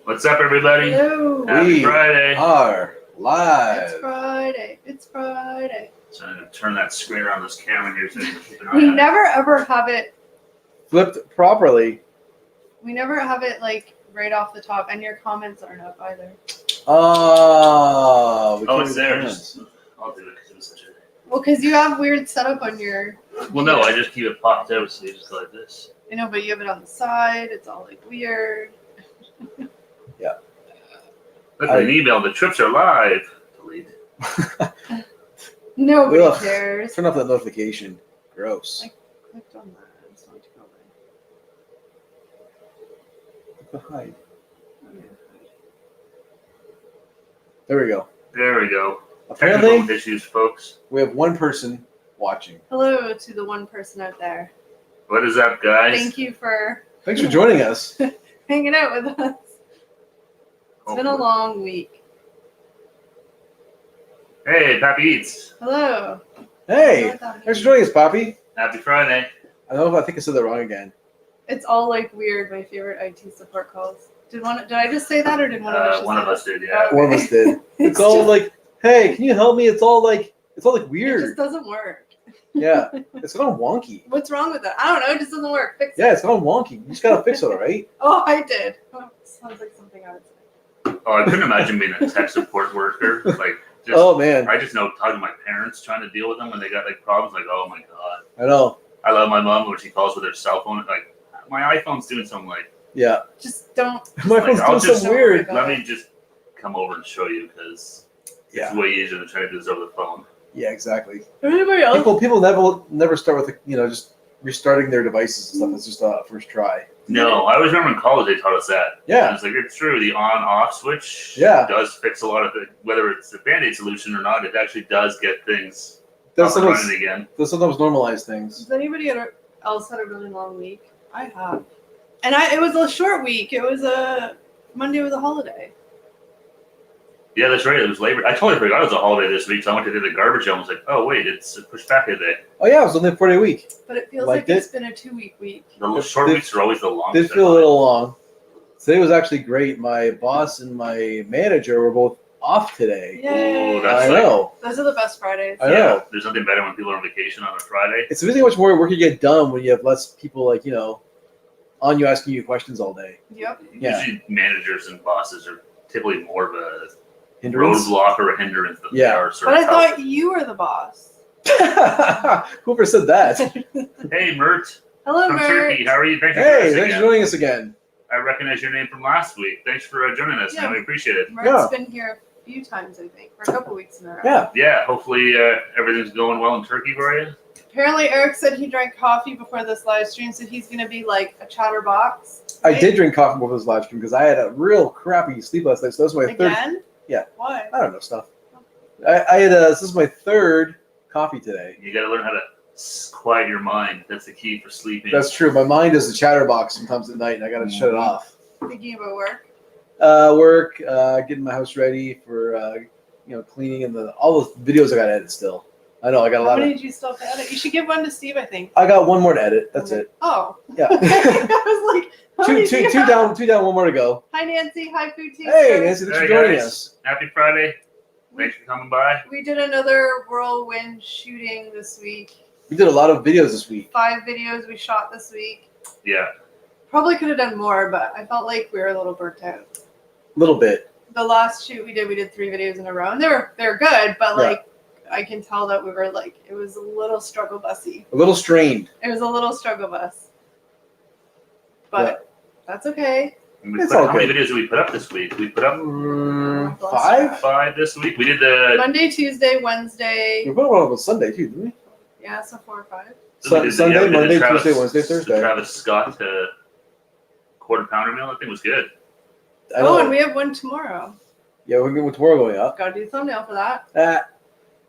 What's up, everybody? Hello. Happy Friday. Are live. It's Friday. It's Friday. So I'm going to turn that screen around this camera here so you can keep an eye We on it. never ever have it. Flipped properly. We never have it like right off the top, and your comments aren't up either. Oh, Oh, it's there. Just, I'll do it because it was such a... Well, because you have weird setup on your. Well, no, I just keep it popped out so you just go like this. I know, but you have it on the side. It's all like weird. Look, an email. The trips are live. Delete. Nobody Ugh. cares. Turn off that notification. Gross. Clicked on that. It's not to go away. Hide. There we go. There we go. Apparently, Technical issues, folks. we have one person watching. Hello to the one person out there. What is up, guys? Thank you for Thanks for joining us. hanging out with us. It's been a long week. Hey, Pappy Eats. Hello. Hey, thanks for joining us, Poppy. Happy Friday. I think I said that wrong again. It's all like weird. My favorite IT support calls. Did I just say that, or did one of us? One of us did, yeah. Okay. One of us did. It's all like, hey, can you help me? It's all like It weird. just doesn't work. Yeah, it's gone wonky. What's wrong with it? I don't know. It just doesn't work. Fix it. Yeah, it's gone wonky. You just gotta fix it, all right? Oh, I did. Oh, sounds like something I would say. Oh, I couldn't imagine being a tech support worker. Like, just, Oh man, I just know talking to my parents, trying to deal with them when they got like problems. Like, oh my god. I know. I love my mom when she calls with her cell phone. Like, my iPhone's doing something like, Yeah, Just don't. my Like, phone's I'll doing just- something weird. let me just come over and show you because Yeah, it's way easier than trying to do this over the phone. yeah, exactly. Anybody else? People never start with just restarting their devices and stuff. It's just a first try. No, I always remember in college they taught us that. Yeah. It's like, it's true. The on-off switch does fix a lot of it. Whether it's a Band-Aid solution or not, it actually does get things Does up and sometimes, running again. does sometimes normalize things. Has anybody else had a really long week? I have. And it was a short week. It was Monday was a holiday. Yeah, that's right. It was Labor. I totally forgot it was a holiday this week, so I went to do the garbage. I was like, oh, wait, it's pushed back a day. Oh yeah, it was only a 4-day week. But it feels Liked like it's been a 2-week week. The short weeks are always the longest. Did feel a little long. Today was actually great. My boss and my manager were both off today. Yay. Ooh, that's I like- know. Those are the best Fridays. I know. There's nothing better when people are on vacation on a Friday. It's amazing how much more work you get done when you have less people on you asking you questions all day. Yep. Yeah. Usually managers and bosses are typically more of a Hindrance. roadblock or a hindrance than Yeah. they are. But I thought you were the boss. Whoever said that? Hey, Mert Hello, from Mert. Turkey. How are you? Thanks for Hey, joining us thanks for again. joining us again. I recognize your name from last week. Thanks for joining us, Yeah. man. We appreciate it. Mert's Yeah. been here a few times, I think, for a couple weeks in a row. Yeah. Yeah, hopefully everything's going well in Turkey for you. Apparently, Eric said he drank coffee before this live stream, so he's going to be like a chatterbox. I right? did drink coffee before this live stream because I had a real crappy sleep last night. So this was my third. Again? Yeah. Why? I don't know stuff. I had this is my third coffee today. You got to learn how to quiet your mind. That's the key for sleeping. That's true. My mind is a chatterbox sometimes at night, and I got to shut it off. Thinking about work? Work, getting my house ready for cleaning and all the videos I got to edit still. I know I got a How lot many of. did you still have to edit? You should give one to Steve, I think. I got one more to edit. That's it. Oh. Yeah. I was like, how many do you two have? down, one more to go. Hi, Nancy. Hi, Food Taster. Hey, Nancy, thanks Hey, for joining guys. us. Happy Friday. Thanks for coming by. We did another whirlwind shooting this week. We did a lot of videos this week. 5 videos we shot this week. Yeah. Probably could have done more, but I felt like we were a little burnt out. A little bit. The last shoot we did 3 videos in a row, and they're good, but like I can tell that we were like it was a little struggle bussy. A little strained. It was a little struggle bus, but that's okay. And It's how all many good. videos did we put up this week? We put up 5? 5 this week. We did the Monday, Tuesday, Wednesday. We put one on Sunday too, didn't we? Yeah, so 4 or 5. we did Sunday, we did the Monday, Travis- Tuesday, Wednesday, the Thursday. Travis Scott quarter pounder meal. I think it was good. I Oh, know. and we have one tomorrow. Yeah, we're going with tomorrow going up. Gotta do a thumbnail for that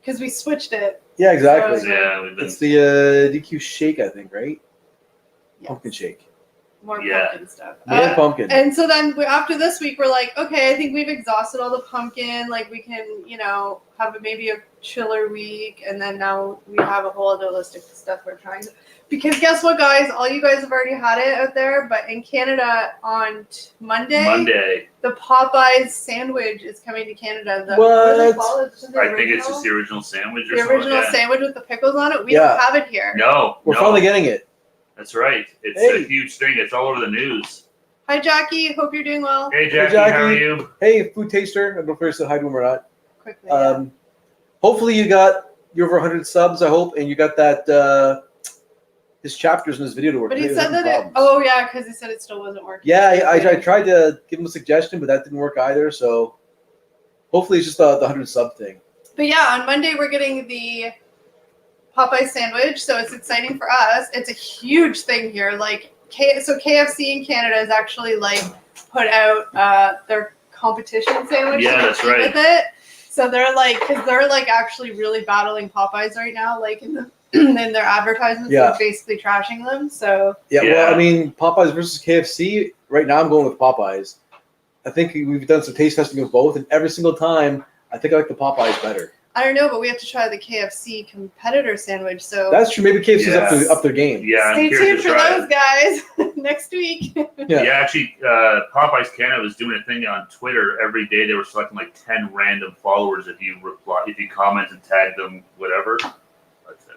because we switched it. Yeah, exactly. So- Yeah, we've been. It's the DQ shake, I think, right? Yes. Pumpkin shake. More Yeah. pumpkin stuff. More pumpkin. And so then after this week, we're like, okay, I think we've exhausted all the pumpkin. Like we can, have maybe a chiller week, and then now we have a whole other list of stuff we're trying to. Because guess what, guys? All you guys have already had it out there, but in Canada on Monday, the Popeyes sandwich is coming to Canada. What do they call it? I think it's just the original sandwich. Or the original sandwich with the pickles on it. We don't have it here. No, we're finally getting it. That's right. It's a huge thing. It's all over the news. Hi, Jackie. Hope you're doing well. Hey, Jackie. How are you? Hey, food taster. I don't know if you're still hi to him or not. Quickly. Hopefully you got your over 100 subs. I hope, and you got that. His chapters in his video to work. But he said that because he said it still wasn't working. Yeah, I tried to give him a suggestion, but that didn't work either. So hopefully it's just the 100 sub thing. But yeah, on Monday we're getting the Popeye sandwich, so it's exciting for us. It's a huge thing here. Like, so KFC in Canada has actually like put out their competition sandwich. Yeah, that's right. With it, so they're like, because they're like actually really battling Popeyes right now, like in the. In their advertisements, they're basically trashing them. So well, I mean, Popeyes versus KFC. Right now, I'm going with Popeyes. I think we've done some taste testing of both, and every single time, I think I like the Popeyes better. I don't know, but we have to try the KFC competitor sandwich. So that's true. Maybe KFC's up their game. Yeah, stay tuned for those guys next week. Actually, Popeyes Canada was doing a thing on Twitter every day. They were selecting like 10 random followers if you comment and tag them, whatever.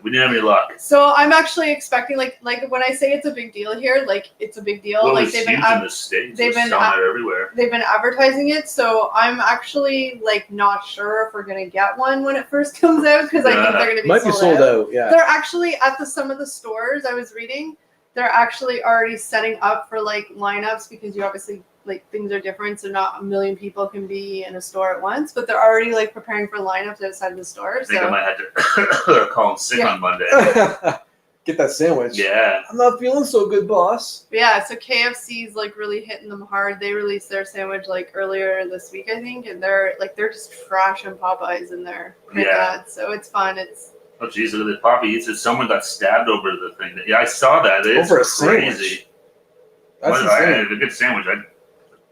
We didn't have any luck. So I'm actually expecting like when I say it's a big deal here, like it's a big deal. Well, like they've been in the States. They've been selling it everywhere. They've been advertising it, so I'm actually like not sure if we're gonna get one when it first comes out because I think they're gonna be sold out. Yeah, they're actually at some of the stores I was reading. They're actually already setting up for like lineups because you obviously like things are different, so not a million people can be in a store at once. But they're already like preparing for lineups outside of the store. I think I might have to call him sick on Monday. Get that sandwich. Yeah, I'm not feeling so good, boss. But yeah, so KFC's like really hitting them hard. They released their sandwich like earlier this week, I think, and they're just trashing Popeyes in their print ads. So it's fun. It's oh geez, look at the Poppy eats it. Someone got stabbed over the thing. Yeah, I saw that. It's over a crazy. Sandwich. That's insane. A good sandwich.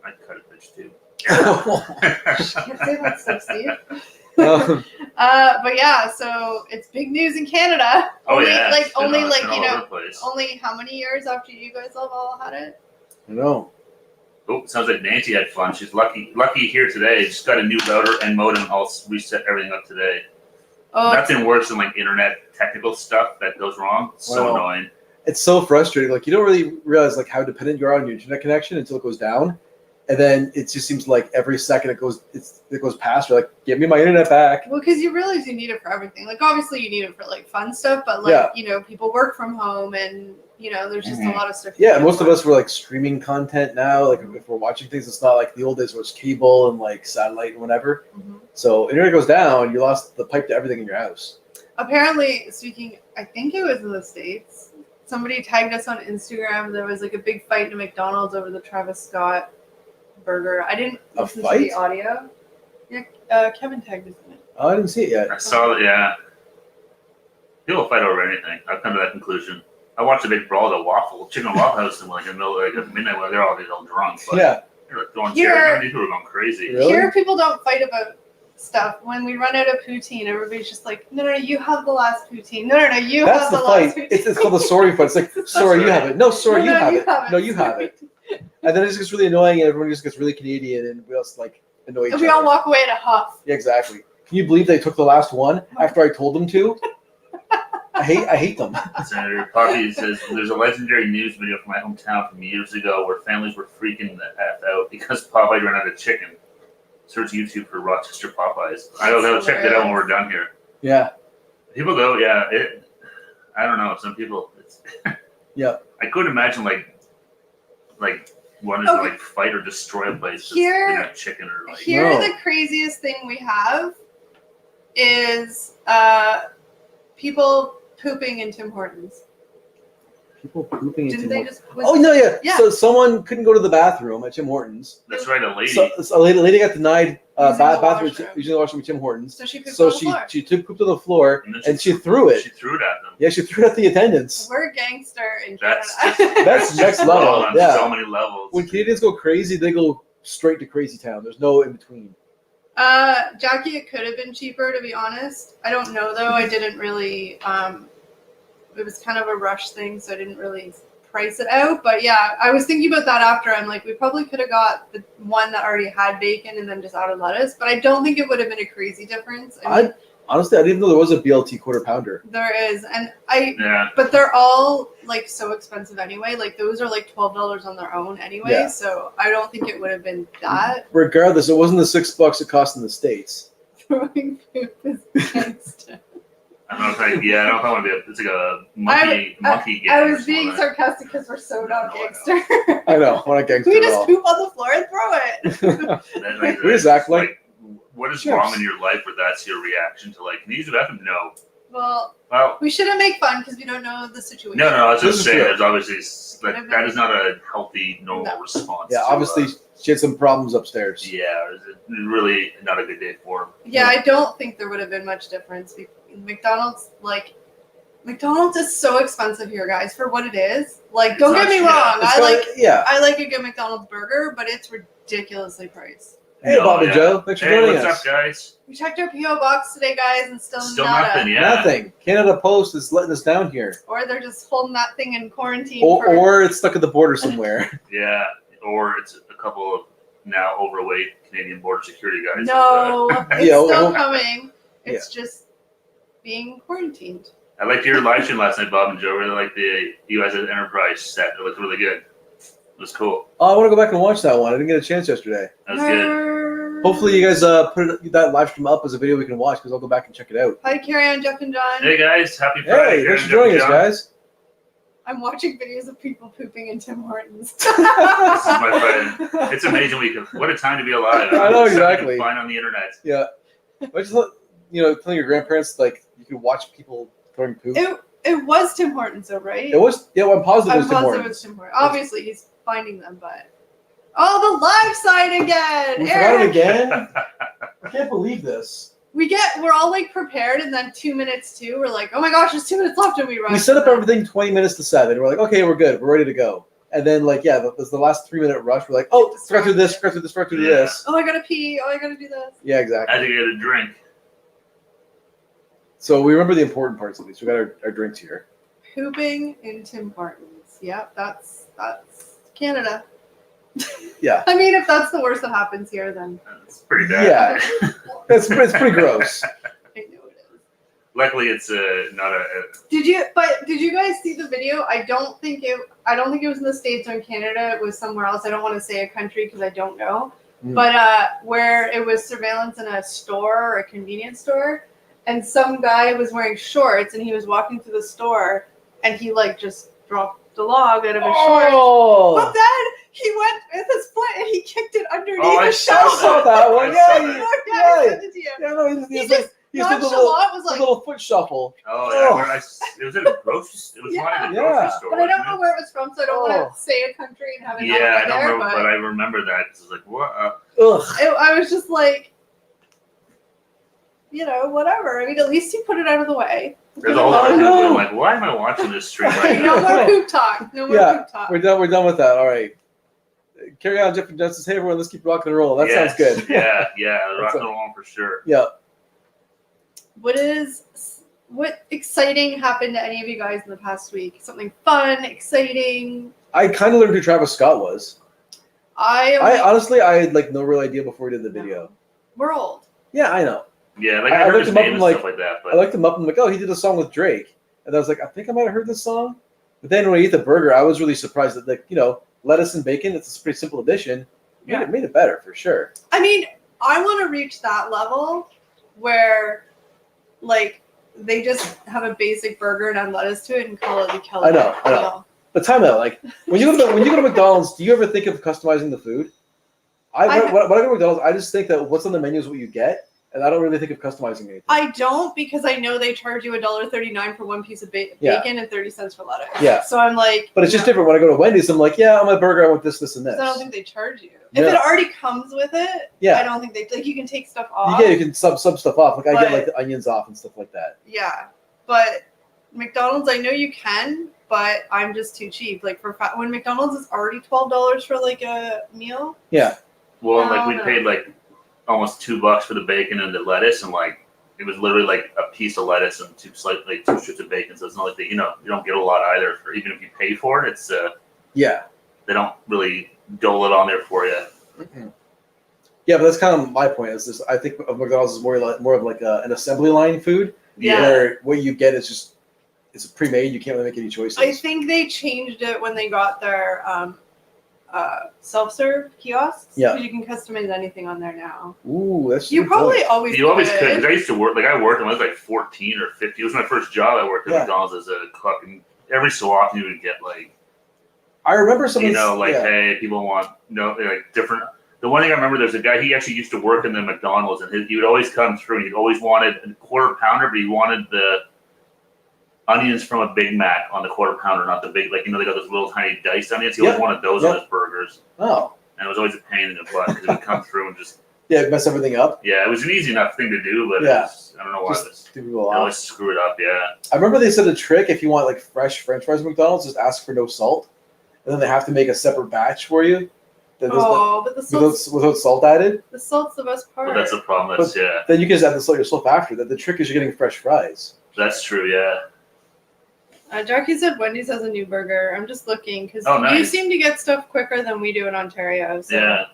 I'd cut a bitch too. Can't say that stuff, Steve. But yeah, so it's big news in Canada. Only how many years after you guys have all had it? I know. Oh, sounds like Nancy had fun. She's lucky here today. Just got a new router and modem. I'll reset everything up today. Oh, nothing worse than like internet technical stuff that goes wrong. It's so annoying. It's so frustrating. Like you don't really realize like how dependent you are on your internet connection until it goes down. And then it just seems like every second it goes past. You're like, give me my internet back. Well, because you realize you need it for everything. Like, obviously, you need it for like fun stuff, but like, people work from home, and there's just a lot of stuff. Yeah, most of us were like streaming content now. Like, if we're watching things, it's not like the old days where it was cable and like satellite and whatever. Mm-hmm. So, internet goes down, you lost the pipe to everything in your house. Apparently, I think it was in the States. Somebody tagged us on Instagram. There was like a big fight in McDonald's over the Travis Scott burger. I didn't listen to the audio. Yeah, Kevin tagged us in it. Oh, I didn't see it yet. I saw it. Yeah, people fight over anything. I've come to that conclusion. I watched a big brawl at a chicken and waffle house in like in the middle of midnight where they're all drunk. But they're like throwing chairs. These people are going crazy. Really? Here, people don't fight about stuff. When we run out of poutine, everybody's just like, no, you have the last poutine. No, you have the last poutine. It's called the sorry fight. It's like, sorry, you have it. No, sorry, you have it. No, you have it. And then it just gets really annoying, and everyone just gets really Canadian, and we also like annoy each other. We all walk away in a huff. Yeah, exactly. Can you believe they took the last one after I told them to? I hate them. Senator Poppy says there's a legendary news video from my hometown from years ago where families were freaking the F out because Popeye ran out of chicken. Search YouTube for Rochester Popeyes. I don't know. Check that out when we're done here. Yeah. People go, I don't know. Some people, yeah. I couldn't imagine like wanting to like fight or destroy a place just have chicken or like. Here, the craziest thing we have is people pooping in Tim Hortons. People pooping in Tim Hortons. Oh no, yeah. So someone couldn't go to the bathroom at Tim Hortons. That's right, a lady. So a lady got denied bathroom using the washroom at Tim Hortons. So she pooped on the floor. She took poop to the floor and she threw it. She threw it at them. Yeah, she threw it at the attendants. We're gangster in Canada. That's next level. On so many levels. When Canadians go crazy, they go straight to crazy town. There's no in between. Jackie, it could have been cheaper, to be honest. I don't know though. I didn't really. It was kind of a rush thing, so I didn't really price it out. But yeah, I was thinking about that after. I'm like, we probably could have got the one that already had bacon and then just added lettuce. But I don't think it would have been a crazy difference. Honestly, I didn't know there was a BLT quarter pounder. There is, and but they're all like so expensive anyway. Like those are like $12 on their own anyway. Yeah. So I don't think it would have been that. Regardless, it wasn't the $6 it cost in the States. Throwing poop is gangsta. I don't know if I want to be. It's like a monkey game. I was being sarcastic because we're so not gangster. I know, we're not gangster. We just poop on the floor and throw it. We just act like. What is wrong in your life where that's your reaction to like? Can you use the bathroom? No. Well, we shouldn't make fun because we don't know the situation. No. I was just saying, there's obviously that is not a healthy, normal response. Yeah, obviously she had some problems upstairs. Yeah, it was really not a good day for him. Yeah, I don't think there would have been much difference. McDonald's is so expensive here, guys, for what it is. Like, don't get me wrong. I like a good McDonald's burger, but it's ridiculously priced. Hey, Bob and Joe. Thanks for joining us. What's up, guys? We checked our P.O. box today, guys, and still nothing. Yeah, nothing. Canada Post is letting us down here. Or they're just holding that thing in quarantine. Or it's stuck at the border somewhere. Yeah, or it's a couple of now overweight Canadian border security guys. No, it's still coming. It's just being quarantined. I liked your live stream last night, Bob and Joe. I really liked you guys' Enterprise set. It looked really good. It was cool. Oh, I want to go back and watch that one. I didn't get a chance yesterday. That was good. Hopefully you guys put that live stream up as a video we can watch because I'll go back and check it out. Hi, Carrie on Jeff and John. Hey guys, happy Friday. Hey, thanks for joining us, guys. I'm watching videos of people pooping in Tim Hortons. This is my friend. It's amazing what a time to be alive. I know exactly. Find on the internet. Yeah. I just telling your grandparents like you could watch people throwing poop. It was Tim Hortons, though, right? It was. Yeah, well, I'm positive it was Tim Hortons. It was Tim Hortons. Obviously, he's finding them, but the live side again. We forgot it again. I can't believe this. We're all like prepared, and then 2 minutes to, we're like, oh my gosh, there's 2 minutes left, and we run. We set up everything 20 minutes to 7. We're like, okay, we're good, we're ready to go. And then there's the last 3 minute rush. We're like, oh, forgot to do this, forgot to do this. Oh, I gotta pee. Oh, I gotta do this. Yeah, exactly. I had to get a drink. So we remember the important parts at least. We got our drinks here. Pooping in Tim Hortons. Yep, that's Canada. Yeah. I mean, if that's the worst that happens here, then it's pretty bad. Yeah, it's pretty gross. I know it is. Luckily, it's not a. Did you guys see the video? I don't think it was in the States or in Canada. It was somewhere else. I don't want to say a country because I don't know. But where it was surveillance in a store or a convenience store, and some guy was wearing shorts and he was walking through the store and he just dropped the log out of his shorts. But then he went with his foot and he kicked it underneath the shelf. I saw that one. I sent it to you. Yeah, no, he just nonchalant was a little foot shuffle. Oh yeah, it was at a grocery. It was one at a grocery store. But I don't know where it was from, so I don't want to say a country and have it. Yeah, I don't remember, but I remember that. It was like what? I was just like, whatever. I mean, at least he put it out of the way. There's a whole lot of people like, why am I watching this stream right now? No more poop talk. No more poop talk. We're done with that. All right. Carry on, Jeff and Justice. Hey, everyone, let's keep rocking and rolling. That sounds good. Yeah, rocking and rolling for sure. Yeah. What exciting happened to any of you guys in the past week? Something fun, exciting? I kind of learned who Travis Scott was. I honestly, I had no real idea before we did the video. We're old. Yeah, I know. Yeah, I heard his name and stuff like that. But I looked him up and I'm like, oh, he did a song with Drake. And I was like, I think I might have heard this song. But then when I ate the burger, I was really surprised that, lettuce and bacon, it's a pretty simple addition. Made it better, for sure. I mean, I want to reach that level where, they just have a basic burger and add lettuce to it and call it the Kelly. I know. But time out, when you go to McDonald's, do you ever think of customizing the food? When I go to McDonald's, I just think that what's on the menu is what you get. And I don't really think of customizing anything. I don't, because I know they charge you $1.39 for one piece of bacon and 30 cents for lettuce. Yeah. So I'm like. But it's just different. When I go to Wendy's, I'm like, on my burger, I want this, this, and this. I don't think they charge you. If it already comes with it, I don't think they you can take stuff off. Yeah, you can sub stuff off. I get the onions off and stuff like that. Yeah, but McDonald's, I know you can, but I'm just too cheap. When McDonald's is already $12 for a meal. Yeah. Well, we paid almost $2 for the bacon and the lettuce, and like it was literally like a piece of lettuce and two strips of bacon. So it's not like you don't get a lot either. For even if you pay for it, it's they don't really dole it on there for you. Mm-hmm. Yeah, but that's kind of my point. Is this? I think of McDonald's is more of like an assembly line food. Yeah. Where what you get is just it's pre-made. You can't really make any choices. I think they changed it when they got their self-serve kiosks. Yeah. You can customize anything on there now. Ooh, that's you probably always you always could. Because I used to work I worked when I was like 14 or 15. It was my first job. I worked at McDonald's as a cook, and every so often you would get like. I remember some. Hey, people want different. The one thing I remember, there's a guy. He actually used to work in the McDonald's, and he would always come through. And he'd always wanted a quarter pounder, but he wanted the onions from a Big Mac on the quarter pounder, not the big, they got those little tiny diced onions. He always wanted those on his burgers. Oh. And it was always a pain in the butt because it would come through and just mess everything up. Yeah, it was an easy enough thing to do, but I don't know why they always screw it up. Yeah. I remember they said a trick if you want like fresh French fries at McDonald's, just ask for no salt, and then they have to make a separate batch for you. But the salt without salt added. The salt's the best part. Well, that's the problem. Then you can just add the salt yourself after that. The trick is you're getting fresh fries. That's true. Yeah. Jackie said Wendy's has a new burger. I'm just looking because nice. You seem to get stuff quicker than we do in Ontario. So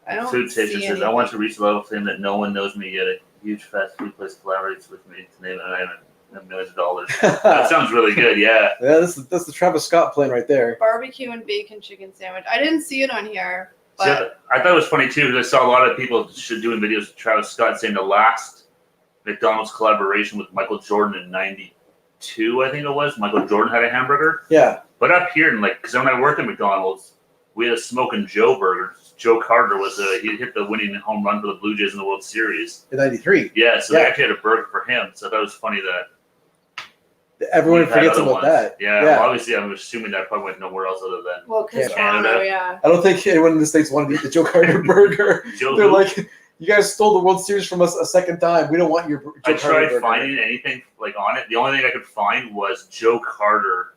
I don't Food Taster says, I want to reach the level of fame that no one knows me yet. A huge fast food place collaborates with me to name it. I have millions of dollars. That sounds really good. Yeah. Yeah, that's the Travis Scott plan right there. Barbecue and bacon chicken sandwich. I didn't see it on here. But so I thought it was funny too because I saw a lot of people doing videos with Travis Scott saying the last McDonald's collaboration with Michael Jordan in '92, I think it was. Michael Jordan had a hamburger. Yeah. But up here, because when I worked at McDonald's, we had a Smokin' Joe burger. Joe Carter he hit the winning home run for the Blue Jays in the World Series in '93. Yeah, so they actually had a burger for him. So I thought it was funny that everyone forgets about that. Yeah, well, obviously, I'm assuming that probably went nowhere else other than Canada. I don't think anyone in the States wanted to eat the Joe Carter burger. They're like, you guys stole the World Series from us a second time. We don't want your Joe Carter burger. I tried finding anything on it. The only thing I could find was Joe Carter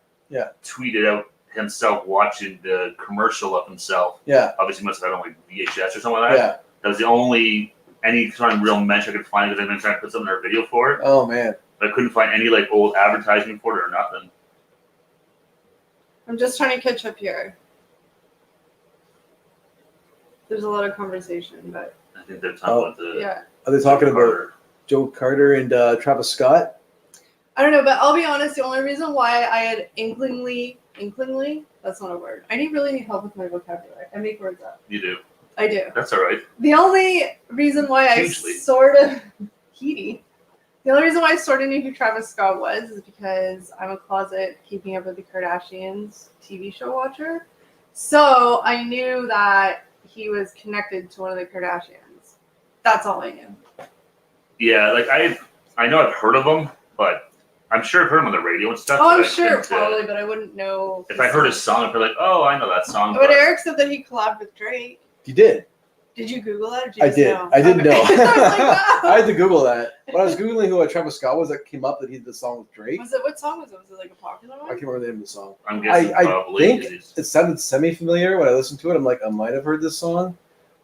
tweeted out himself watching the commercial of himself. Yeah. Obviously, he must have had on VHS or something like that. Yeah. That was the only any kind of real mention I could find because I've been trying to put something in our video for it. Oh man. But I couldn't find any old advertisement for it or nothing. I'm just trying to catch up here. There's a lot of conversation, but I think they're talking about the. Yeah. Are they talking about Joe Carter and Travis Scott? I don't know, but I'll be honest. The only reason why I had inklingly, that's not a word. I really need help with my vocabulary. I make words up. You do. I do. That's all right. The only reason why The only reason why I sort of knew who Travis Scott was is because I'm a closet Keeping Up with the Kardashians TV show watcher. So I knew that he was connected to one of the Kardashians. That's all I knew. Yeah, I know I've heard of him, but I'm sure I've heard him on the radio and stuff. Oh, I'm sure, probably, but I wouldn't know. If I heard his song, I'd be like, oh, I know that song. But Eric said that he collabed with Drake. He did. Did you Google that? Or did you I did. Know? I didn't know. I was like, wow. I had to Google that. When I was Googling who Travis Scott was, that came up that he did the song with Drake. What song was it? Was it like a popular one? I can't remember the name of the song. I'm guessing probably. I think it sounded semi-familiar when I listened to it. I'm like, I might have heard this song,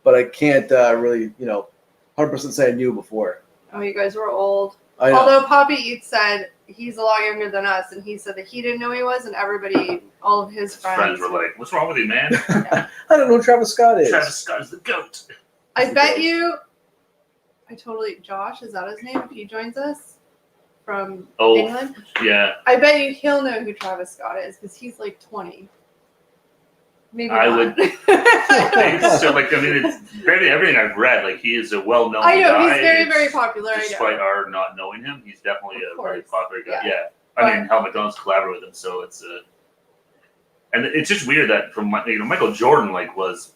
but I can't really, 100% say I knew before. Oh, you guys were old. I know. Although Poppy Eats said he's a lot younger than us, and he said that he didn't know he was, and everybody, all of his friends were like, "What's wrong with you, man?" Yeah. I don't know who Travis Scott is. Travis Scott is the GOAT. I bet you. Josh, is that his name? If he joins us from England, yeah. I bet you he'll know who Travis Scott is because he's like 20. Maybe I not. would think so. It's everything I've read. He is a well-known guy. I know he's very, very popular. Despite our not knowing him, he's definitely a very popular guy. Yeah. I mean, how McDonald's collaborated with him, so it's and it's just weird that from Michael Jordan was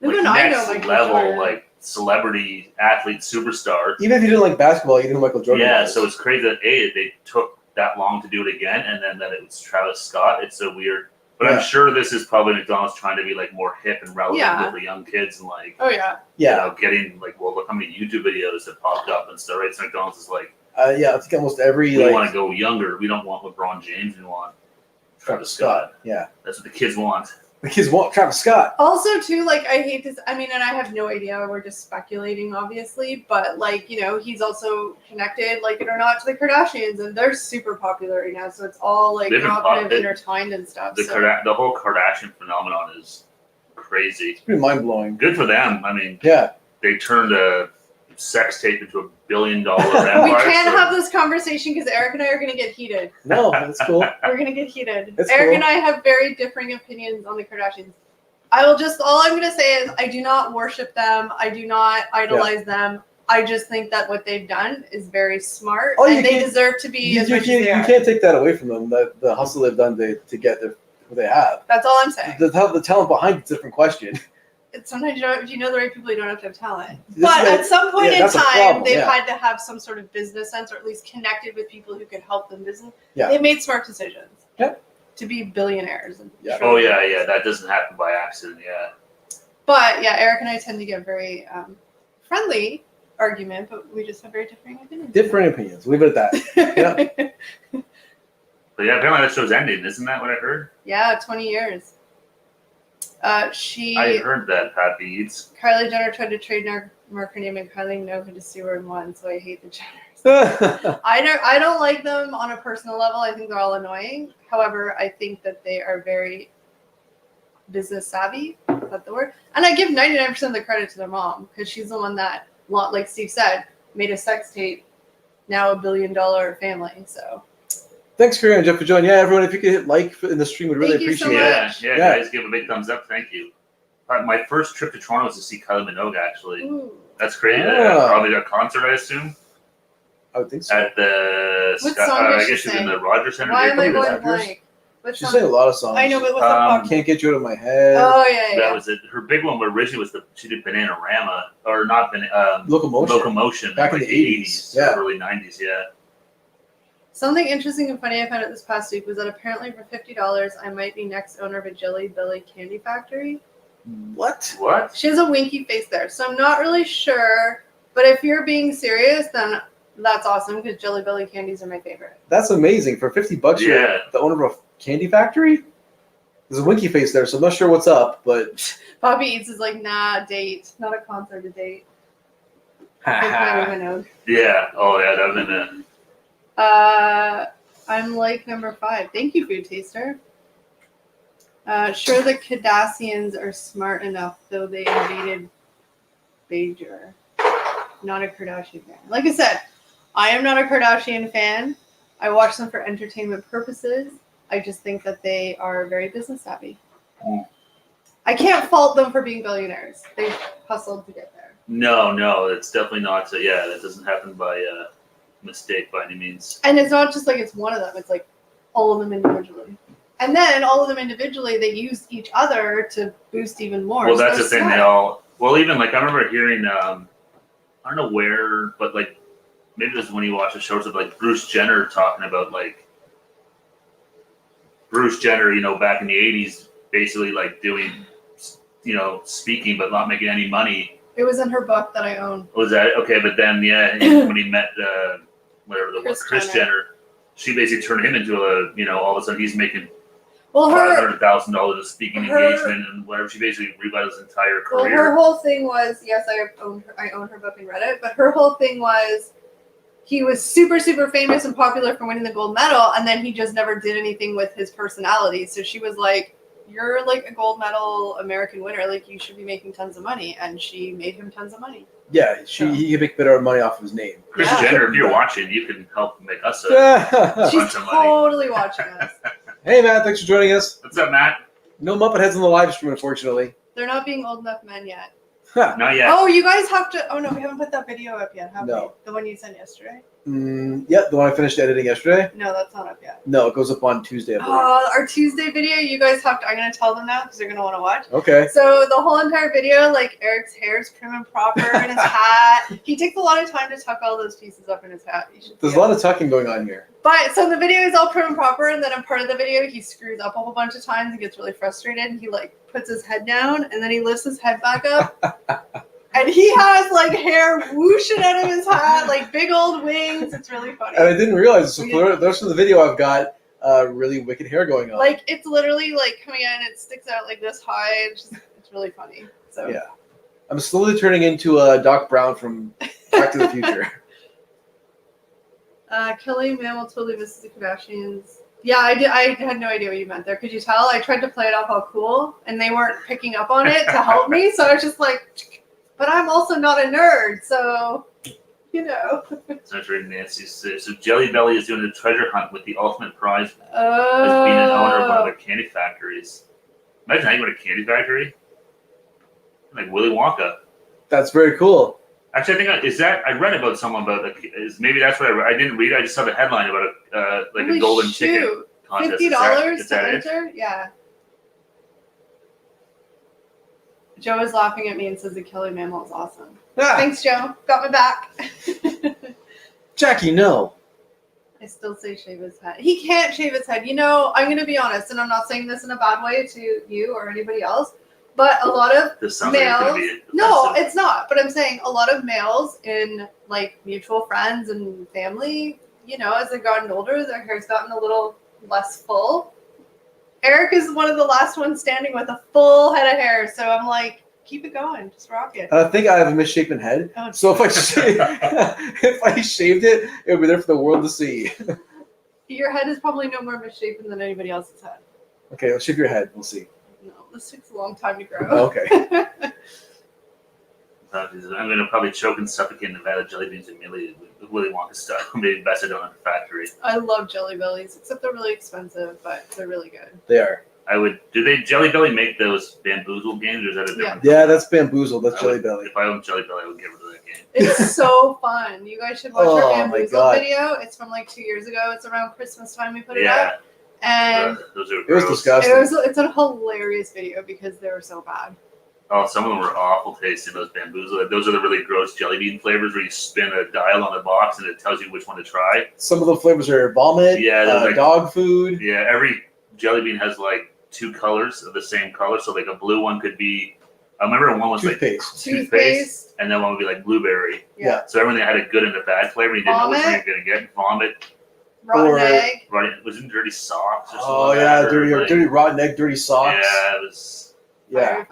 even I know next level celebrity athlete superstar. Even if you didn't like basketball, you knew who Michael Jordan was. Yeah, so it's crazy that they took that long to do it again, and then that it was Travis Scott. It's so weird. But I'm sure this is probably McDonald's trying to be more hip and relevant with the young kids and getting look how many YouTube videos that popped up and stuff. Right? So McDonald's is I think almost every we want to go younger. We don't want LeBron James. We want Travis Scott. Yeah, that's what the kids want. The kids want Travis Scott. Also, too, like, I hate this. I mean, and I have no idea. We're just speculating, obviously. But, like, you know, he's also connected, like it or not, to the Kardashians. And they're super popular right now. So it's all, like, all kind of intertwined and stuff. The whole Kardashian phenomenon is crazy. It's pretty mind-blowing. Good for them. I mean, yeah, they turned a sex tape into $1 billion empire. We can't have this conversation because Eric and I are going to get heated. No, that's cool. We're going to get heated. That's Eric cool. and I have very differing opinions on the Kardashians. All I'm going to say is I do not worship them. I do not idolize them. I just think that what they've done is very smart, and they deserve to be as much as they are. You can't take that away from them, the hustle they've done to get what they have. That's all I'm saying. The talent behind it's a different question. Sometimes if you know the right people, you don't have to have talent. But at some point in time, they've had to have some sort of business sense, or at least connected with people who could help them business. Yeah. They made smart decisions. Yeah. To be billionaires. And Oh yeah, that doesn't happen by accident. Yeah. But yeah, Eric and I tend to get very friendly argument, but we just have very differing opinions. Different opinions. Leave it at that. Yeah. But yeah, apparently that show's ending. Isn't that what I heard? Yeah, 20 years. I heard that, Pat Beads. Kylie Jenner tried to trademark her name, and Kylie Minogue to sue her and won. So I hate the Jenners. I don't like them on a personal level. I think they're all annoying. However, I think that they are very business savvy. Is that the word? And I give 99% of the credit to their mom because she's the one that, like Steve said, made a sex tape. Now $1 billion family. So. Thanks, Karen and Jeff, for joining. Yeah, everyone, if you could hit like in the stream, we'd really appreciate it. Yeah, guys, give a big thumbs up. Thank you. My first trip to Toronto was to see Kylie Minogue, actually. Ooh. That's crazy. Probably a concert, I assume. I would think so. At the, I guess she's in the Rogers Center. Why am I going blank? She sang a lot of songs. I know, but what's the Can't Get You Out of My Head. Oh, yeah. That was it. Her big one originally was she did Bananarama, or not Locomotion. Back in the 80s. Yeah. Early 90s, yeah. Something interesting and funny I found out this past week was that apparently for $50, I might be next owner of a Jelly Belly candy factory. What? She has a winky face there, so I'm not really sure. But if you're being serious, then that's awesome because Jelly Belly candies are my favorite. That's amazing. For $50, you're the owner of a candy factory? There's a winky face there, so I'm not sure what's up, but... Poppy Eats is like, nah, date. Not a concert, a date. Yeah. Oh, yeah, that would have been it. I'm like number 5. Thank you, Food Taster. Sure, the Kardashians are smart enough, though they invaded Bajor. Not a Kardashian fan. Like I said, I am not a Kardashian fan. I watch them for entertainment purposes. I just think that they are very business savvy. I can't fault them for being billionaires. They hustled to get there. No, it's definitely not. That doesn't happen by mistake by any means. And it's not just like it's one of them. It's like all of them individually. And then all of them individually, they use each other to boost even more. Well, that's the thing. Even like I remember hearing, I don't know where, but like maybe this is when you watch the shows of like Bruce Jenner talking about like Bruce Jenner, back in the 80s, basically like doing, speaking but not making any money. It was in her book that I own. Was that okay? But then, when he met Kris Jenner, she basically turned him into all of a sudden he's making $500,000 of speaking engagement and whatever. She basically revitalized his entire career. Well, her whole thing was, yes, I own her book and read it, but her whole thing was he was super, super famous and popular for winning the gold medal, and then he just never did anything with his personality. So she was like, you're like a gold medal American winner, like you should be making tons of money, and she made him tons of money. Yeah, he could make better money off of his name. Kris Jenner, if you're watching, you can help make us a She's totally watching us. Hey, Matt, thanks for joining us. What's up, Matt? No Muppet Heads on the live stream, unfortunately. They're not being old enough men yet. Not yet. Oh, you guys have to. Oh no, we haven't put that video up yet, have we? The one you sent yesterday. Yeah, the one I finished editing yesterday. No, that's not up yet. No, it goes up on Tuesday. Our Tuesday video, you guys have to. I'm gonna tell them now because they're gonna want to watch. Okay. So the whole entire video, like Eric's hair is prim and proper in his hat. He takes a lot of time to tuck all those pieces up in his hat. There's a lot of tucking going on here. But so the video is all prim and proper, and then in part of the video, he screws up a whole bunch of times and gets really frustrated. And he like puts his head down, and then he lifts his head back up. And he has like hair whooshing out of his hat, like big old wings. It's really funny. And I didn't realize, so for the rest of the video I've got, really wicked hair going on. Like it's literally like coming out and it sticks out like this high. It's really funny. So yeah, I'm slowly turning into Doc Brown from Back to the Future. Kelly Mammal totally misses the Kardashians. Yeah, I did. I had no idea what you meant there. Could you tell? I tried to play it off all cool, and they weren't picking up on it to help me. So I was just like, but I'm also not a nerd, so you know. So I read Nancy says, so Jelly Belly is doing a treasure hunt with the ultimate prize as being an owner of one of their candy factories. Imagine how you go to a candy factory, like Willy Wonka. That's very cool. Actually, I think I read about someone about maybe that's what I didn't read. I just saw the headline about a golden chicken contest. $50 is to that enter? It? Yeah. Joe is laughing at me and says the Kelly Mammal is awesome. Ah, Thanks, Joe. Got my back. Jackie, no. I still say shave his head. He can't shave his head. You know, I'm going to be honest, and I'm not saying this in a bad way to you or anybody else, but a lot of males. No, it's not. But I'm saying a lot of males in like mutual friends and family, you know, as they've gotten older, their hair's gotten a little less full. Eric is one of the last ones standing with a full head of hair, so I'm like, keep it going, just rock it. I think I have a misshapen head, so if I shaved it, it would be there for the world to see. Your head is probably no more misshapen than anybody else's head. Okay, I'll shave your head. We'll see. No, this takes a long time to grow. Okay. I'm going to probably choke and suffocate Nevada jelly beans immediately with Willy Wonka style. Maybe best I don't have a factory. I love Jelly Bellies, except they're really expensive, but they're really good. They are. Do they Jelly Belly make those Bamboozle games, or is that a different? Yeah, that's Bamboozle. That's Jelly Belly. If I owned Jelly Belly, I would get rid of that game. It's so fun. You guys should watch our Bamboozle video. It's from like 2 years ago. It's around Christmas time we put it up. And it was disgusting. It's a hilarious video because they were so bad. Oh, some of them were awful tasting, those Bamboozle. Those are the really gross jelly bean flavors where you spin a dial on the box and it tells you which one to try. Some of the flavors are vomit, like, dog food. Yeah, every jelly bean has like 2 colors of the same color. So like a blue one could be, I remember one was toothpaste. like toothpaste, and then one would be like blueberry. Yeah. So everything had a good and a bad flavor. You didn't know which one you were going to get. Vomit. Rotten egg. Was it dirty socks or something? Oh, yeah, dirty rotten egg, dirty socks. Yeah, it was... Yeah.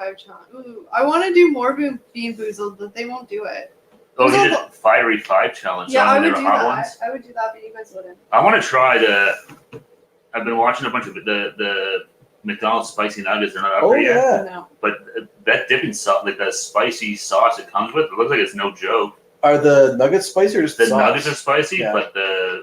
Ooh, I want to do more Beanboozled, but they won't do it. Oh, you did Fiery 5 challenge. Yeah, I would do that. I would do that, but you guys wouldn't. I want to try I've been watching a bunch of the McDonald's spicy nuggets. They're not out there yet. Yeah. No. But that dipping sauce, like that spicy sauce it comes with, it looks like it's no joke. Are the nuggets spicy or just the sauce? nuggets are spicy, but the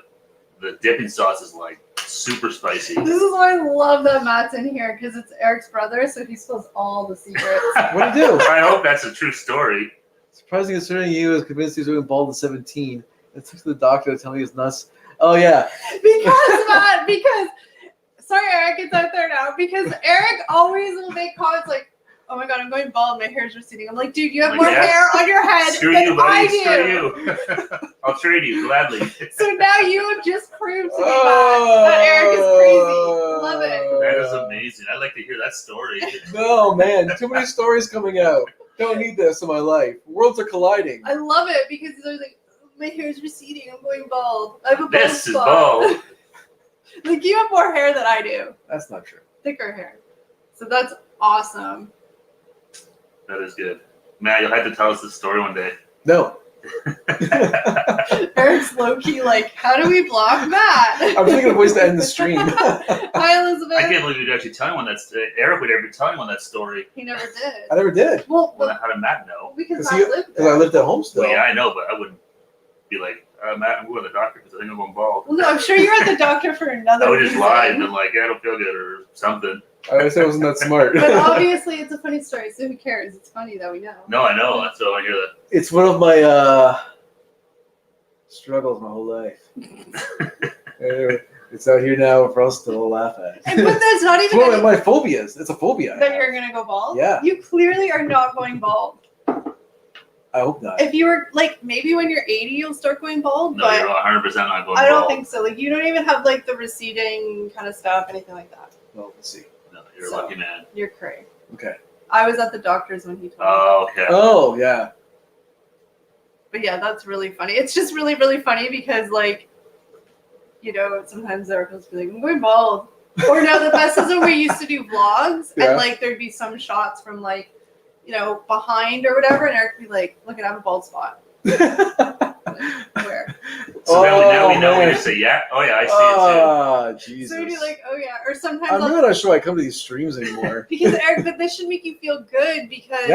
dipping sauce is like super spicy. This is why I love that Matt's in here, because it's Eric's brother, so he spills all the secrets. What do you do? I hope that's a true story. Surprising considering you was convinced he was doing bald at 17. It took to the doctor to tell me he's nuts. Oh, yeah. Because sorry, Eric, it's out there now. Because Eric always will make comments like, oh my god, I'm going bald, my hair's receding. I'm like, dude, you have more hair on your head than I do. Screw you. I'll trade you, gladly. So now you have just proved to me that Eric is crazy. Love it. That is amazing. I'd like to hear that story. No, man, too many stories coming out. Don't need this in my life. Worlds are colliding. I love it because they're like, my hair's receding, I'm going bald. I have a bald This spot. is bald. Like, you have more hair than I do. That's not true. Thicker hair. So that's awesome. That is good. Matt, you'll have to tell us the story one day. No. Eric's low-key like, how do we block Matt? I'm thinking of ways to end the stream. Hi, Elizabeth. I can't believe you'd actually tell anyone Eric would ever tell anyone that story. He never did. I never did. Well, How did Matt know? Because Matt lived there. Because I lived at home still. Well, yeah, I know, but I wouldn't be like, Matt, I'm going to the doctor because I think I'm going bald. Well, no, I'm sure you're at the doctor for another I would just reason. lie and been like, yeah, I don't feel good or something. I always said I wasn't that smart. But obviously, it's a funny story, so who cares? It's funny that we know. No, I know. So I hear that. It's one of my struggles my whole life. It's out here now for us to laugh at. But that's not even it's one of my phobias. It's a phobia. That you're going to go bald? Yeah. You clearly are not going bald. I hope not. If you were, like, maybe when you're 80, you'll start going bald. No, but you're 100% not going I don't bald. think so. Like, you don't even have, like, the receding kind of stuff, anything like that. Well, we'll see. No, you're a lucky man. You're cray. Okay. I was at the doctor's when he told me. Oh, okay. Oh, yeah. But yeah, that's really funny. It's just really, really funny because, like, you know, sometimes Eric will be like, I'm going bald. Or no, the best is when we used to do vlogs and like there'd be some shots from like, you know, behind or whatever, and Eric would be like, look, I have a bald spot. Like, where? So now we know when you say, yeah, oh yeah, I see it too. Oh, Jesus. So we'd be like, oh yeah. Or sometimes I'm really not sure I come to these streams anymore. because Eric, but this should make you feel good because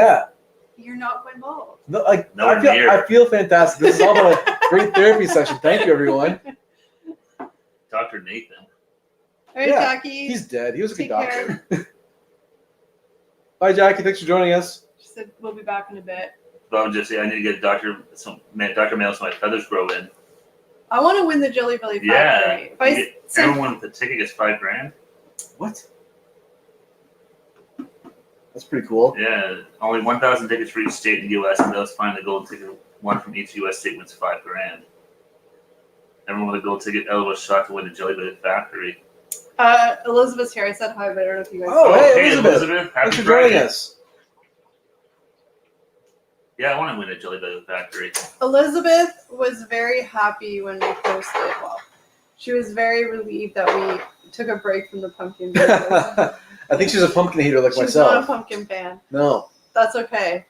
you're not going bald. No, like I feel fantastic. This is all about a great therapy session. Thank you, everyone. Dr. Nathan. All right, Jackie. He's dead. He was a good doctor. Bye, Jackie. Thanks for joining us. She said we'll be back in a bit. But I'm just saying, I need to get Dr. Mail so my feathers grow in. I want to win the Jelly Belly Factory. Yeah. Everyone with the ticket gets $5,000. What? That's pretty cool. Yeah. Only 1,000 tickets for each state in the U.S. and those find the gold ticket. One from each U.S. state wins $5,000. Everyone with a gold ticket eligible shot to win the Jelly Belly Factory. Elizabeth's here. I said hi, but I don't know if you guys. Oh, hey, Elizabeth. Happy Thanks for Friday. joining us. Yeah, I want to win a Jelly Belly Factory. Elizabeth was very happy when we posted. Well, she was very relieved that we took a break from the pumpkin videos. I think she's a pumpkin hater like She's myself. not a pumpkin fan. No. That's okay.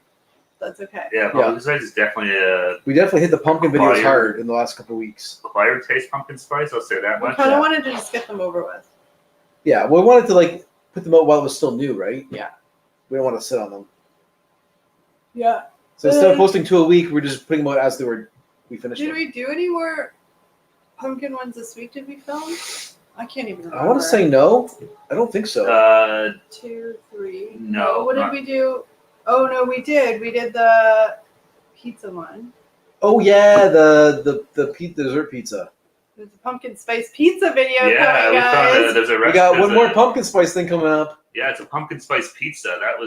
That's okay. Yeah, pumpkin spice is definitely a... We definitely hit the pumpkin videos hard in the last couple of weeks. Acquired taste pumpkin spice, I'll say that much. We kind of wanted to just get them over with. Yeah, we wanted to like put them out while it was still new, right? Yeah. We don't want to sit on them. Yeah. So instead of posting 2 a week, we're just putting them out as we finished Did them. we do any more pumpkin ones this week? Did we film? I can't even remember. I want to say no. I don't think so. 2, 3. No. What did we do? Oh no, we did. We did the pizza one. Oh yeah, the dessert pizza. There's a pumpkin spice pizza video coming, we guys. found there's a We got one more pumpkin spice thing coming up. Yeah, it's a pumpkin spice pizza. It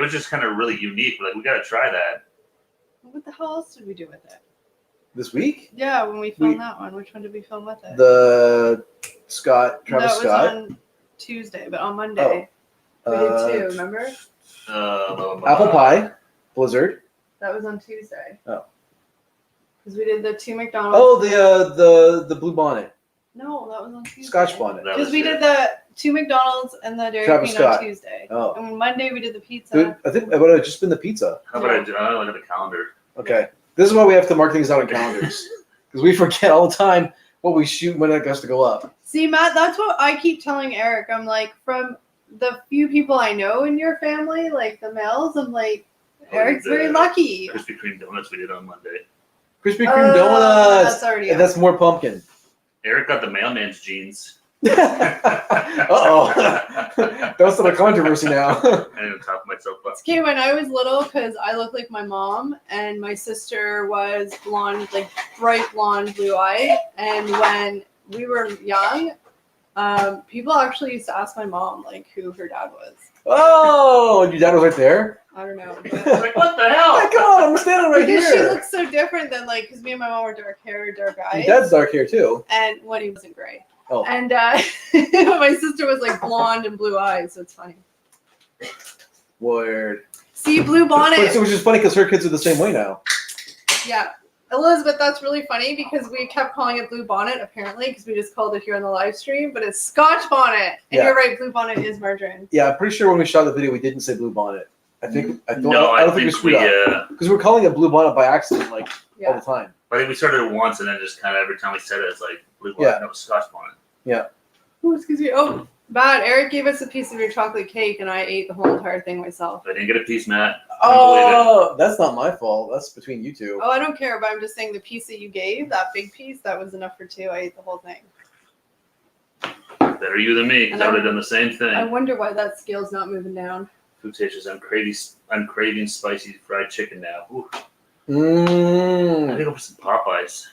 was just kind of really unique. Like, we got to try that. What the hell else did we do with it? This week? Yeah, when we filmed that one. Which one did we film with it? The Travis Scott. That was on Tuesday, but on Monday we did 2. Remember? Apple pie, Blizzard. That was on Tuesday. Oh. Because we did the 2 McDonald's. Oh, the blue bonnet. No, that was on Tuesday. Scotch bonnet. Because we did the 2 McDonald's and the Dairy Travis Queen on Scott. Tuesday. Oh. And Monday we did the pizza. Dude, I think it would have just been the pizza. How about I look at the calendar? Okay. This is why we have to mark things out on calendars. Because we forget all the time what we shoot when it has to go up. See, Matt, that's what I keep telling Eric. I'm like, from the few people I know in your family, like the males, I'm like, Eric's very lucky. Krispy Kreme donuts we did on Monday. Krispy Kreme donuts. That's already and that's more pumpkin. Eric got the mailman's jeans. Uh-oh. That's a controversy now. I didn't top myself up. It's okay, when I was little, because I look like my mom, and my sister was blonde, like bright blonde, blue-eyed. And when we were young, people actually used to ask my mom, like, who her dad was. Oh, your dad was right there? I don't know. Like, what the hell? Oh, come on, I'm standing right because here. she looks so different than, like, because me and my mom were dark hair, dark eyes. Your dad's dark hair, too. And when he wasn't gray. Oh. And my sister was, like, blonde and blue eyes, so it's funny. Word. See, blue bonnet. Which is funny because her kids are the same way now. Yeah. Elizabeth, that's really funny because we kept calling it blue bonnet, apparently, because we just called it here on the live stream, but it's Scotch bonnet. And Yeah. you're right, blue bonnet is margarine. Yeah, I'm pretty sure when we shot the video, we didn't say blue bonnet. I don't think we screwed up. Because we're calling it blue bonnet by accident, like, all the time. I think we started it once and then just kind of every time we said it, it's like blue bonnet. No, it was Scotch bonnet. Yeah. Oh, excuse me. Oh, bad. Eric gave us a piece of your chocolate cake, and I ate the whole entire thing myself. I didn't get a piece, Matt. Oh, that's not my fault. That's between you two. Oh, I don't care, but I'm just saying the piece that you gave, that big piece, that was enough for 2. I ate the whole thing. Better you than me, because I would have done the same thing. I wonder why that scale's not moving down. Food tastes. I'm craving spicy fried chicken now. Ooh. I think I'll put some Popeyes.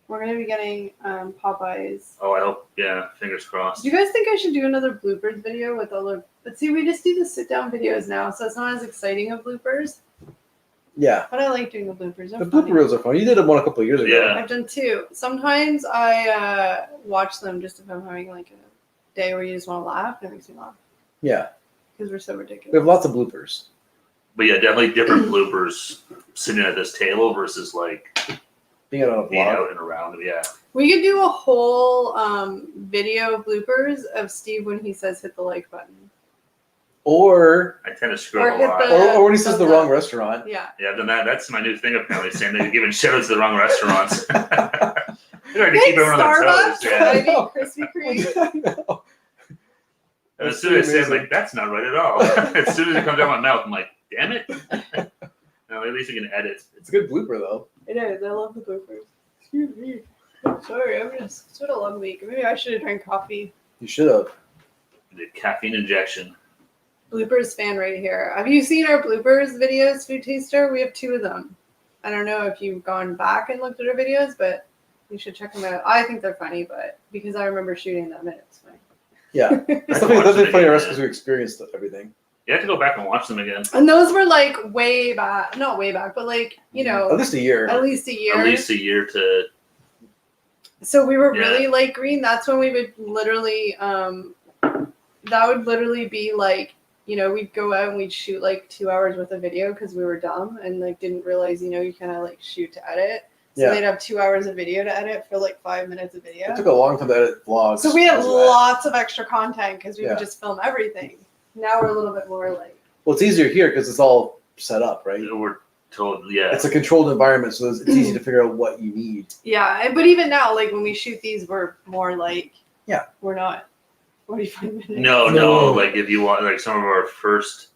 We're going to be getting Popeyes. Oh, I hope. Yeah, fingers crossed. Do you guys think I should do another bloopers video with all the... But see, we just do the sit-down videos now, so it's not as exciting of bloopers. Yeah. But I like doing the bloopers. The blooper reels are fun. You did one a couple of years ago. Yeah. I've done 2. Sometimes I watch them just if I'm having like a day where you just want to laugh, and it makes me laugh. Yeah. Because we're so ridiculous. We have lots of bloopers. But yeah, definitely different bloopers sitting at this table versus like Being on a being vlog. out and around. Yeah. We could do a whole video bloopers of Steve when he says hit the like button. Or I tend to scroll Or a hit lot. the- or when he says the thumbs wrong up. restaurant. Yeah. Yeah, I've done that. That's my new thing apparently, saying that you're giving shout-outs to the wrong restaurants. I try to keep Thanks, everyone on their Starbucks. toes. Yeah. I mean, Krispy Kreme. I know. And as That's soon as I say it, I'm amazing. like, that's not right at all. As soon as it comes out of my mouth, I'm like, damn it. No, at least you can edit. It's a good blooper though. It is. I love the bloopers. Excuse me. I'm sorry. It's been a long week. Maybe I should have drank coffee. You should have. The caffeine injection. Bloopers fan right here. Have you seen our bloopers videos, Food Taster? We have 2 of them. I don't know if you've gone back and looked at our videos, but you should check them out. I think they're funny, but because I remember shooting them, and it's funny. Yeah. It's I watched definitely it funny again, for us because we experienced everything. You have to go back and watch them again. And those were like way back, not way back, but like, you know, At least a year. at least a year. At least a year to. So we were Yeah. really light green. That's when we would literally, that would literally be like, you know, we'd go out and we'd shoot like 2 hours worth of video because we were dumb and like didn't realize, you know, you kind of like shoot to edit. So Yeah. they'd have 2 hours of video to edit for like 5 minutes of video. It took a long time to edit vlogs. So we had because of that. lots of extra content because we Yeah. would just film everything. Now we're a little bit more like, Well, it's easier here because it's all set up, right? We're told, yeah. It's a controlled environment, so it's easy to figure out what you need. yeah. But even now, like when we shoot these, we're more like, Yeah. we're not 45 minutes. No, No. like if you want, like some of our first,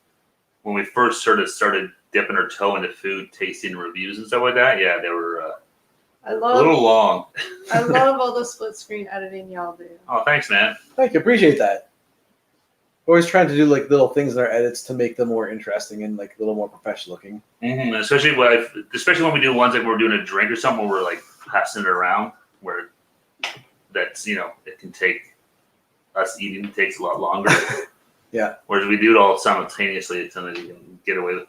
when we first started dipping our toe into food tasting reviews and stuff like that, yeah, they were I a love little long. I love all the split screen editing y'all do. Oh, thanks, man. Thank you, appreciate that. Always trying to do like little things in our edits to make them more interesting and like a little more professional looking. Mm-hmm. Especially when we do ones like we're doing a drink or something where we're like passing it around, where that's, you know, it can take us eating takes a lot longer. Yeah. Whereas we do it all simultaneously, it's something you can get away with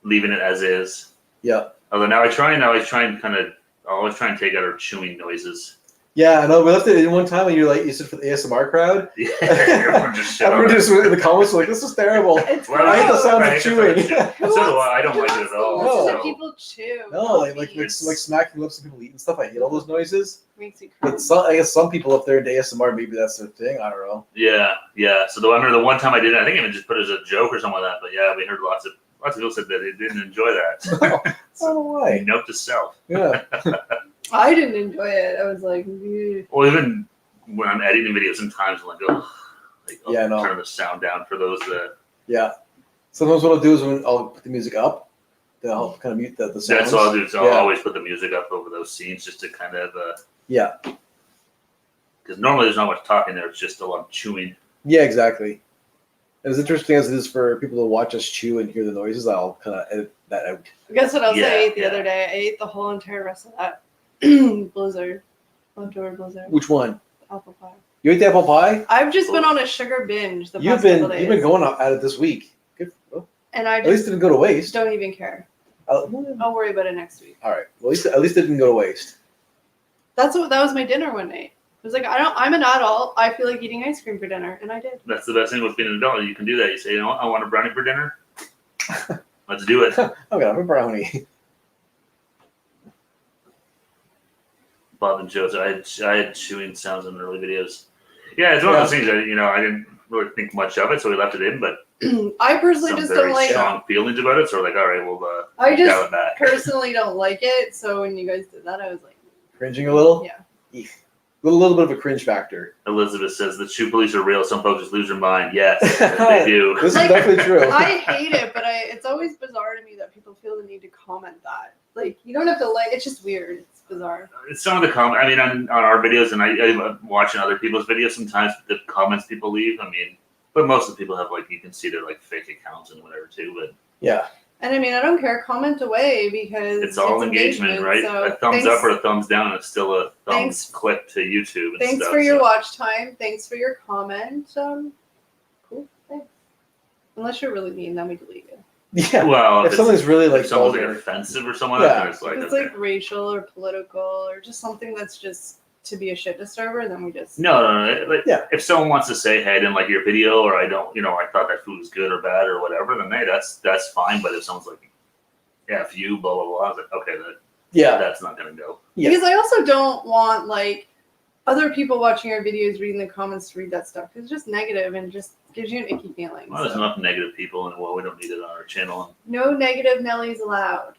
leaving it as is. Yeah. Although now I always try and take out our chewing noises. Yeah, I know. We left it in one time when you said for the ASMR crowd. Yeah, everyone just shit on Everyone it. just in the comments were like, "This is terrible." It's Well, I hate the gross. sound Right, of chewing. Who So do wants- I. I don't who like it wants at to all. listen to No. people chew. No, Not like me. smacking lips of people eating stuff. I hate all those noises. Makes you cringe. But I guess some people up there into ASMR, maybe that's their thing. I don't know. Yeah. So I remember the one time I did it, I think I just put it as a joke or something like that. But yeah, we heard lots of people said that they didn't enjoy that. I don't know why. Note to self. Yeah. I didn't enjoy it. I was like, "Ugh." Well, even when I'm editing videos, sometimes I'm like, oh, I'll Yeah, I know. turn the sound down for those that. Yeah. Sometimes what I'll do is when I'll put the music up, then I'll kind of mute the sounds. That's what I'll do. So Yeah. I'll always put the music up over those scenes just to kind of. Yeah. Because normally there's not much talking there. It's just a lot of chewing. Yeah, exactly. And as interesting as it is for people to watch us chew and hear the noises, I'll kind of edit that out. Guess what else I Yeah, ate the yeah. other day? I ate the whole entire rest of that blizzard. Leftover blizzard. Which one? Apple pie. You ate the apple pie? I've just been on a sugar binge the You've past couple days. been going at it this week. Good. Well, And I at least just it didn't go to waste. don't even care. All I'll worry about it next week. right. Well, at least it didn't go to waste. That was my dinner one night. I was like, I'm an adult. I feel like eating ice cream for dinner, and I did. That's the best thing with being an adult. You can do that. You say, you know what? I want a brownie for dinner. Let's do it. Okay, I'm a brownie. Bob and Joe's. I had chewing sounds in early videos. Yeah, it's one of those things that I didn't really think much of it, so we left it in. But I personally some just very don't like. strong feelings about it. So we're like, all right, we'll I dial just it back. personally don't like it. So when you guys did that, I was like, Cringing a little? Yeah. Eek. A little bit of a cringe factor. Elizabeth says the shoe police are real. Some folks just lose their mind. Yes, they do. This is Like, definitely true. I hate it, but it's always bizarre to me that people feel the need to comment that. Like, you don't have to like. It's just weird. It's bizarre. Some of the comments, I mean, on our videos, and I'm watching other people's videos sometimes, the comments people leave, I mean, but most of the people have, like, you can see they're, like, fake accounts and whatever, too, but Yeah. And I mean, I don't care. Comment away because it's all engagement, right? So A thumbs thanks, up or a thumbs down is still a thumbs Thanks. click to YouTube and Thanks stuff. for your so. watch time. Thanks for your comment. Cool. Thanks. Unless you're really mean, then we delete it. Yeah. Well, If something's really like if someone's like vulgar. offensive or something like Yeah. that, then it's like, If it's okay. like racial or political or just something that's just to be a shit disturber, then we just No. Like, Yeah. if someone wants to say, hey, I didn't like your video, or I don't, I thought that food was good or bad or whatever, then hey, that's fine. But if someone's like, yeah, if you, blah, blah, blah, I was like, okay, Yeah. That's not gonna go. Yeah. Because I also don't want like other people watching our videos reading the comments to read that stuff. It's just negative and just gives you an icky feeling. Well, there's enough negative people, and we don't need it on our channel. No negative Nellies allowed.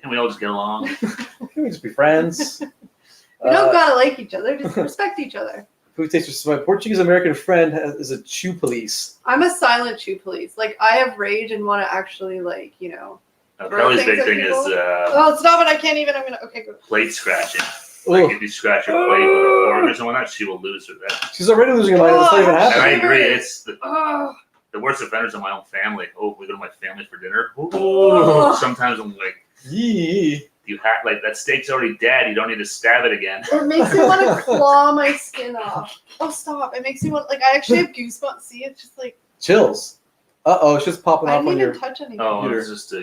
Can we all just get along? Can we just be friends? We don't gotta like each other, just respect each other. Food Tasters. My Portuguese American friend is a chew police. I'm a silent chew police. Like I have rage and want to actually like, you know. Kelly's big thing is oh, stop it! I can't even. I'm gonna. Okay, good. plate scratching. Like if you scratch your plate with a fork or something like that, she will lose her. She's already losing her mind. It's not even And I happening. agree. It's the worst offenders in my own family. Oh, we go to my family for dinner. Ooh. Sometimes I'm like, Yee. you have like that steak's already dead. You don't need to stab it again. It makes me want to claw my skin off. Oh, stop! It makes me want. Like I actually have goosebumps. See, it's just like Chills. It's just popping I off didn't on even your. touch anything. Oh, Computer. it's just a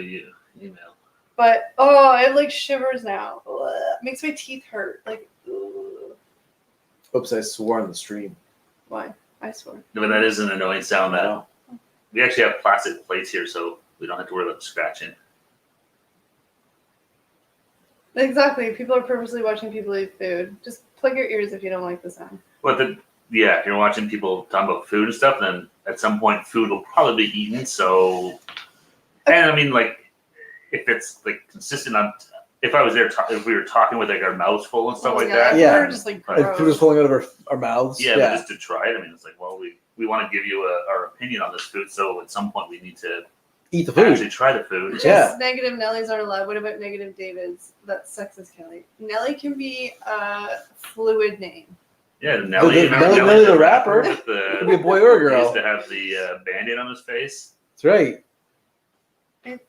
email. But I have like shivers now. Ugh. Makes my teeth hurt. Like, ugh. Oops! I swore on the stream. Why? I swear. No, but that is an annoying sound. That Wow. we actually have plastic plates here, so we don't have to worry about scratching. Exactly. People are purposely watching people eat food. Just plug your ears if you don't like the sound. But if you're watching people talk about food and stuff, then at some point food will probably be eaten. So, and I mean, like, if it's like consistent on, if I was there, if we were talking with like our mouths full and stuff like that, Yeah. We're just like And food is falling out of our mouths. yeah, but just to try it, I mean, it's like, well, we want to give you our opinion on this food, so at some point we need to Eat the food. actually try the food. Just Yeah. negative Nellies aren't allowed. What about negative Davids? That's sexist, Kelly. Nelly can be a fluid name. Yeah, Nelly, Nelly the rapper. with the, Could be a boy or a he girl. used to have the Band-Aid on his face. That's right.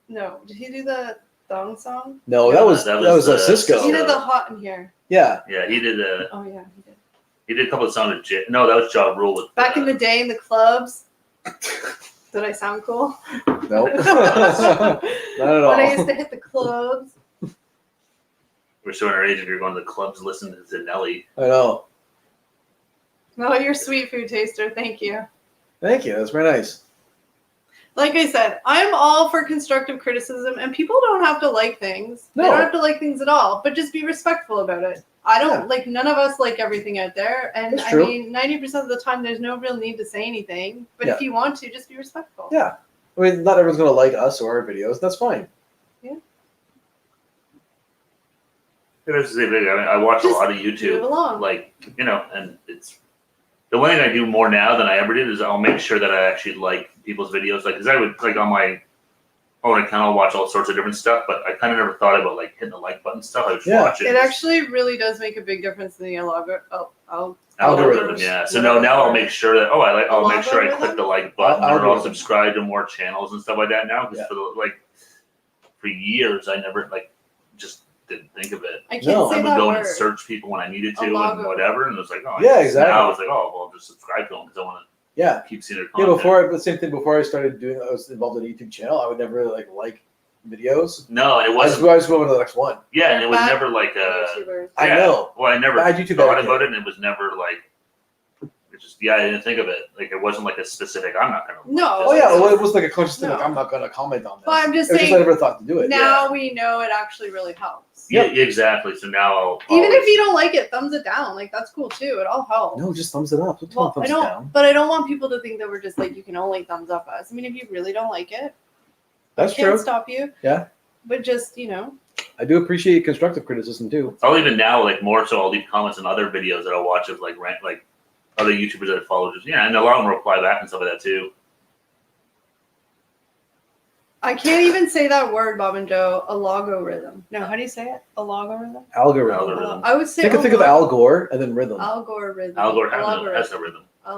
No, did he do the thong song? No, that was Cisco. He did the hot in here. Yeah. Yeah, he did. Oh yeah, he did. He did a couple of songs with Jay. No, that was Ja Rule. With, Back in the day in the clubs. Did I sound cool? Nope. Not at When I used all. to hit the clubs. We're showing our age if you're going to the clubs listening to Nelly. I know. Oh, you're a sweet food taster. Thank you. Thank you. That's very nice. Like I said, I'm all for constructive criticism, and people don't have to like things. No. They don't have to like things at all, but just be respectful about it. I don't like none of us like everything out there, and That's I true. mean, 90% of the time, there's no real need to say anything. But if you want to, just be respectful. Yeah. I mean, not everyone's gonna like us or our videos. That's fine. It is, I mean, I watch Just a lot of Move YouTube, along. like, and it's the one thing I do more now than I ever did is I'll make sure that I actually like people's videos, like, because I would like on my own account I'll watch all sorts of different stuff, but I kind of never thought about like hitting the like button stuff. I would just watch it. It actually really does make a big difference in the Algorithm, yeah. So now I'll make sure that I'll make sure I click the like button, or I'll Algorithm. subscribe to more channels and stuff like that now. Because for years I never just didn't think of it. I can't No, say I would that go word. and search people when I needed to Algorithm. and whatever, and it was like, Yeah, exactly. Now I was like, I'll just subscribe to them because I want Yeah. to keep seeing their Yeah. content. The same thing. Before I started doing, I was involved in a YouTube channel. I would never really like videos. No, and it I just wasn't. move on to the next one. Yeah, and it was Bad never like YouTubers. I yeah. know. Well, I never Bad YouTube thought etiquette. about it, and it was never like. It just I didn't think of it. Like it wasn't like a specific. I'm not gonna. No. Oh yeah, well, it was like a conscious thing. No. Like I'm not gonna comment on this. But I'm just It was saying, I never thought to do it. now we know it actually really helps. Yeah, exactly. So now I'll Even always- if you don't like it, thumbs it down. Like that's cool too. It all helps. No, just thumbs it up. Don't Well, thumbs I don't, down. but I don't want people to think that we're just like you can only thumbs up us. I mean, if you really don't like it, That's I can't true. stop you. Yeah. But just I do appreciate constructive criticism too. I'll even now like more so I'll leave comments on other videos that I'll watch of like other YouTubers that I follow. Just and a lot of them reply back and stuff like that too. I can't even say that word, Bob and Joe. A logarithm. No, how do you say it? A logarithm. Algorithm. Algorithm. I would say. Think of Al Gore and then rhythm. Algorithm. Al Gore Algorithm. has no rhythm. I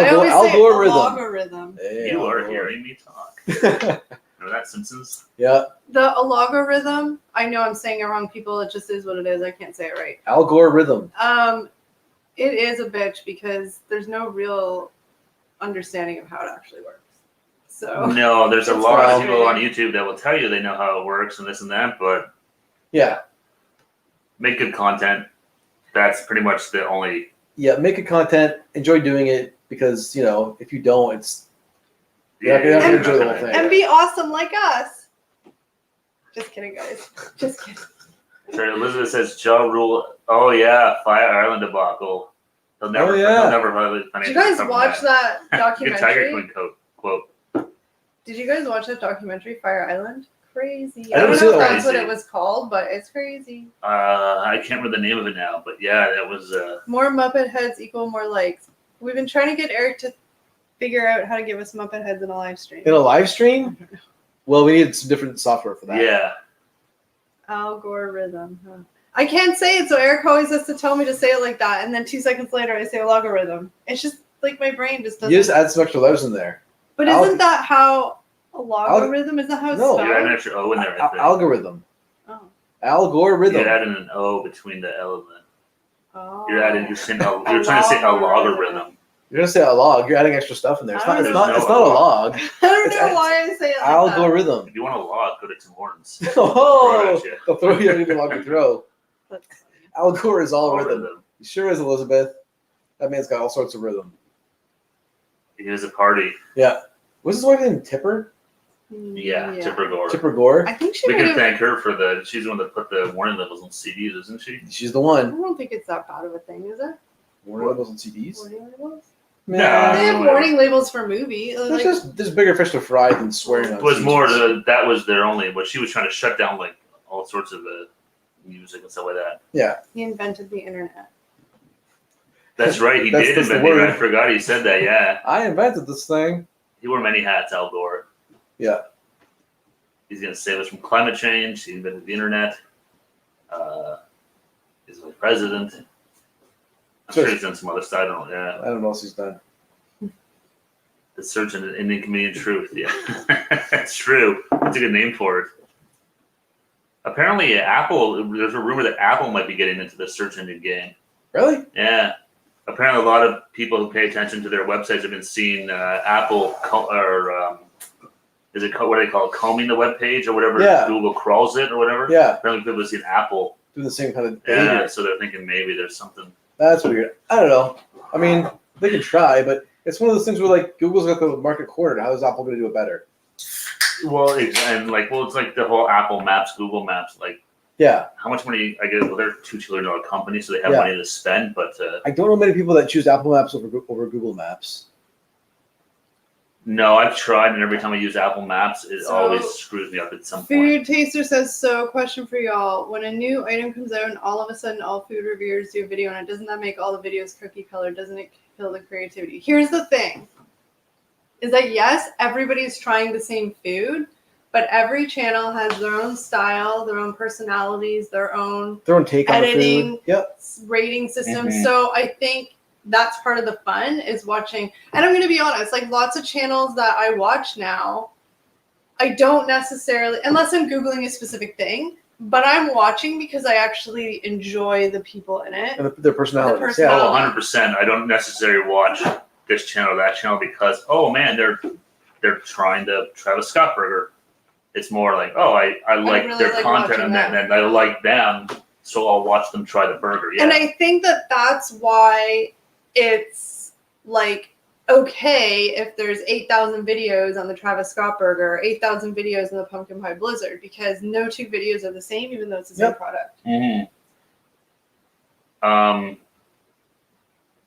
always say Algorithm. logarithm. Hey, You are Al Gore. hearing me talk. Remember that Simpsons? Yeah, The logarithm. I know I'm saying it wrong, people. It just is what it is. I can't say it right. Al Gore rhythm. It is a bitch because there's no real understanding of how it actually works. So No, there's a It's lot of people on frustrating. YouTube that will tell you they know how it works and this and that, but Yeah, make good content. That's pretty much the only. yeah. Make good content. Enjoy doing it because if you don't, it's you're not gonna enjoy the whole thing. and be awesome like us. Just kidding, guys. Just kidding. Sorry, Elizabeth says Ja Rule. Oh yeah, Fire Island debacle. He'll never. Oh, yeah. He'll never probably. Did you guys watch that Good Tiger documentary? Queen quote. Did you guys watch that documentary, Fire Island? Crazy. I I don't didn't know see if that that's one. what it was called, but it's crazy. I can't remember the name of it now, but yeah, that was. More Muppet heads equal more likes. We've been trying to get Eric to figure out how to give us Muppet heads in a live stream. In a live stream? Well, we needed some different software for that. Yeah. Algorithm. Huh? I can't say it, so Eric always has to tell me to say it like that, and then 2 seconds later I say logarithm. It's just like my brain just doesn't. You just add some extra letters in there. But isn't that how a logarithm? Is that how it's No. spelled? You add an extra O in there. I think. Algorithm. Oh. Algorithm. You're adding an O between the L and the. Oh. You're trying to say a logarithm. You're gonna say a log. You're adding extra stuff in there. It's I not. don't It's know. not. It's not a log. I don't It's know why I say it like Algorithm. If you want a log, go to Tim Hortons. Oh, Throw it at you. they'll throw you even log to throw. that. Algor is all rhythm. Algorithm. He sure is, Elizabeth. That man's got all sorts of rhythm. He was a party. Yeah. Was his wife named Tipper? Yeah, Tipper Gore. Tipper Gore. I think she We might can have. thank her for she's the one that put the warning labels on CDs, isn't she? She's the I one. don't think it's that bad of a thing, is it? Warning labels and CDs. Warning labels? No. They have whatever. warning labels for movie. There's bigger fish to fry than swearing on It was more CDs. that was their only, but she was trying to shut down like all sorts of music and stuff like that. Yeah. He invented the internet. That's right, he That's- did that's the invent it. word. I forgot he said that. Yeah, I invented this thing. he wore many hats, Al Gore. Yeah. He's gonna save us from climate change. He invented the internet. He's the president. I'm sure he's done some other stuff. I don't know. Yeah. I don't know what else he's done. The search engine Indian comedian truth. Yeah, that's true. That's a good name for it. Apparently, Apple. There's a rumor that Apple might be getting into the search engine game. Really? Yeah. Apparently, a lot of people who pay attention to their websites have been seeing Apple is it what do they call it? Combing the web page or whatever? Yeah. Google crawls it or whatever. Yeah. Apparently, people have seen Apple. Do the same kind of Yeah. behavior. So they're thinking maybe there's something. That's weird. I don't know. I mean, they can try, but it's one of those things where like Google's got the market cornered. How is Apple going to do it better? Well, it's like the whole Apple Maps, Google Maps. Like, Yeah. how much money? I guess they're $2 trillion company, so they have Yeah. money to spend. But I don't know many people that choose Apple Maps over Google Maps. no, I've tried, and every time I use Apple Maps, it So, always screws me up at some point. Food Taster says, so question for y'all. When a new item comes out and all of a sudden all food reviewers do a video on it, doesn't that make all the videos cookie color? Doesn't it kill the creativity? Here's the thing. Is that yes, everybody's trying the same food, but every channel has their own style, their own personalities, their own Their own take on the editing, food. Yep. rating system. Mhm. So I think that's part of the fun is watching. And I'm going to be honest, like lots of channels that I watch now, I don't necessarily, unless I'm Googling a specific thing, but I'm watching because I actually enjoy the people in it. And their personalities. The personality. Oh, 100%. I don't necessarily watch this channel or that channel because, oh man, they're trying the Travis Scott burger. It's more like, oh, I like really their like content watching and that. and I like them, so I'll watch them try the burger. Yeah. And I think that that's why it's like okay if there's 8,000 videos on the Travis Scott burger, 8,000 videos on the pumpkin pie blizzard, because no two videos are the same, even though it's the same product. Mm-hmm.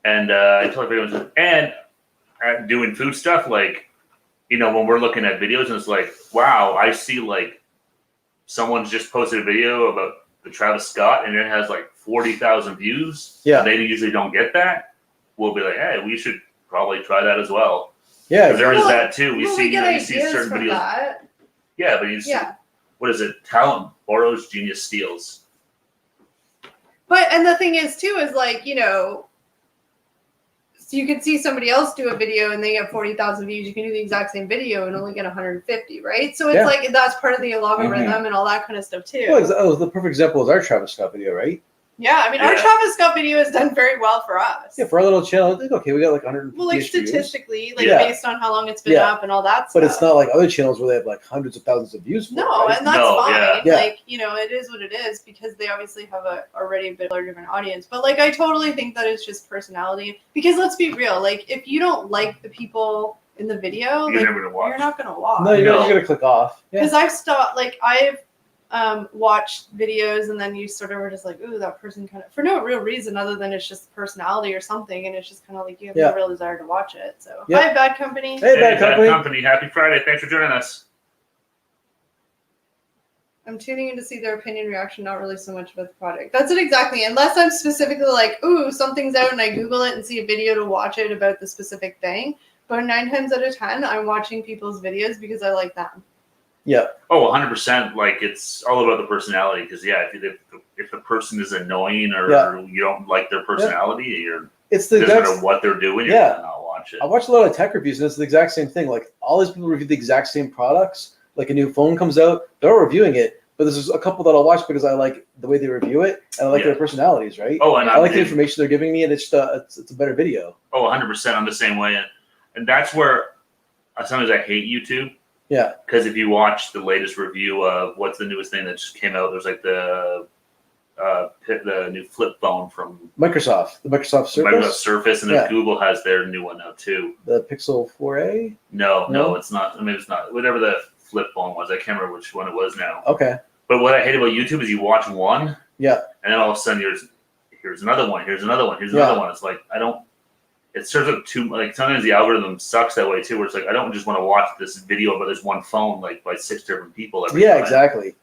And I tell everyone, and doing food stuff, like, you know, when we're looking at videos and it's like, wow, I see like someone's just posted a video about the Travis Scott and it has like 40,000 views. Yeah. And they usually don't get that. We'll be like, hey, we should probably try that as well. Yeah. Because there is Well, that too. We see, get you see ideas certain from videos. that. Yeah, but you see, Yeah. what is it? Talent borrows, genius steals. But and the thing is too is like, you know, so you can see somebody else do a video and they get 40,000 views. You can do the exact same video and only get 150, right? So it's Yeah. like that's part of the algorithm and all that kind of stuff too. Well, the perfect example is our Travis Scott video, right? Yeah, I mean, our Yeah. Travis Scott video has done very well for us. Yeah, for our little channel, it's like, okay, we got like 150 Well, like views. statistically, like Yeah. based on how long it's been Yeah. up and all that stuff. But it's not like other channels where they have like hundreds of thousands of views. For No, it, right? and that's No, fine. yeah. Yeah. Like, you know, it is what it is because they obviously have already a bit larger of an audience. But like, I totally think that it's just personality. Because let's be real, like, if you don't like the people in the video, You're like, never gonna watch. you're not gonna watch. No, you're No. gonna click off. Yeah. Because I've stopped, like, watched videos, and then you sort of were just like, ooh, that person kind of, for no real reason other than it's just personality or something, and it's just kind of like you have no real desire to watch it. So, Hi, Bad Company. Hey, Bad Company. Happy Friday. Thanks for joining us. I'm tuning in to see their opinion reaction, not really so much about the product. That's it exactly. Unless I'm specifically like, ooh, something's out, and I Google it and see a video to watch it about the specific thing. But 9 times out of 10, I'm watching people's videos because I like them. Yeah. Oh, 100%. Like, it's all about the personality. Because, if the person is annoying or you don't like their personality, it doesn't matter what they're doing, you're going to not watch it. I watch a lot of tech reviews, and it's the exact same thing. Like, all these people review the exact same products. Like, a new phone comes out, they're reviewing it. But there's a couple that I'll watch because I like the way they review it, and I like their personalities, right? Oh, and I like the information they're giving me, and it's a better video. Oh, 100%. I'm the same way. And that's where sometimes I hate YouTube. Yeah. Because if you watch the latest review of what's the newest thing that just came out, there's like the new flip phone from Microsoft, the Microsoft Surface. Microsoft Surface, and then Google has their new one now too. The Pixel 4a? No, it's not. I mean, it's not. Whatever the flip phone was, I can't remember which one it was now. Okay. But what I hate about YouTube is you watch one, and then all of a sudden here's another one, here's another one, here's another one. It's like it serves up too, like, sometimes the algorithm sucks that way too, where it's like I don't just want to watch this video about this one phone like by 6 different people every time. Exactly.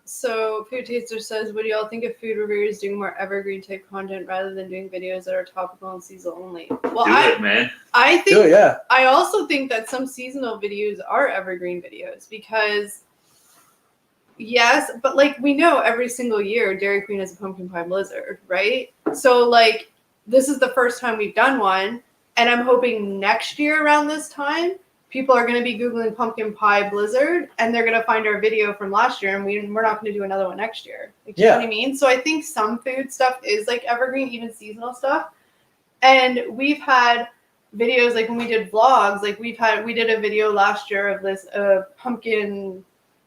So Food Taster says, what do y'all think of food reviewers doing more evergreen type content rather than doing videos that are topical and seasonal only? Well, do it, man. I think do it, I also think that some seasonal videos are evergreen videos because yes, but like we know every single year Dairy Queen has a pumpkin pie blizzard, right? So like this is the first time we've done one, and I'm hoping next year around this time, people are going to be Googling pumpkin pie blizzard, and they're going to find our video from last year, and we're not going to do another one next year. Like, you know what I mean? So I think some food stuff is like evergreen, even seasonal stuff. And we've had videos, like when we did vlogs, like we did a video last year of this pumpkin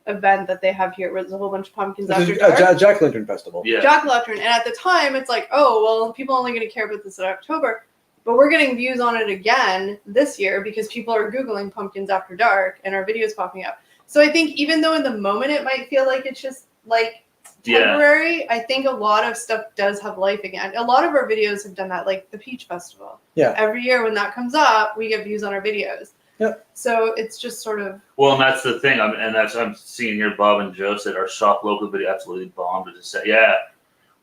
event that they have here where there's a whole bunch of pumpkins after dark. Jack-o'-lantern festival. Yeah. Jack-o'-lantern. And at the time, it's like, oh, well, people are only going to care about this in October. But we're getting views on it again this year because people are Googling pumpkins after dark and our videos popping up. So I think even though in the moment it might feel like it's just like temporary, I think a lot of stuff does have life again. A lot of our videos have done that, like the Peach Festival. Yeah. Every year when that comes up, we get views on our videos. Yep. So it's just sort of. Well, and that's the thing. I'm seeing here. Bob and Joe said our shop local video absolutely bombed. To say,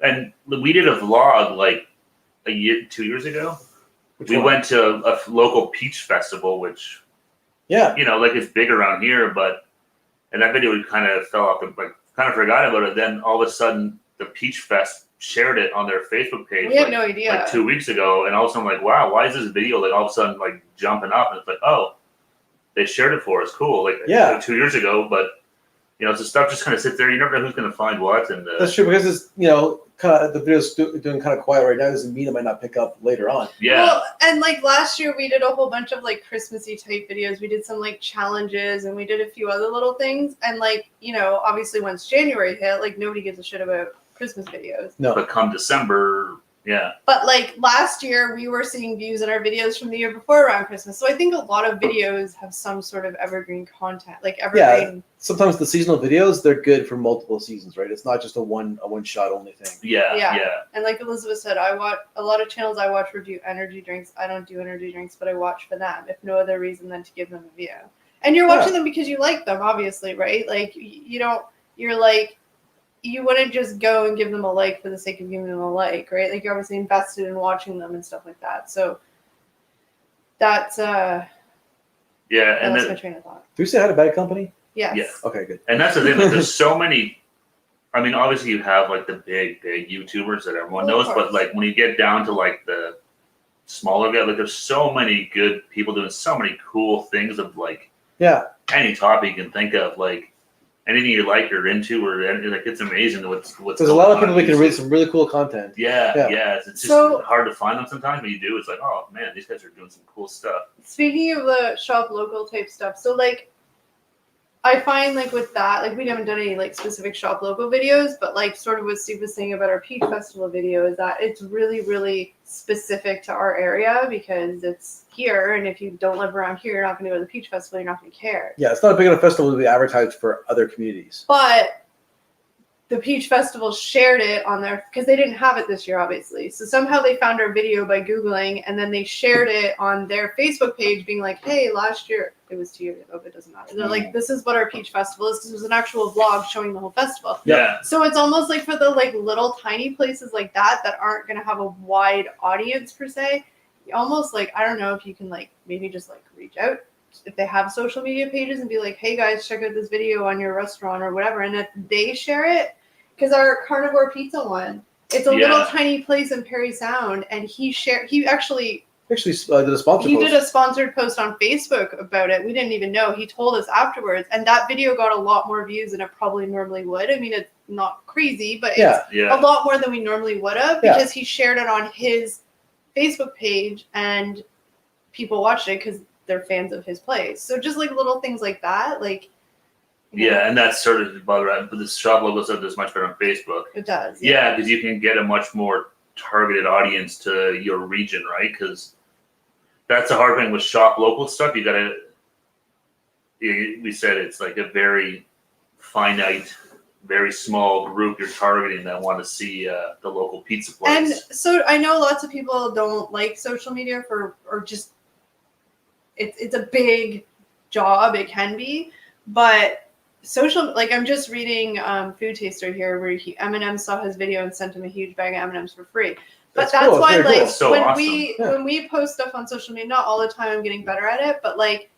and we did a vlog like 2 years ago. We went to a local peach festival, which, like it's big around here, and that video kind of fell off, kind of forgot about it. Then all of a sudden, the Peach Fest shared it on their Facebook page. We had no idea. Like 2 weeks ago, and all of a sudden, I'm like, wow, why is this video like all of a sudden like jumping up? And it's like, oh, they shared it for us. Cool. Like 2 years ago, but so stuff just kind of sits there. You never know who's going to find what. And that's true because it's kind of the video's doing kind of quiet right now doesn't mean it might not pick up later on. Yeah. Well, and like last year we did a whole bunch of like Christmassy type videos. We did some like challenges and we did a few other little things. And like, obviously once January hit, like nobody gives a shit about Christmas videos. No. But come December, But like last year we were seeing views in our videos from the year before around Christmas. So I think a lot of videos have some sort of evergreen content, like evergreen. Yeah. Sometimes the seasonal videos, they're good for multiple seasons, right? It's not just a one shot only thing. Yeah. And like Elizabeth said, I watch a lot of channels I watch review energy drinks. I don't do energy drinks, but I watch for them, if no other reason than to give them a view. And you're watching them because you like them, obviously, right? Like you wouldn't just go and give them a like for the sake of giving them a like, right? Like you're obviously invested in watching them and stuff like that. So that's and that's my train of thought. Do you say hi to Bad Company? Yes. Yeah. Okay, good. And that's the thing. Like, there's so many. I mean, obviously you have like the big YouTubers that everyone knows, but like when you get down to like the smaller guy, like there's so many good people doing so many cool things of like any topic you can think of, like anything you like or into, or like it's amazing what's. There's a lot of people that can read some really cool content. Yeah. It's just hard to find them sometimes. When you do, it's like, oh man, these guys are doing some cool stuff. Speaking of the shop local type stuff, so like. I find like with that, like we haven't done any like specific shop local videos, but like sort of what Steve was saying about our Peach Festival video is that it's really, really specific to our area because it's here. And if you don't live around here, you're not going to go to the Peach Festival. You're not going to care. Yeah, it's not a big enough festival to be advertised for other communities. But the Peach Festival shared it on their, because they didn't have it this year, obviously. So somehow they found our video by Googling, and then they shared it on their Facebook page being like, hey, last year, it was 2 years ago, but it doesn't matter. They're like, this is what our Peach Festival is, because it was an actual vlog showing the whole festival. Yeah. So it's almost like for the like little tiny places like that aren't going to have a wide audience per se, almost like, I don't know if you can like maybe just like reach out if they have social media pages and be like, hey guys, check out this video on your restaurant or whatever. And if they share it, because our carnivore pizza one, it's a little tiny place in Perry Sound, and he actually did a sponsor post. Did a sponsored post on Facebook about it. We didn't even know. He told us afterwards, and that video got a lot more views than it probably normally would. I mean, it's not crazy, but it's a lot more than we normally would have, because he shared it on his Facebook page and people watched it because they're fans of his place. So just like little things like that, like and that's sort of bother right. But the shop logo stuff does much better on Facebook. It does. Yeah, because you can get a much more targeted audience to your region, right? Because that's the hard thing with shop local stuff. You gotta. We said it's like a very finite, very small group you're targeting that want to see the local pizza place. And so I know lots of people don't like social media or just it's a big job. It can be, but social, like I'm just reading Food Taster here where Eminem saw his video and sent him a huge bag of M&Ms for free. But that's cool. Why, like, cool. So when awesome. when we post stuff on social media, not all the time I'm getting better at it, but like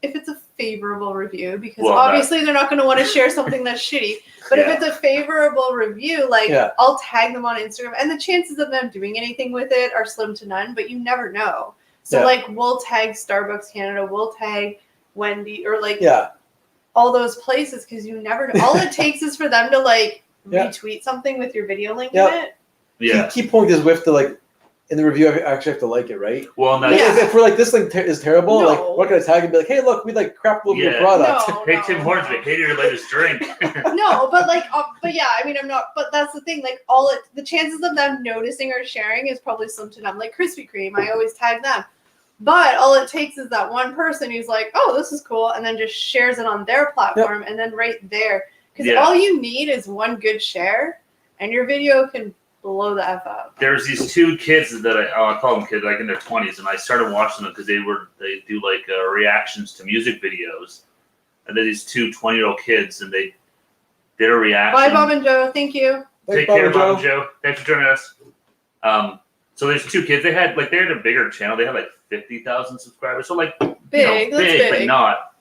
if it's a favorable review, because obviously they're not going to want to share something that's shitty, but if it's a favorable review, like I'll tag them on Instagram, and the chances of them doing anything with it are slim to none, but you never know. So like we'll tag Starbucks Canada, we'll tag Wendy, or like all those places, because you never know. All it takes is for them to like retweet something with your video link in it. Yeah. Key point is we have to like in the review I actually have to like it, right? Well, like, if we're like this link is terrible, like we're gonna tag and be like, hey, look, we like crap over your product. Hey, Tim Hortons, we hated your latest drink. No, but like, but yeah, I mean, I'm not. But that's the thing. Like, the chances of them noticing or sharing is probably slim to none. Like Krispy Kreme, I always tag them. But all it takes is that one person who's like, oh, this is cool, and then just shares it on their platform, and then right there, because all you need is one good share, and your video can blow the F up. There's these two kids that I call them kids, like in their 20s, and I started watching them because they do like reactions to music videos, and they're these two 20-year-old kids, and they did a reaction. Bye, Bob and Joe. Thank you. Take care, Bob and Joe. Thanks for joining us. So there's two kids. They had a bigger channel. They had like 50,000 subscribers. So like big, but not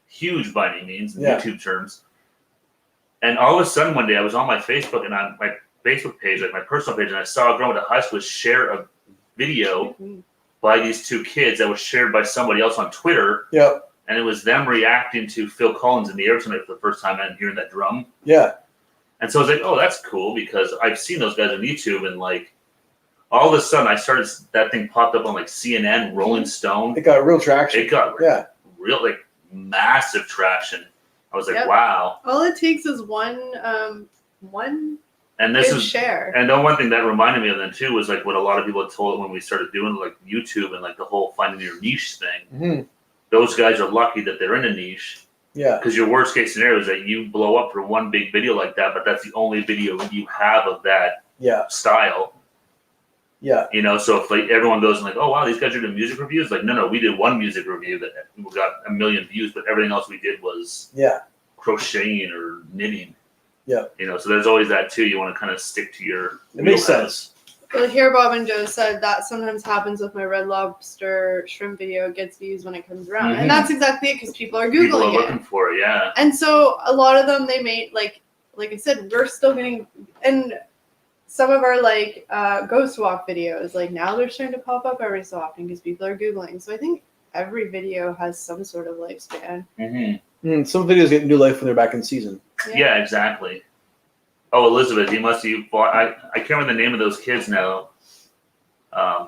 huge by any means in YouTube terms. And all of a sudden one day I was on my Facebook and on my Facebook page, like my personal page, and I saw a girl with a high school share a video by these two kids that was shared by somebody else on Twitter. Yeah. And it was them reacting to Phil Collins in the Air Tonight for the first time and hearing that drum. Yeah. And so I was like, oh, that's cool, because I've seen those guys on YouTube, and like all of a sudden that thing popped up on like CNN, Rolling Stone. It got real traction. It got real like massive traction. I was like, wow. All it takes is one and this is share. And the one thing that reminded me of them too was like what a lot of people had told when we started doing like YouTube and like the whole finding your niche thing. Mm-hmm. Those guys are lucky that they're in a niche. Yeah. Because your worst case scenario is that you blow up for one big video like that, but that's the only video you have of that style. Yeah. You know, so if like everyone goes and like, oh wow, these guys are doing music reviews, like no, we did one music review that got 1 million views, but everything else we did was crocheting or knitting. Yeah. You know, so there's always that too. You want to kind of stick to your It makes sense. Well, here Bob and Joe said that sometimes happens with my Red Lobster shrimp video. It gets views when it comes around. And that's exactly it, because people are Googling people are looking for it, And so a lot of them, they made, like I said, we're still getting, and some of our like ghost walk videos, like now they're starting to pop up every so often because people are Googling. So I think every video has some sort of lifespan. Some videos get new life when they're back in season. Yeah, exactly. Oh, Elizabeth, you bought. I can't remember the name of those kids now. I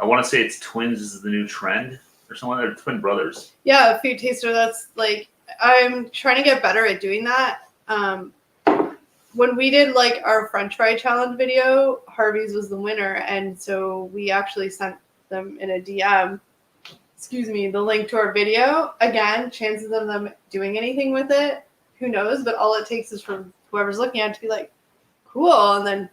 want to say it's Twins is the new trend or something. They're twin brothers. Yeah, Food Taster. That's like, I'm trying to get better at doing that. When we did like our French fry challenge video, Harvey's was the winner, and so we actually sent them in a DM. The link to our video. Again, chances of them doing anything with it, who knows? But all it takes is for whoever's looking at it to be like, cool, and then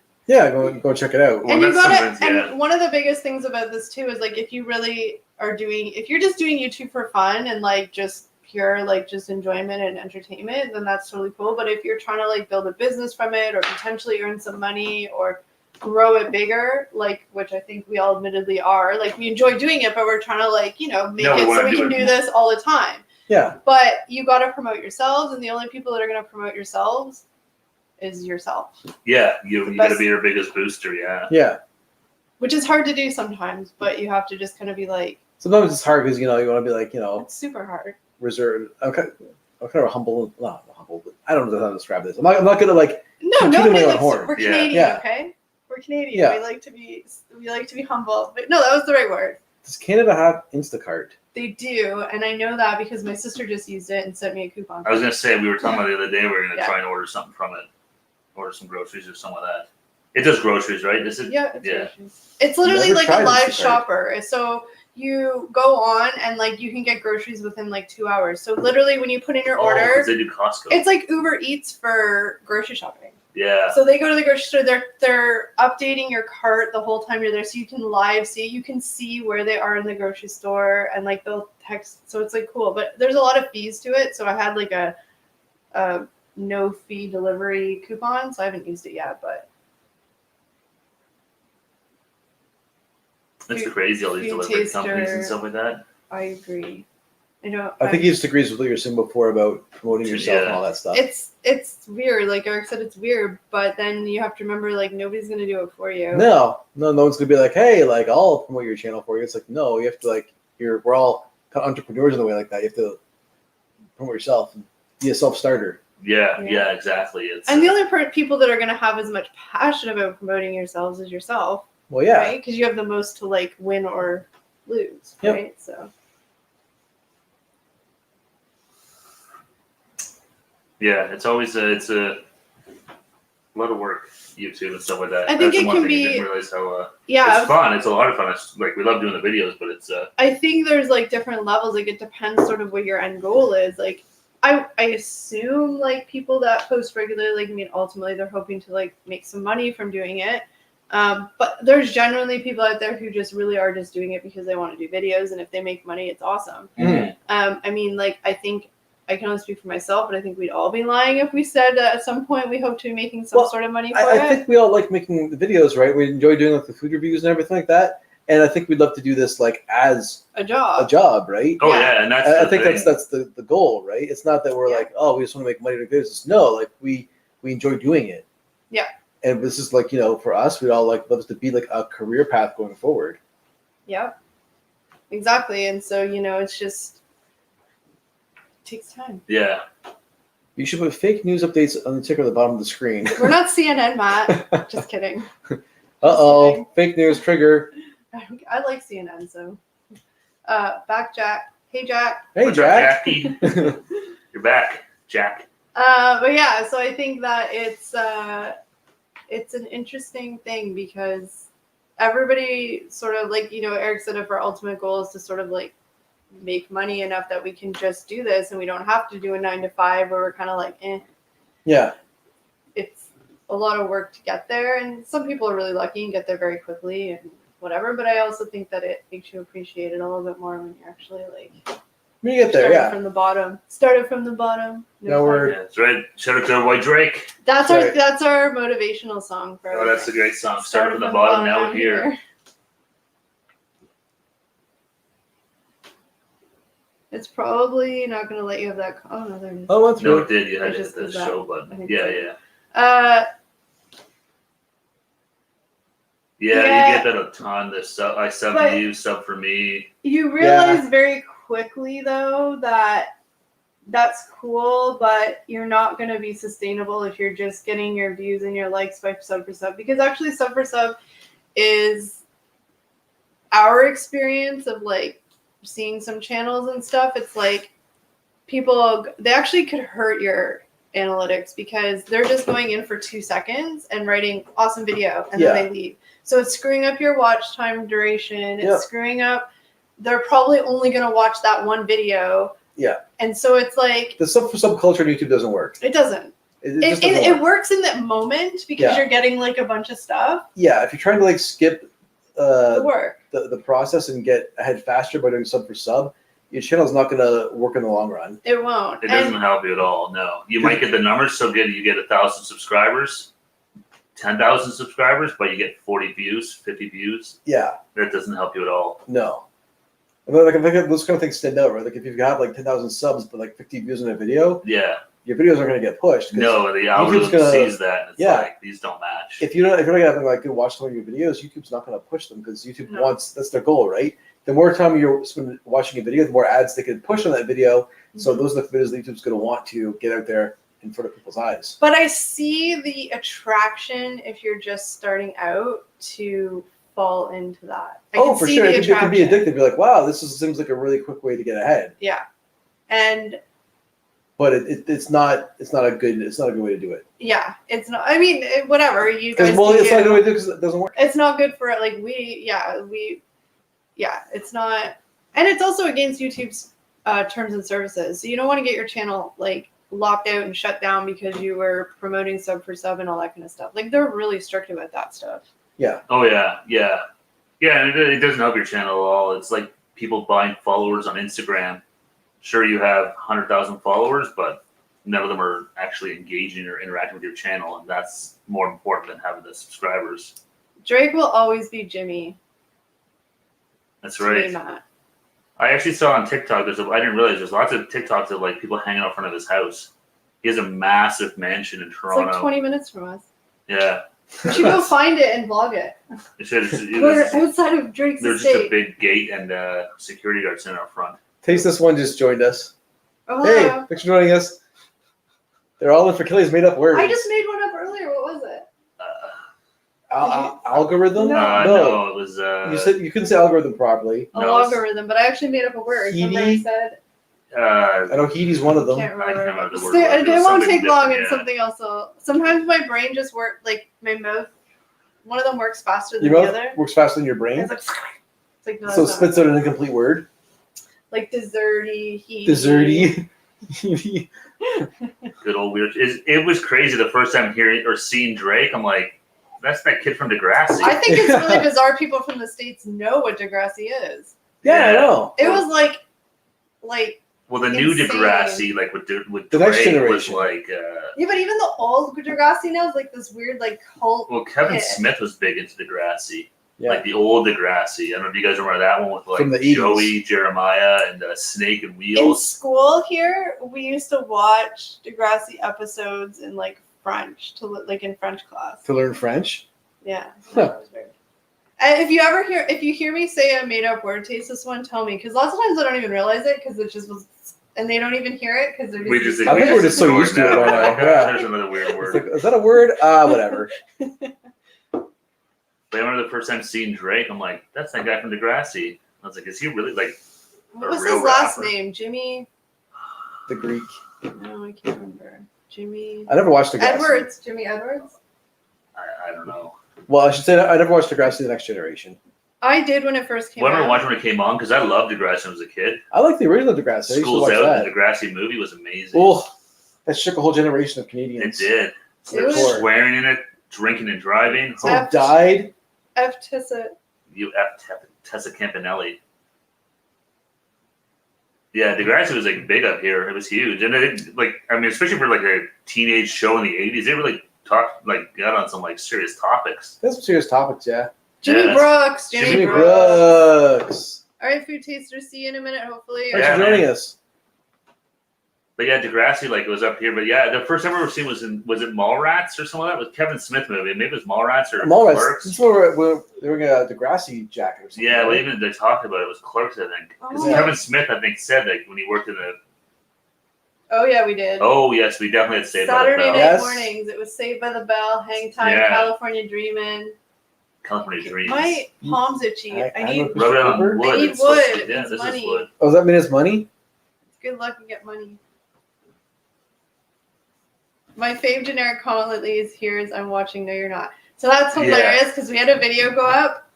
go check it out. And you gotta, and one of the biggest things about this too is like if you really are if you're just doing YouTube for fun and like just pure like just enjoyment and entertainment, then that's totally cool. But if you're trying to like build a business from it or potentially earn some money or grow it bigger, like which I think we all admittedly are, like we enjoy doing it, but we're trying to like, you know, make it so we can do this all the time. Yeah. But you got to promote yourselves, and the only people that are going to promote yourselves is yourself. Yeah, you got to be your biggest booster. Yeah. Yeah. Which is hard to do sometimes, but you have to just kind of be like. Sometimes it's hard because you want to be like It's super hard. Reserved. I'm kind of humble. Not humble, but I don't know how to describe this. I'm not gonna like. No, nobody likes. We're Yeah. Canadian, okay? We're Canadian. Yeah. We like to be humble. But no, that was the right word. Does Canada have Instacart? They do, and I know that because my sister just used it and sent me a coupon. I was gonna say we were talking about the other day. We were gonna try and order something from it, order some groceries or something like that. It does groceries, right? This is Groceries. It's literally like a live shopper. So you go on and like you can get groceries within like 2 hours. So literally when you put in your order, they do Costco. It's like Uber Eats for grocery shopping. Yeah. So they go to the grocery store. They're updating your cart the whole time you're there, so you can live see. You can see where they are in the grocery store, and like they'll text. So it's like cool, but there's a lot of fees to it. So I had like a no fee delivery coupon, so I haven't used it yet, but. That's crazy, all these delivery companies and stuff like that. I agree. I think he just agrees with what you're saying before about promoting yourself and all that stuff. It's weird. Like Eric said, it's weird, but then you have to remember, like, nobody's gonna do it for you. No one's gonna be like, hey, like I'll promote your channel for you. It's like, no, you have to like we're all kind of entrepreneurs in a way like that. You have to promote yourself and be a self-starter. Yeah, exactly. And the only people that are gonna have as much passion about promoting yourselves is yourself. Well, yeah, right? Because you have the most to like win or lose, right? So. Yeah, it's always it's a lot of work, YouTube and stuff like that. I think That's it can be. You didn't realize how it's fun. It's a lot of fun. It's like we love doing the videos, but it's. I think there's like different levels. Like it depends sort of what your end goal is. Like I assume like people that post regularly, like I mean, ultimately they're hoping to like make some money from doing it. But there's generally people out there who just really are just doing it because they want to do videos, and if they make money, it's awesome. Mm-hmm. I mean, like I think I can only speak for myself, but I think we'd all be lying if we said that at some point we hope to be making some sort of money for it. I think we all like making the videos, right? We enjoy doing like the food reviews and everything like that, and I think we'd love to do this like as a job, right? Oh yeah, and that's I think that's the goal, right? It's not that we're like, oh, we just want to make money to do this. No, like we enjoy doing it. Yeah. And this is like, for us, we'd all like love to be like a career path going forward. Yep. Exactly. And so, it's just it takes time. Yeah. You should put fake news updates on the ticker at the bottom of the screen. We're not CNN, Matt. Just kidding. Uh-oh. Fake news trigger. I like CNN, so. Back Jack. Hey, Jack. Hey, Jack. You're back, Jack. But yeah, so I think that it's an interesting thing because everybody sort of like, Eric said, if our ultimate goal is to sort of like make money enough that we can just do this and we don't have to do a 9 to 5 where we're kind of like, Yeah. It's a lot of work to get there. And some people are really lucky and get there very quickly and whatever. But I also think that it makes you appreciate it a little bit more when you're actually like, when you get there, started from the bottom. That's right. Shout out to our boy Drake. That's our motivational song for. Oh, that's a great song. Started from the bottom. Now we're here. It's probably not going to let you have that. Oh no, there it is. Oh, that's no, it did. You had to hit the show button. Yeah. You get that a ton. I sub to you, sub for me. You realize very quickly though that that's cool, but you're not going to be sustainable if you're just getting your views and your likes by sub for sub, because actually sub for sub is our experience of like seeing some channels and stuff. It's like they actually could hurt your analytics because they're just going in for 2 seconds and writing awesome video and then they leave. So it's screwing up your watch time duration. It's screwing up. They're probably only going to watch that one video. Yeah. And so it's like the sub for sub culture on YouTube doesn't work. It doesn't. It works in that moment because you're getting like a bunch of stuff. Yeah, if you're trying to like skip the work, the process and get ahead faster by doing sub for sub, your channel's not going to work in the long run. It won't. It doesn't help you at all. No, you might get the numbers so good. You get 1,000 subscribers, 10,000 subscribers, but you get 40 views, 50 views. Yeah, that doesn't help you at all. No. But like, I think those kind of things stand out, right? Like if you've got like 10,000 subs but like 50 views in a video, your videos are going to get pushed. No, the algorithm sees that. And it's like these don't match. If you're not having like good watch time on your videos, YouTube's not going to push them because YouTube wants, that's their goal, right? The more time you're spending watching a video, the more ads they can push on that video. So those are the videos that YouTube's going to want to get out there in front of people's eyes. But I see the attraction if you're just starting out to fall into that. For sure. It can be addictive. You're like, wow, seems like a really quick way to get ahead. Yeah. But it's not a good way to do it. Yeah, it's not. I mean, whatever you guys. It's not a good way to do it because it doesn't work. It's not good for like it's not, and it's also against YouTube's terms and services. So you don't want to get your channel like locked out and shut down because you were promoting sub for sub and all that kind of stuff. Like they're really strict about that stuff. Yeah. Oh yeah. And it doesn't help your channel at all. It's like people buying followers on Instagram. Sure, you have 100,000 followers, but none of them are actually engaging or interacting with your channel, and that's more important than having the subscribers. Drake will always be Jimmy. That's right. I actually saw on TikTok. I didn't realize there's lots of TikToks of like people hanging out front of his house. He has a massive mansion in Toronto. It's like 20 minutes from us. Yeah. We should go find it and vlog it. We're outside of Drake's estate. There's just a big gate and security guards in out front. Taste This One just joined us. Oh, hey, thanks for joining us. They're all in for Kelly's made up words. I just made one up earlier. What was it? Algorithm? No, it was. You said you couldn't say algorithm properly. Logarithm, but I actually made up a word. Somebody said. I know Heaty's one of them. Can't remember. I can't remember the word. It won't take long, and something else. Sometimes my brain just works like my mouth. One of them works faster than the other. Works faster than your brain. It's like no, so it spits out an incomplete word. Like desserty. Desserty. Good old weird. It was crazy the first time hearing or seeing Drake. I'm like, that's that kid from Degrassi. I think it's really bizarre. People from the States know what Degrassi is. Yeah, I know. It was like. Well, the new Degrassi, like with the next generation, was like. Yeah, but even the old Degrassi now is like this weird like cult. Well, Kevin Smith was big into Degrassi. Yeah. Like the old Degrassi. I don't know if you guys remember that one with like Joey, Jeremiah, and Snake and Wheels. In school here, we used to watch Degrassi episodes in like French in French class. To learn French? Yeah. That was weird. And if you hear me say a made up word, Taste This One, tell me, because lots of times I don't even realize it because it just was, and they don't even hear it because they're just. I think we're just so used to it right now. Yeah. There's another weird word. Like, is that a word? Whatever. But I remember the first time seeing Drake, I'm like, that's that guy from Degrassi. I was like, is he really like? What was his last name? Jimmy. The Greek. No, I can't remember. Jimmy. I never watched Degrassi. Edwards. Jimmy Edwards. I don't know. Well, I should say I never watched Degrassi: The Next Generation. I did when it first came out. I remember watching when it came on because I loved Degrassi when I was a kid. I like the original Degrassi. School's Out, the Degrassi movie was amazing. Oh, that shook a whole generation of Canadians. It did. It was swearing in it, drinking and driving. Who died? You Tessa Campanelli. Yeah, Degrassi was like big up here. It was huge, and especially for like a teenage show in the '80s, they really got on some like serious topics. There's some serious topics, yeah. Jimmy Brooks. Jimmy Brooks. All right, food tasters. See you in a minute, hopefully. Thanks for joining us. But yeah, Degrassi it was up here. But yeah, the first time I ever seen was it Mallrats or something like that? It was Kevin Smith movie. Maybe it was Mallrats or Clerks. This is where we're doing a Degrassi jacket or something. Yeah, well, even they talked about it was Clerks, I think. Because Kevin Smith, I think, said that when he worked in the. Oh yeah, we did. Oh yes, we definitely had Saved Saturday by the Bell. night mornings. It was Saved by the Bell, Hang Time, California Dreamin'. California Dreams. My palm's itchy. I need rub it on wood. I need wood. Yeah, this money. is wood. Oh, does that mean it's money? It's good luck and get money. My fave generic comment lately is "Here's I'm watching." No, you're not. So that's hilarious because we had a video go up,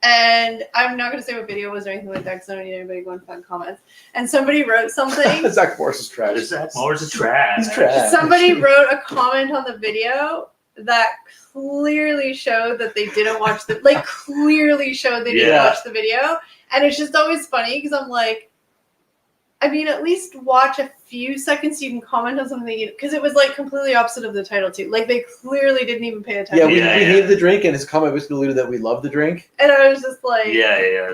And I'm not going to say what video it was or anything like that because I don't need anybody going to find comments. And somebody wrote something. Zach Morris is trash. Zach Morris is trash. He's trash. Somebody wrote a comment on the video that clearly showed that they didn't watch the clearly showed they didn't watch the video. And it's just always funny because I'm like, I mean, at least watch a few seconds so you can comment on something because it was like completely opposite of the title too. Like they clearly didn't even pay attention. Yeah, we hated the drink, and his comment basically alluded that we love the drink. And I was just like,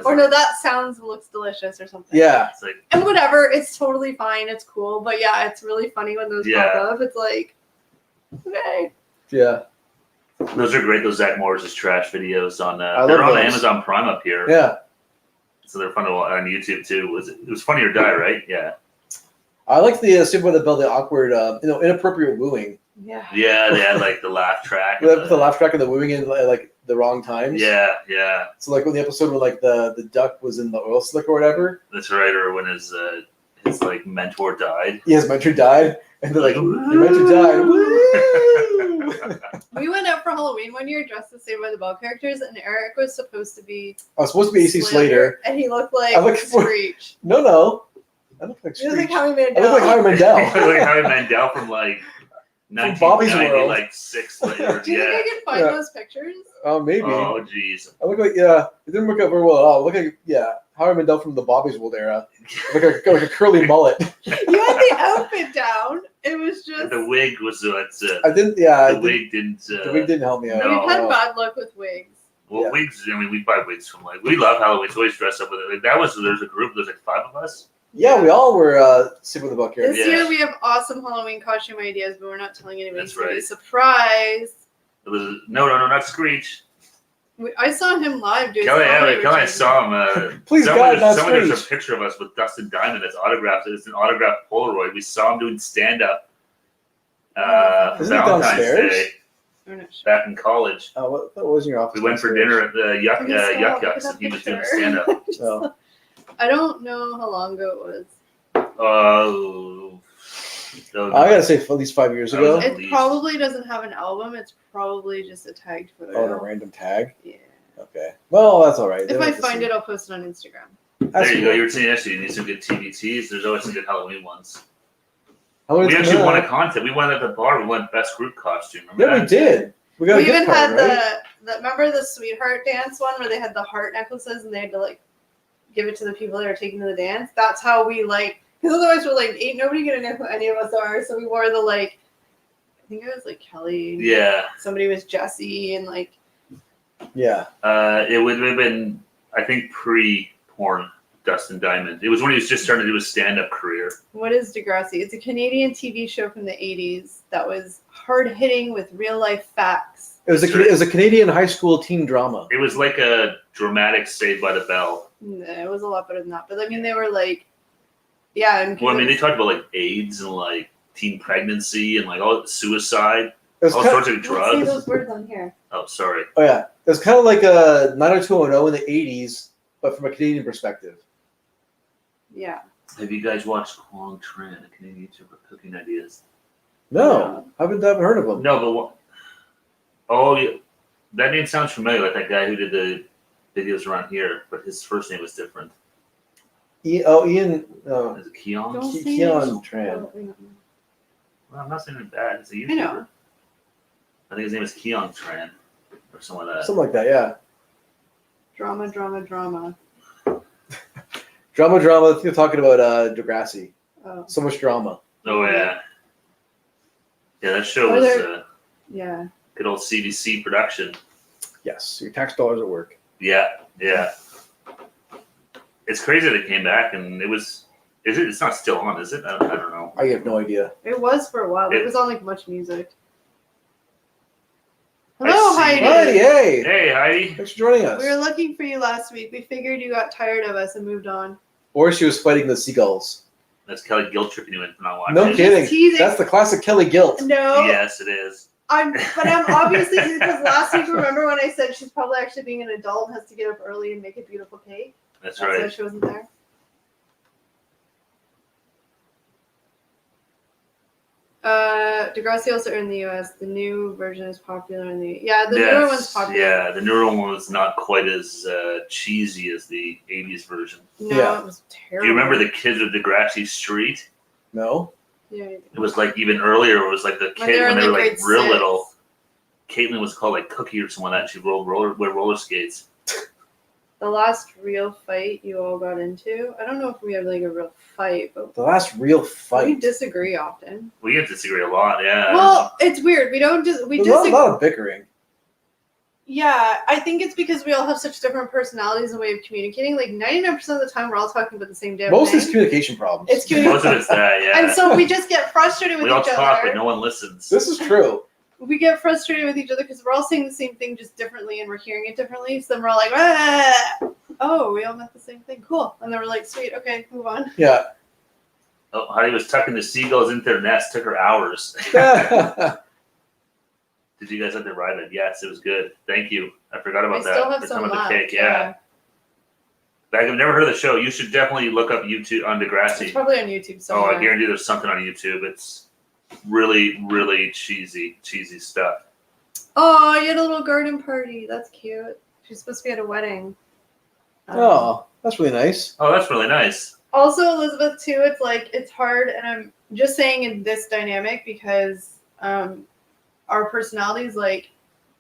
Or no, that sounds and looks delicious or something. Yeah, it's like, and whatever, it's totally fine, it's cool, but yeah, it's really funny when those pop up. It's like, okay. Yeah. Those are great. Those Zach Morris' trash videos on. They're on Amazon Prime up here. Yeah. So they're fun to watch on YouTube too. It was Funny or Die, right? Yeah. I like the Super by the Bell, the awkward, inappropriate wooing. Yeah. Yeah, they had like the laugh track. The laugh track and the wooing in like the wrong times. Yeah. So like when the episode where like the duck was in the oil slick or whatever. That's right. Or when his like mentor died. Yeah, his mentor died, and they're like, your mentor died. Woo! We went out for Halloween one year dressed as Saved by the Bell characters, and Eric was supposed to be. I was supposed to be AC Slater, and he looked like Screech. No, I look like Screech. Screech. Like Howie Mandel. I look like Howie Mandel. Like Howie Mandel from like 1990, like 6 later. Do you think I can find those pictures? Oh, maybe. Oh, jeez. I look like it didn't work out very well at all. I look like Howie Mandel from the Bobby's World era, like a curly mullet. You had the outfit down. It was just the wig was I didn't. Yeah, the wig didn't. The wig didn't help me out. We've had bad luck with wigs. Well, wigs. I mean, we buy wigs from we love Halloween, so we always dress up with it. Like, there's a group. There's like 5 of us. Yeah, we all were Saved by the Bell characters. This year we have awesome Halloween costume ideas, but we're not telling anybody. That's it's gonna be right. a surprise. It was no, not Screech. I saw him live doing. Kelly, I saw him. Please God, not someone Screech. There's a picture of us with Dustin Diamond that's autographed. It's an autographed Polaroid. We saw him doing stand up. Isn't it Valentine's downstairs? Day. I'm not sure. Back in college. Oh, what was in your office? We went for dinner at the Yuck Yucks, and he was doing stand up. Oh. I don't know how long ago it was. I gotta say, at least 5 years ago. It probably doesn't have an album. It's probably just a tagged photo. Oh, a random tag. Yeah. Okay. Well, that's all right. If I find it, I'll post it on Instagram. There you go. You were saying yesterday you need some good TBTs. There's always some good Halloween ones. We actually won a contest. We won at the bar. We won best group costume. Remember we did. We even had the remember the sweetheart dance one where they had the heart necklaces and they had to like give it to the people that are taking to the dance. That's how we because otherwise we're like, ain't nobody gonna know who any of us are. So we wore the I think it was like Kelly. Yeah. Somebody was Jesse and Yeah. It would have been, I think, pre-porn Dustin Diamond. It was when he was just starting to do his stand-up career. What is Degrassi? It's a Canadian TV show from the 80s that was hard-hitting with real-life facts. It was a Canadian high school teen drama. It was like a dramatic Saved by the Bell. No, it was a lot better than that. But I mean, they were and well, I mean, they talked about AIDS and teen pregnancy and all suicide, all sorts of drugs. Let's say those words on here. Oh, sorry. Oh yeah, it was kind of like a 90210 in the 80s, but from a Canadian perspective. Yeah. Have you guys watched Kwong Tran, a Canadian YouTuber, Cooking Ideas? No, I haven't heard of him. No, but what? Oh, yeah. That name sounds familiar, like that guy who did the videos around here, but his first name was different. Ian. Is it Keon? Keon Tran. Well, I'm not saying it's bad. It's a YouTuber. I know. I think his name is Keon Tran, or something like that. Something like that, yeah. Drama. Drama. You're talking about Degrassi. Oh. So much drama. Oh yeah. Yeah, that show was yeah. Good old CBC production. Yes, your tax dollars at work. Yeah. It's crazy that it came back, and it was. It's not still on, is it? I don't know. I have no idea. It was for a while. It was on Much Music. Hello, Heidi. Hey. Hey, Heidi. Thanks for joining us. We were looking for you last week. We figured you got tired of us and moved on. Or she was fighting the seagulls. That's Kelly guilt tripping you into not watching. No kidding. That's the classic Kelly guilt. No. Yes, it is. I'm obviously because last week, remember when I said she's probably actually being an adult and has to get up early and make a beautiful cake? That's right. Why she wasn't there. Degrassi also in the US. The new version is popular in the newer one's popular. Yeah, the newer one was not quite as cheesy as the 80s version. No, it was terrible. Do you remember the kids with Degrassi Street? No. Yeah. It was like even earlier. It was like the kids when they were like real 6. little. Caitlin was called like Cookie or something like that. She wear roller skates. The last real fight you all got into. I don't know if we have like a real fight, but The last real fight. we disagree often. We get to disagree a lot, yeah. Well, it's weird. We don't just we There's disagree. a lot of bickering. Yeah, I think it's because we all have such different personalities and way of communicating. Like 99% of the time, we're all talking about the same damn Most thing. of it's communication problems. It's communication. Most of it's that, yeah. And so we just get frustrated with we all each talk, other. but no one listens. This is true. We get frustrated with each other because we're all saying the same thing just differently and we're hearing it differently. So then we're all like, ah! Oh, we all meant the same thing. Cool. And then we're like, sweet, okay, move on. Yeah. Oh, Heidi was tucking the seagulls into their nest. Took her hours. Did you guys have to ride it? Yes, it was good. Thank you. I forgot about We that. still have For some of left. the cake, yeah. Like, I've never heard of the show. You should definitely look up YouTube on It's Degrassi. probably on YouTube Oh, somewhere. I guarantee there's something on YouTube. It's really, really cheesy stuff. Oh, you had a little garden party. That's cute. She's supposed to be at a wedding. Oh, that's really nice. Oh, that's really nice. Also, Elizabeth, too, it's like, it's hard, and I'm just saying in this dynamic because our personalities, like,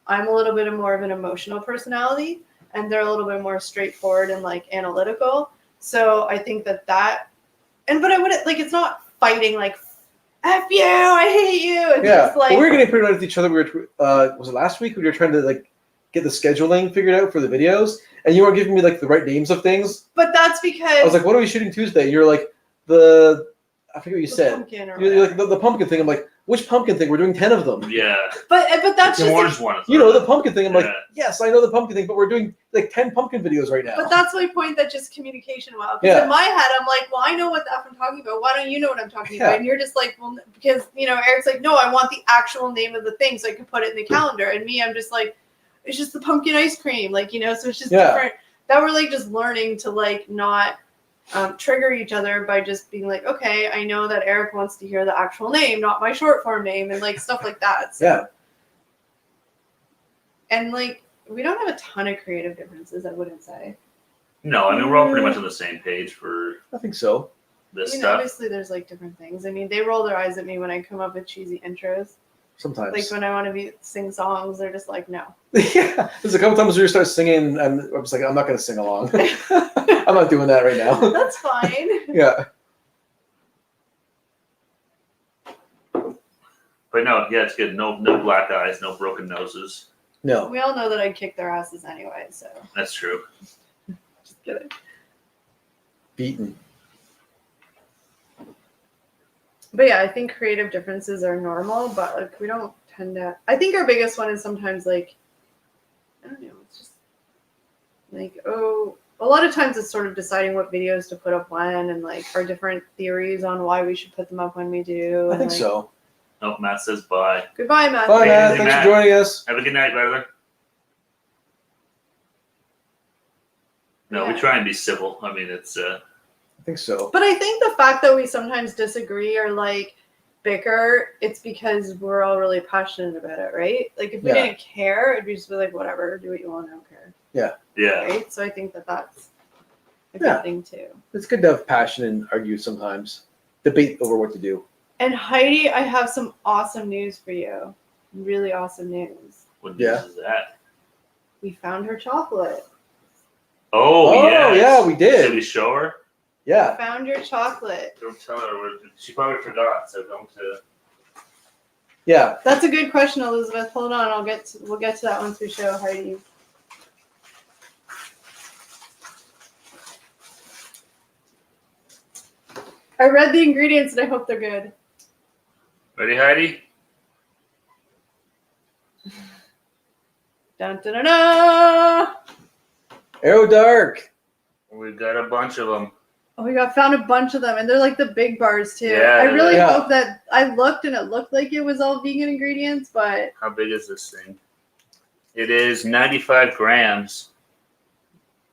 I'm a little bit more of an emotional personality, and they're a little bit more straightforward and, like, analytical. So I think but I wouldn't, like, it's not fighting, like, F you, I hate you. It's just like. But we were getting pretty much with each other. We were, was it last week? We were trying to, like, get the scheduling figured out for the videos, and you weren't giving me, like, the right names of things. But that's because. I was like, what are we shooting Tuesday? And you're like, I forget what you said. Pumpkin or You're like, the pumpkin thing. I'm like, which pumpkin thing? We're doing 10 of them. Yeah. But that's The just. orange one. You know, the pumpkin thing. I'm like, Yeah. yes, I know the pumpkin thing, but we're doing, like, 10 pumpkin videos right now. But that's my point, that just communication well. Because Yeah. in my head, I'm like, well, I know what the F I'm talking about. Why don't you know what I'm talking about? Yeah. And you're just like, well, because, Eric's like, no, I want the actual name of the thing so I can put it in the calendar. And me, I'm just like, it's just the pumpkin ice cream. Like, so it's just different. That we're, like, just learning to, like, not trigger each other by just being like, okay, I know that Eric wants to hear the actual name, not my short form name, and, like, stuff like that. So. Yeah. And, like, we don't have a ton of creative differences, I wouldn't say. No, I mean, we're all pretty much on the same page for I think so. this I mean, stuff. obviously, there's like different things. I mean, they roll their eyes at me when I come up with cheesy intros. Sometimes. Like when I want to sing songs, they're just like, no. Yeah. There's a couple times where you start singing, and I was like, I'm not going to sing along. I'm not doing that right now. That's fine. Yeah. But no, yeah, it's good. No black eyes, no broken noses. No. We all know that I'd kick their asses anyway, so That's true. just kidding. Beaten. But yeah, I think creative differences are normal, but like we don't tend to. I think our biggest one is sometimes like, I don't know, it's just like, a lot of times it's sort of deciding what videos to put up when, and like our different theories on why we should put them up when we do. I think like, so. Oh, Matt says bye. Goodbye, Matt. Bye, Matt. Hey, Thanks Matt. for joining us. Have a good night, brother. No, Yeah. we try and be civil. I mean, it's I think so. But I think the fact that we sometimes disagree or like bicker, it's because we're all really passionate about it, right? Like if we Yeah. didn't care, it'd be just be like, whatever, do what you want, I don't care. yeah. Right? So I think that's a Yeah. good thing too. It's good to have passion and argue sometimes. Debate over what to do. And Heidi, I have some awesome news for you. Really awesome news. What news Yeah. is that? We found her chocolate. Oh, yes. yeah, we did. Should we show her? Yeah. Found your chocolate. Don't tell her. She probably forgot, so don't. Yeah. That's a good question, Elizabeth. Hold on, we'll get to that once we show Heidi. I read the ingredients and I hope they're good. Ready, Heidi? Dun, dun, dun, dun. Arrow Dark. We've got a bunch of them. Oh, we found a bunch of them, and they're like the big bars too. Yeah, I really yeah. hope that I looked and it looked like it was all vegan ingredients, but How big is this thing? It is 95 grams.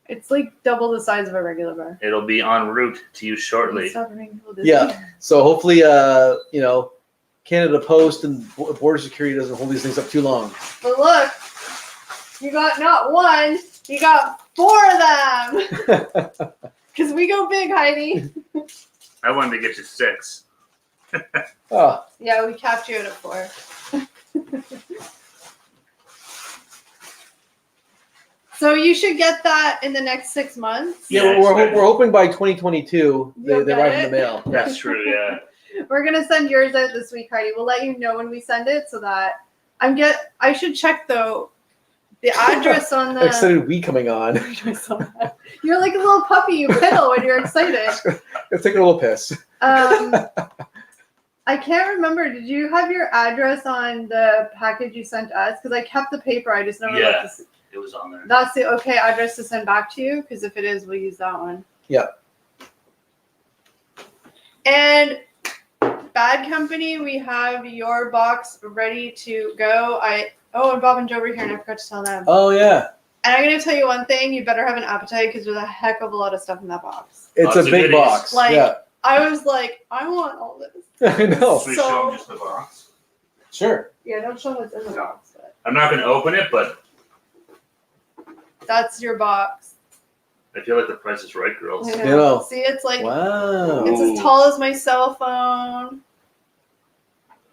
it's like double the size of a regular bar. It'll be en route to you shortly. Stop making people dizzy. Yeah. So hopefully, Canada Post and Border Security doesn't hold these things up too long. But look, you got not one, you got 4 of them. Because we go big, Heidi. I wanted to get you 6. Oh. Yeah, we capped you out at 4. So you should get that in the next 6 months. Yeah, we're hoping by 2022 they arrive in the mail. That's true, yeah. We're gonna send yours out this week, Heidi. We'll let you know when we send it so that I should check though the address on the Excited we coming on. You're like a little puppy, you piddle when you're excited. Let's take a little piss. I can't remember. Did you have your address on the package you sent us? Because I kept the paper. I just never looked to see. It was on there. That's the okay address to send back to you, because if it is, we'll use that one. Yeah. And Bad Company, we have your box ready to go. And Bob and Joe were here, and I forgot to tell them. Oh yeah. And I'm gonna tell you one thing: you better have an appetite, because there's a heck of a lot of stuff in that box. It's a big box. I was like, I want all this. I know. Should we show them just the box? Sure. Yeah, don't show what's in the box. But I'm not going to open it, but that's your box. I feel like the price is right, girls. I know. See, it's like wow. It's as tall as my cell phone.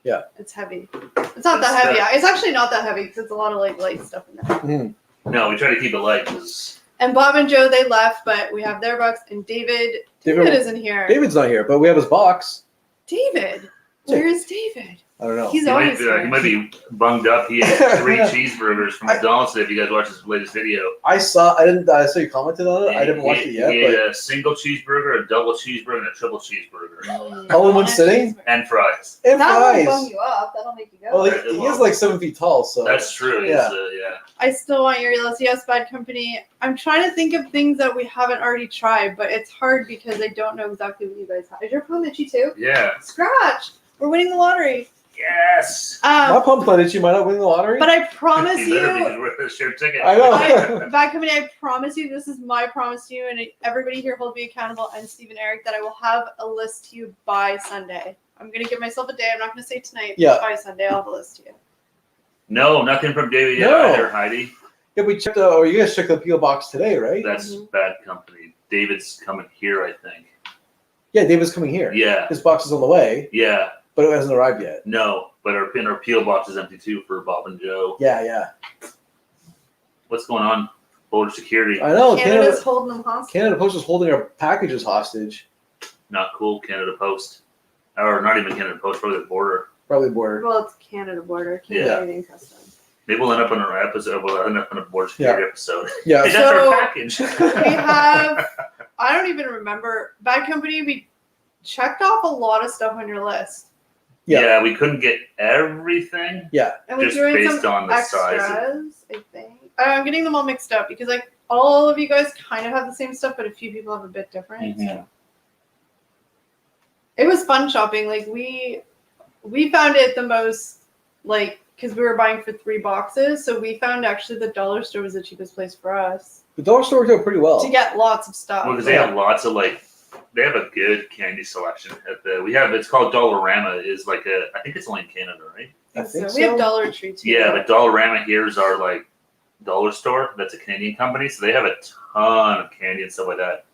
Yeah. It's heavy. It's not that heavy. It's actually not that heavy because it's a lot of like light stuff in there. Mm. No, we try to keep it light because. And Bob and Joe, they left, but we have their box. And David isn't here. David's not here, but we have his box. David, where is David? I don't know. He's always here. He might be bunged up. He ate 3 cheeseburgers from McDonald's today. If you guys watched his latest video, I saw you commented on it. I didn't watch it yet. He ate a single cheeseburger, a double cheeseburger, and a triple cheeseburger. All in one sitting? And fries. And that fries. That'll bung you up. That'll make you go. Well, he is like 7 feet tall, so. That's true. Yeah. I still want your list. Yes, Bad Company. I'm trying to think of things that we haven't already tried, but it's hard because I don't know exactly what you guys have. Is your palm itchy too? Yeah. Scratch. We're winning the lottery. Yes. My palm planet, you might not win the lottery. But I promise you. We're a shared ticket. I know. Bad Company, I promise you, this is my promise to you, and everybody here hold me accountable, and Steve and Eric, that I will have a list to you by Sunday. I'm going to give myself a day. I'm not going to say tonight, but by Sunday I'll have a list to you. No, nothing from David yet either, Heidi. Yeah, we checked. Or you guys checked the PO box today, right? That's Bad Company. David's coming here, I think. Yeah, David's coming here. Yeah. His box is on the way. Yeah. But it hasn't arrived yet. No, but our PO box is empty too for Bob and Joe. Yeah. What's going on? Border security. I know. Canada's holding them hostage. Canada Post is holding our packages hostage. Not cool, Canada Post. Or not even Canada Post, probably the border. Probably border. Well, it's Canada border. Canadian customs. Maybe we'll end up on our episode. We'll end up on a border security episode. Yeah. Hey, that's our package. We have, I don't even remember. Bad Company, we checked off a lot of stuff on your list. Yeah, we couldn't get everything. Yeah. And we just threw in based some on the extras, size. I think. I'm getting them all mixed up because all of you guys kind of have the same stuff, but a few people have a bit different. Mm-hmm. So. It was fun shopping. Like we found it the most, like, because we were buying for 3 boxes, so we found actually the dollar store was the cheapest place for us. The dollar store worked out pretty well to get lots of stuff. Well, because they have lots of they have a good candy selection at it's called Dollarama. I think it's only in Canada, right? I think so. We have Dollar Tree too. Yeah, but Dollarama here is our dollar store. That's a Canadian company, so they have a ton of candy and stuff like that.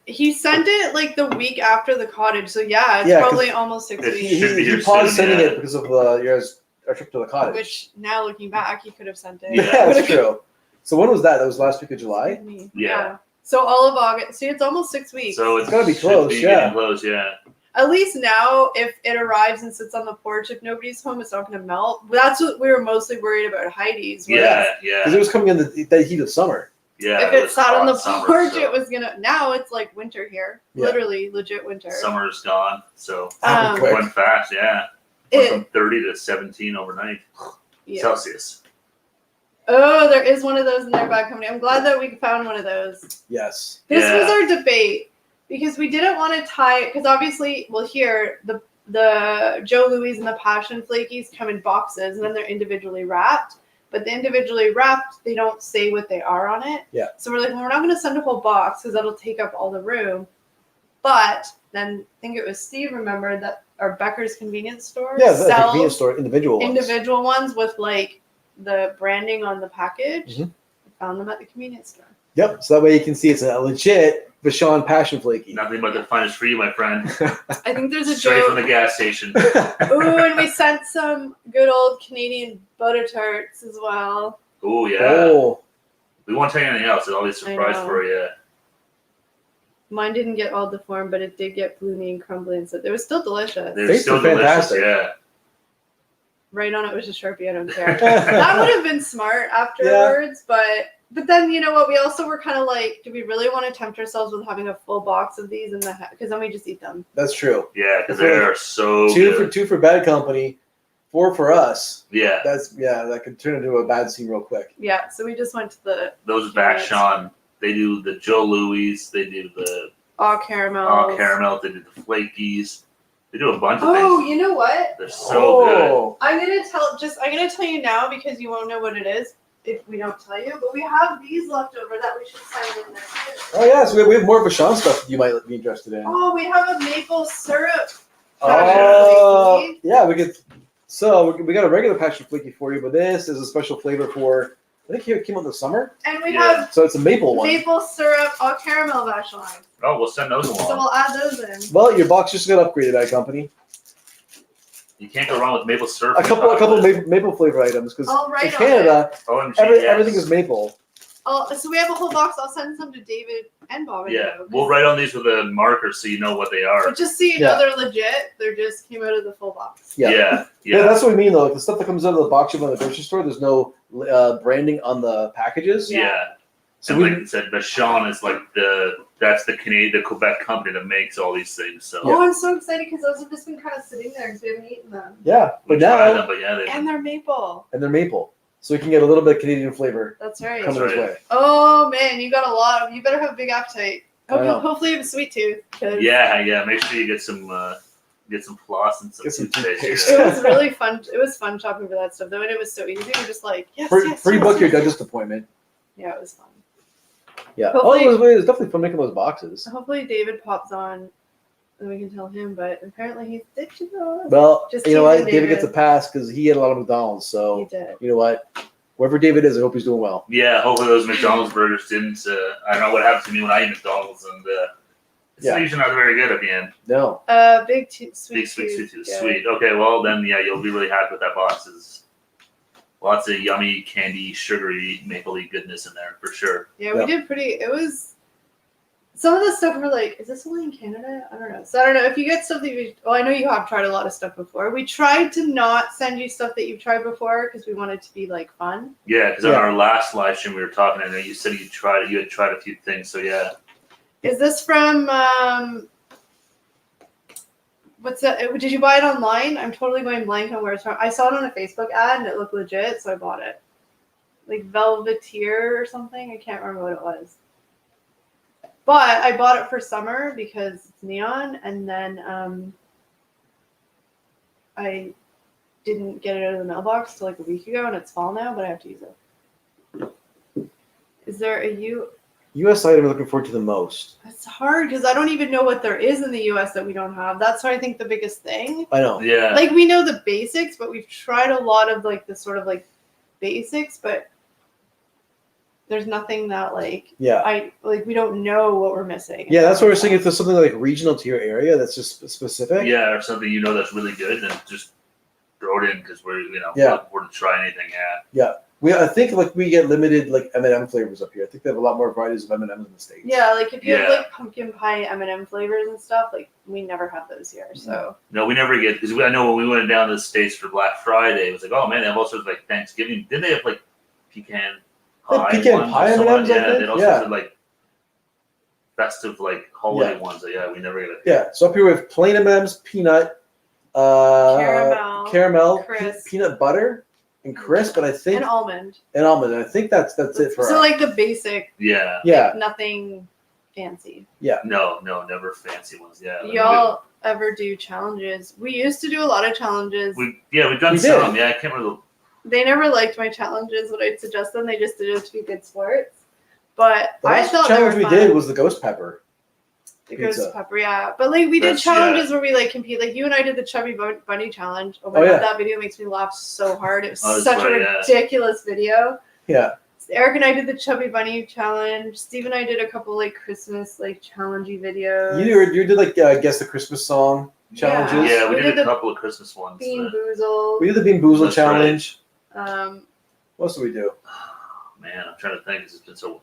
He sent it the week after the cottage, so it's probably almost 6 weeks. He paused sending it because of our trip to the cottage. Which now looking back, he could have sent it. Yeah, that's true. So when was that? That was last week of July. Yeah. So all of August. See, it's almost 6 weeks. So it's gotta be close. Close, yeah. At least now, if it arrives and sits on the porch, if nobody's home, it's not going to melt. That's what we were mostly worried about Heidi's. Yeah. Because it was coming in the heat of summer. Yeah. If it sat on the porch, so. It was gonna. Now it's like winter here, literally legit winter. Summer's gone, so it went fast. Yeah, went from 30 to 17 overnight Celsius. Oh, there is one of those in their Bad Company. I'm glad that we found one of those. Yes. This was our debate because we didn't want to tie because obviously, here the Joe Louis and the Passion Flakies come in boxes and then they're individually wrapped. But the individually wrapped, they don't say what they are on it. Yeah. So we're like, well, we're not going to send a whole box because that'll take up all the room. But then I think it was Steve remembered that our Becker's convenience store Yeah, the sells convenience store, individual ones with like the branding on the package. Mhm. I found them at the convenience store. Yep. So that way you can see it's a legit Vachon Passion Flaky. Nothing but the finest for you, my friend. I think there's a Straight joke. from the gas station. Ooh, and we sent some good old Canadian butter tarts as well. Ooh, yeah. Oh. We won't tell you anything else. It's always a surprise I know. for you. Mine didn't get all deformed, but it did get bloomy and crumbly, and so it was still delicious. They're Tastes still delicious, fantastic. yeah. Right on it was a Sharpie. I don't care. That would have been smart afterwards, but then you know what? We also were kind of like, do we really want to tempt ourselves with having a full box of these in the because then we just eat them. That's true. Yeah, because they're so two for bad company, 4 for us. Yeah. That could turn into a bad scene real quick. Yeah, so we just went to the Those Vachon, they do the Joe Louis, they do the all caramel. They do the Flakies. They do a bunch of Oh, things. you know what? They're so good. I'm gonna tell you now because you won't know what it is if we don't tell you. But we have these left over that we should sign in there too. Oh yeah, so we have more Vachon stuff you might be interested in. Oh, we have a maple syrup. Oh yeah, we could. So we got a regular Passion Flaky for you, but this is a special flavor for. I think it came out in the summer. And we have So it's a maple one. maple syrup all caramel Vachon. Oh, we'll send those So along. we'll add those in. Well, your box just got upgraded by company. You can't go wrong with maple syrup. A couple of maple flavor items because I'll write in on Canada, OMG, yes. everything is maple. So we have a whole box. I'll send some to David and Bob. Yeah, we'll write on these with a marker so you know what they are. But just so you know, they're legit. They just came out of the full box. Yeah. Yeah, that's what we mean though. Like the stuff that comes out of the box you buy in the grocery store, there's no branding on the packages. Yeah. So And like I said, Vachon is like that's the Quebec company that makes all these things. So Oh, I'm so excited because those have just been kind of sitting there because we haven't eaten them. Yeah, we but tried now them, but yeah, And they're maple. they're maple, so we can get a little bit of Canadian flavor That's right. coming That's this right. way. Oh man, you got a lot. You better have a big appetite. I know. Hopefully you have a sweet tooth. 'Cause yeah. Make sure you get some floss and some Get some toothpaste. toothpaste. It was really fun. It was fun shopping for that stuff though, and it was so easy. We're just like, yes, Free yes, book yes, your yes. dentist appointment. Yeah, it was fun. Yeah. Hopefully- it was definitely fun making those boxes. Hopefully David pops on, and we can tell him. But apparently he's ditching us. Well, Just you know what? teasing David David. gets a pass because he had a lot of McDonald's. He So did. you know what? Wherever David is, I hope he's doing well. Yeah, hopefully those McDonald's burgers didn't. I don't know what happened to me when I eat McDonald's, and it's usually not very good at the end. No. Big sweet Big sweet, tooth. sweet, Yeah. sweet. Okay, well then, yeah, you'll be really happy with that box. There's lots of yummy, candy, sugary, mapley goodness in there for sure. Yeah, we did pretty. It was some of the stuff we're like, is this only in Canada? I don't know. So I don't know if you get stuff that you. Well, I know you have tried a lot of stuff before. We tried to not send you stuff that you've tried before because we wanted to be like fun. Yeah, because on our last live stream we were talking, and you said you had tried a few things. So yeah. Is this from? What's that? Did you buy it online? I'm totally going blank on where it's from. I saw it on a Facebook ad and it looked legit, so I bought it. Like Velveteer or something. I can't remember what it was. But I bought it for summer because it's neon, and then I didn't get it out of the mailbox till like a week ago, and it's fall now, but I have to use it. Is there a U.S. item I'm looking forward to the most. It's hard because I don't even know what there is in the U.S. that we don't have. That's what I think the biggest thing. I know. Yeah. Like we know the basics, but we've tried a lot of like the sort of like basics, but there's nothing that like we don't know what we're missing. Yeah, that's what we're saying. If there's something like regional to your area that's just specific. Yeah, or something that's really good, then just throw it in because we're to try anything. Yeah. I think like we get limited like M&M flavors up here. I think they have a lot more varieties of M&Ms in the States. Yeah, like if you have like pumpkin pie M&M flavors and stuff, like we never have those here. So no, we never get because I know when we went down to the States for Black Friday, it was like, oh man, they have all sorts of like Thanksgiving. Didn't they have like pecan pie? Pecan pie M&Ms. Yeah, they also had like festive like holiday ones. So, yeah, we never get it. Yeah, so up here we have plain M&Ms, peanut, caramel, peanut butter. And crisp, but I think and almond. And I think that's it for us. So like the basic. Yeah. Like nothing fancy. Yeah. No, never fancy ones. Yeah. Y'all ever do challenges? We used to do a lot of challenges. We've done some. Yeah, I can't remember. They never liked my challenges. What I'd suggest them, they just did it to be good sports. But the I last thought challenge they were we fun. did was the ghost pepper. The ghost pepper, yeah. But like we did challenges where we like compete. Like you and I did the chubby bunny challenge. Oh my god, that video makes me laugh so hard. It was such a ridiculous video. Yeah. Eric and I did the chubby bunny challenge. Steve and I did a couple like Christmas like challengey videos. You did like guess the Christmas song challenges. Yeah, we did a couple of Christmas ones. Bean Boozled. We did the Bean Boozled challenge. Right. What else did we do? Oh, man, I'm trying to think. It's been so.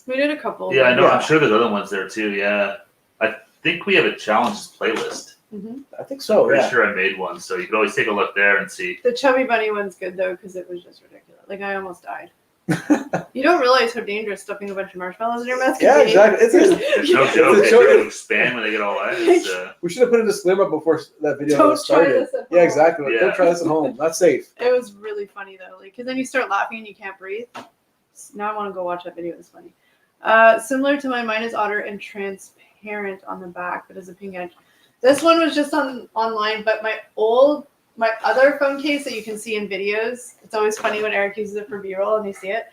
We did a couple. Yeah, I know. I'm sure there's other ones there too. Yeah, I think we have a challenges playlist. Mm-hmm. I think so. I'm pretty sure I made one, so you can always take a look there and see. The chubby bunny one's good though because it was just ridiculous. Like I almost died. You don't realize how dangerous stuffing a bunch of marshmallows in your mouth can be. Exactly. It's no joke. They do expand when they get all wet. We should have put a disclaimer before that video started. Yeah, exactly. Don't try this at home. Not safe. It was really funny though, like because then you start laughing and you can't breathe. Now I want to go watch that video. It's funny. Similar to mine is otter and transparent on the back, but as a pink edge. This one was just online, but my other phone case that you can see in videos, it's always funny when Eric uses it for B-roll and you see it.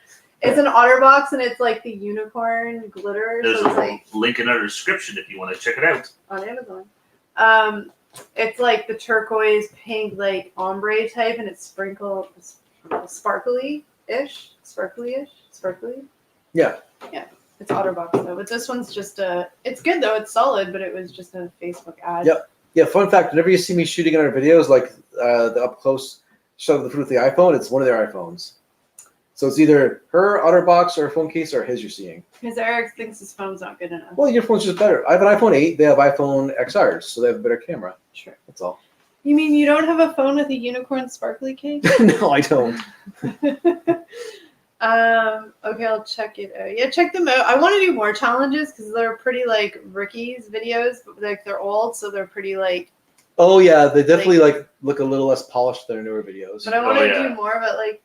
It's an otter box and it's like the unicorn glitter. There's so it's a link in our description if you want to check it out. On Amazon. It's like the turquoise pink like ombre type and it's sparkly-ish. Yeah. Yeah. It's Otterbox though, but this one's just it's good though, it's solid, but it was just a Facebook ad. Yep. Yeah, fun fact, whenever you see me shooting in our videos, like the up close shot of the food with the iPhone, it's one of their iPhones. So it's either her Otterbox or phone case or his you're seeing. Because Eric thinks his phone's not good enough. Well, your phone's just better. I have an iPhone 8, they have iPhone XRs, so they have a better camera. Sure. That's all. You mean you don't have a phone with a unicorn sparkly case? No, I don't. Okay, I'll check it out. Yeah, check them out. I want to do more challenges because they're pretty like Ricky's videos, but like they're old, so they're pretty like. Oh yeah, they definitely like look a little less polished than their newer videos. But I want to do more, but like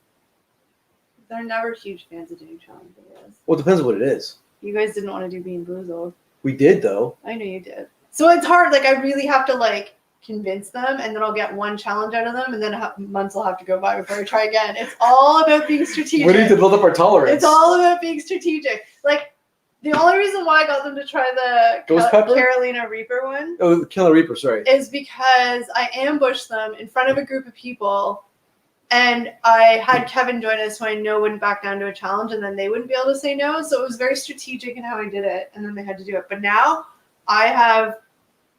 they're never huge fans of doing challenge videos. Well, it depends on what it is. You guys didn't want to do Bean Boozled. We did though. I know you did. So it's hard. Like I really have to like convince them, and then I'll get one challenge out of them, and then months will have to go by before I try again. It's all about being strategic. We need to build up our tolerance. It's all about being strategic. Like the only reason why I got them to try the Ghost Pepper? Carolina Reaper one. Oh, the Carolina Reaper, sorry. Is because I ambushed them in front of a group of people, and I had Kevin join us, who I know wouldn't back down to a challenge, and then they wouldn't be able to say no. So it was very strategic in how I did it, and then they had to do it. But now I have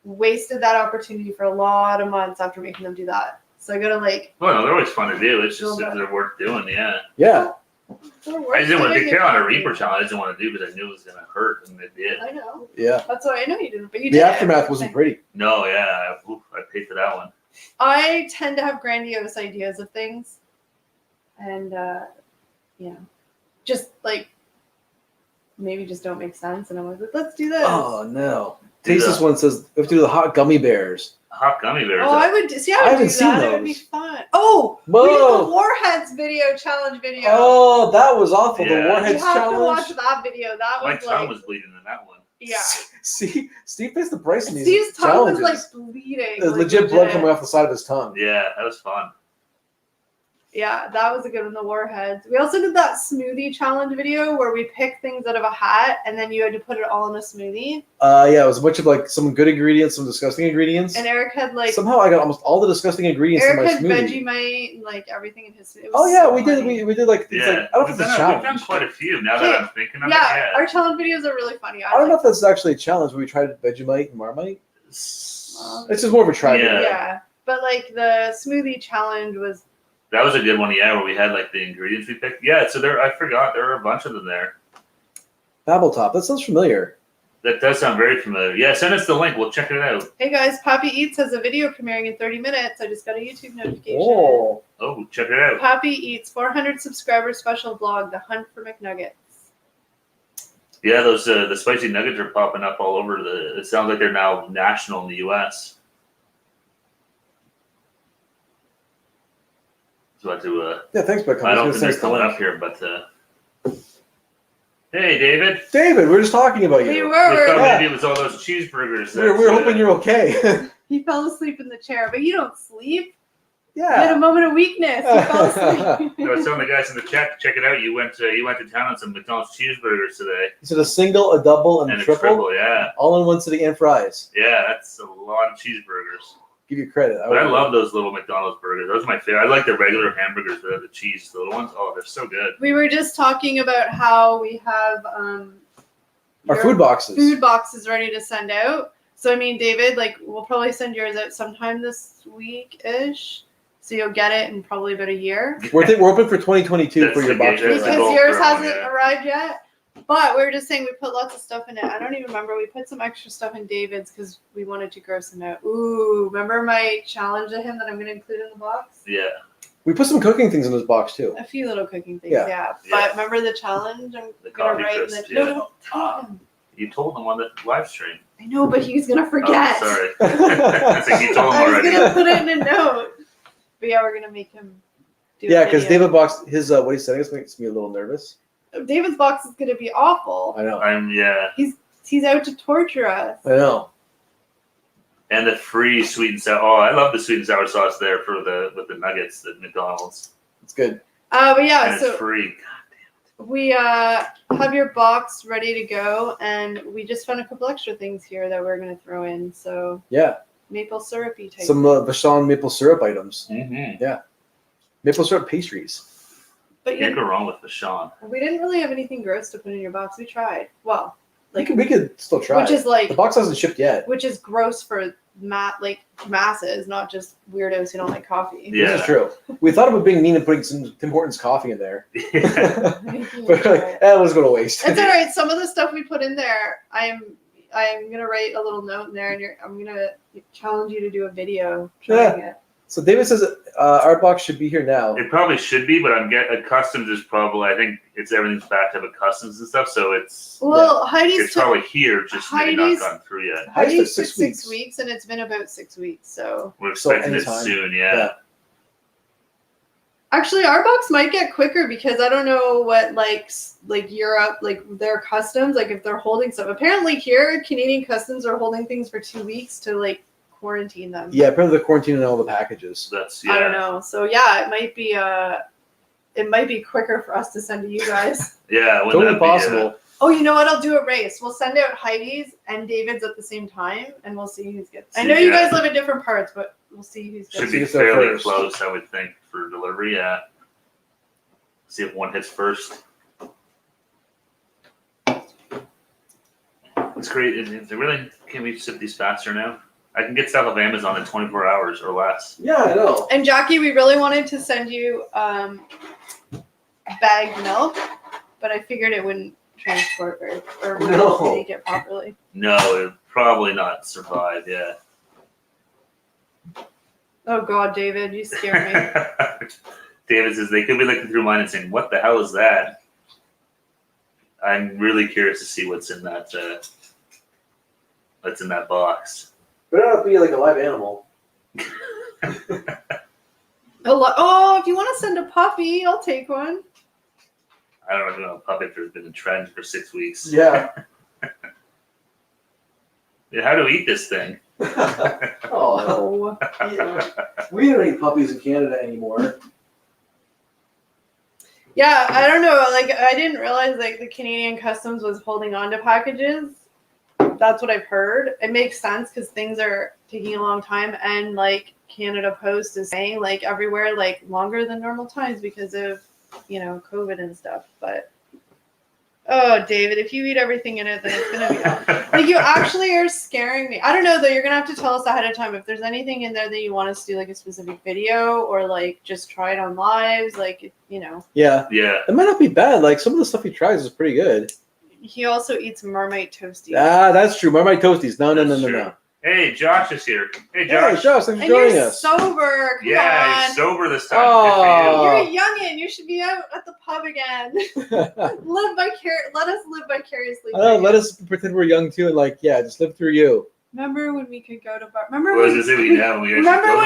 wasted that opportunity for a lot of months after making them do that. So I gotta like. Well, no, they're always fun to do. It's just if they're worth doing, yeah. Yeah. I didn't want to Carolina Reaper challenge. I didn't want to do because I knew it was gonna hurt, and it did. I know. Yeah. That's why I know you didn't, but you did. The aftermath wasn't pretty. No, yeah, I paid for that one. I tend to have grandiose ideas of things, and just like maybe just don't make sense, and I'm like, let's do this. Oh no. This one says we have to do the hot gummy bears. Hot gummy bears. Oh, I would do that. It would be fun. Oh, whoa. We did the Warheads challenge video. Oh, that was awful. Yeah. The Warheads challenge. You have to watch that video. That was my tongue was bleeding in that one. Yeah. See, Steve pays the price in these Steve's tongue challenges. was like bleeding. There's legit blood coming off the side of his tongue. Yeah, that was fun. Yeah, that was a good one, the Warheads. We also did that smoothie challenge video where we picked things out of a hat and then you had to put it all in a smoothie. Yeah, it was a bunch of like some good ingredients, some disgusting ingredients. And Eric had like somehow I got almost all the disgusting ingredients in my smoothie. Eric had Vegemite and like everything in his smoothie. Oh yeah, we did like yeah. Like, I don't know if it's a challenge. We've done quite a few now that I'm thinking of it. Yeah, our challenge videos are really funny. I don't know if that's actually a challenge where we tried Vegemite and Marmite. It's just more of a try. Yeah, but like the smoothie challenge was. That was a good one, yeah, where we had like the ingredients we picked. Yeah, so I forgot there were a bunch of them there. Babbletop, that sounds familiar. That does sound very familiar. Yeah, send us the link. We'll check it out. Hey guys, Poppy Eats has a video premiering in 30 minutes. I just got a YouTube notification. Oh, check it out. Poppy Eats 400 subscriber special vlog, The Hunt for McNuggets. Yeah, those the spicy nuggets are popping up all over it sounds like they're now national in the US. Yeah, thanks, Beck. I don't think they're coming up here, but hey, David. David, we were just talking about you. We were. Maybe it was all those cheeseburgers. We were hoping you're okay. He fell asleep in the chair, but you don't sleep. had a moment of weakness. You fell asleep. I was telling the guys in the chat to check it out. You went to town on some McDonald's cheeseburgers today. Is it a single, a double, and a triple? Yeah. All in one sitting and fries. Yeah, that's a lot of cheeseburgers. Give you credit. But I love those little McDonald's burgers. Those are my favorite. I like the regular hamburgers, the cheese, the little ones. Oh, they're so good. We were just talking about how we have our food boxes. Food boxes ready to send out. So I mean, David, like we'll probably send yours out sometime this week-ish. So you'll get it in probably about a year. We're open for 2022 for your box. Because yours hasn't arrived yet. But we were just saying we put lots of stuff in it. I don't even remember. We put some extra stuff in David's because we wanted to gross him out. Ooh, remember my challenge to him that I'm going to include in the box? Yeah. We put some cooking things in this box too. A few little cooking things, yeah. But remember the challenge? I'm going to write in the... No, don't tell him. You told him on the live stream. I know, but he's going to forget. Oh, sorry. I think you told him already. I was going to put it in a note. But yeah, we're going to make him do Yeah, because David box, his what he's sending us makes me a little nervous. David's box is going to be awful. I know. He's out to torture us. I know. And the free sweet and sour. Oh, I love the sweet and sour sauce there with the nuggets at McDonald's. It's good. But yeah, and it's free. God damn it. We have your box ready to go, and we just found a couple extra things here that we're going to throw in. So yeah, maple syrupy type. Some Vachon maple syrup items. Mm-hmm. Yeah, maple syrup pastries. But can't go wrong with Vachon. We didn't really have anything gross to put in your box. We tried. Well, like we could still try. Which is like the box hasn't shipped yet. Which is gross for masses, not just weirdos who don't like coffee. Yeah, this is true. We thought about being mean and putting some Tim Hortons coffee in there. Yeah. But like, let's go to waste. It's all right. Some of the stuff we put in there, I'm gonna write a little note in there, and I'm gonna challenge you to do a video trying it. So David says our box should be here now. It probably should be, but customs is probably, I think everything's backed up at customs and stuff, so it's Heidi's probably here, just maybe not gone through yet. Heidi's took 6 weeks, and it's been about 6 weeks, so we're expecting it soon. Yeah. Actually, our box might get quicker because I don't know what like Europe, like their customs, like if they're holding stuff. Apparently here, Canadian customs are holding things for 2 weeks to like quarantine them. Yeah, apparently they're quarantining all the packages. I don't know. So yeah, it might be quicker for us to send to you guys. Yeah, totally possible. Oh, you know what? I'll do a race. We'll send out Heidi's and David's at the same time, and we'll see who's gets. I know you guys live in different parts, but we'll see who's gets. Should be fairly close, I would think, for delivery. Yeah. See if one hits first. It's great. Can we ship these faster now? I can get stuff off Amazon in 24 hours or less. Yeah, I know. And Jackie, we really wanted to send you bagged milk, but I figured it wouldn't transport or make it properly. No, it would probably not survive. Yeah. Oh God, David, you scared me. David says they could be looking through mine and saying, "What the hell is that?" I'm really curious to see what's in that. What's in that box? Better not be like a live animal. Oh, if you want to send a puppy, I'll take one. I don't know if a puppet has been a trend for 6 weeks. Yeah. How do we eat this thing? Oh. Yeah. We don't eat puppies in Canada anymore. Yeah, I don't know. Like, I didn't realize like the Canadian Customs was holding on to packages. That's what I've heard. It makes sense because things are taking a long time, and like Canada Post is saying like everywhere like longer than normal times because of COVID and stuff. But oh, David, if you eat everything in it, then it's gonna be like you actually are scaring me. I don't know though. You're gonna have to tell us ahead of time if there's anything in there that you want us to do, like a specific video or like just try it on lives, like Yeah. Yeah. It might not be bad. Like some of the stuff he tries is pretty good. He also eats Marmite Toasties. Ah, that's true. Marmite Toasties. No. Hey, Josh is here. Hey, Josh, thanks for joining us. You're sober. Come on. He's sober this time. Oh. You're a youngin'. You should be out at the pub again. Let us live vicariously. Let us pretend we're young too, and just live through you. Remember when we could go to bars? Remember when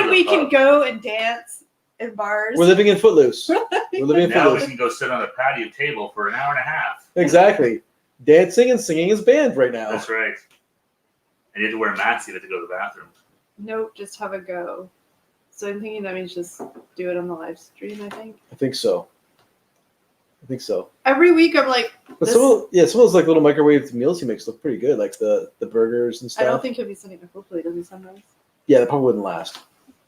we could go and dance in bars? We're living in Footloose. We're living in Now Footloose. we can go sit on a patio table for an hour and a half. Exactly. Dancing and singing as band right now. That's right. And you have to wear masks if you have to go to the bathroom. Nope, just have a go. So I'm thinking that means just do it on the live stream, I think. I think so. Every week I'm like, But some of those like little microwave meals he makes look pretty good, like the burgers and stuff. I don't think he'll be sending it. Hopefully, does he send those? Yeah, that probably wouldn't last.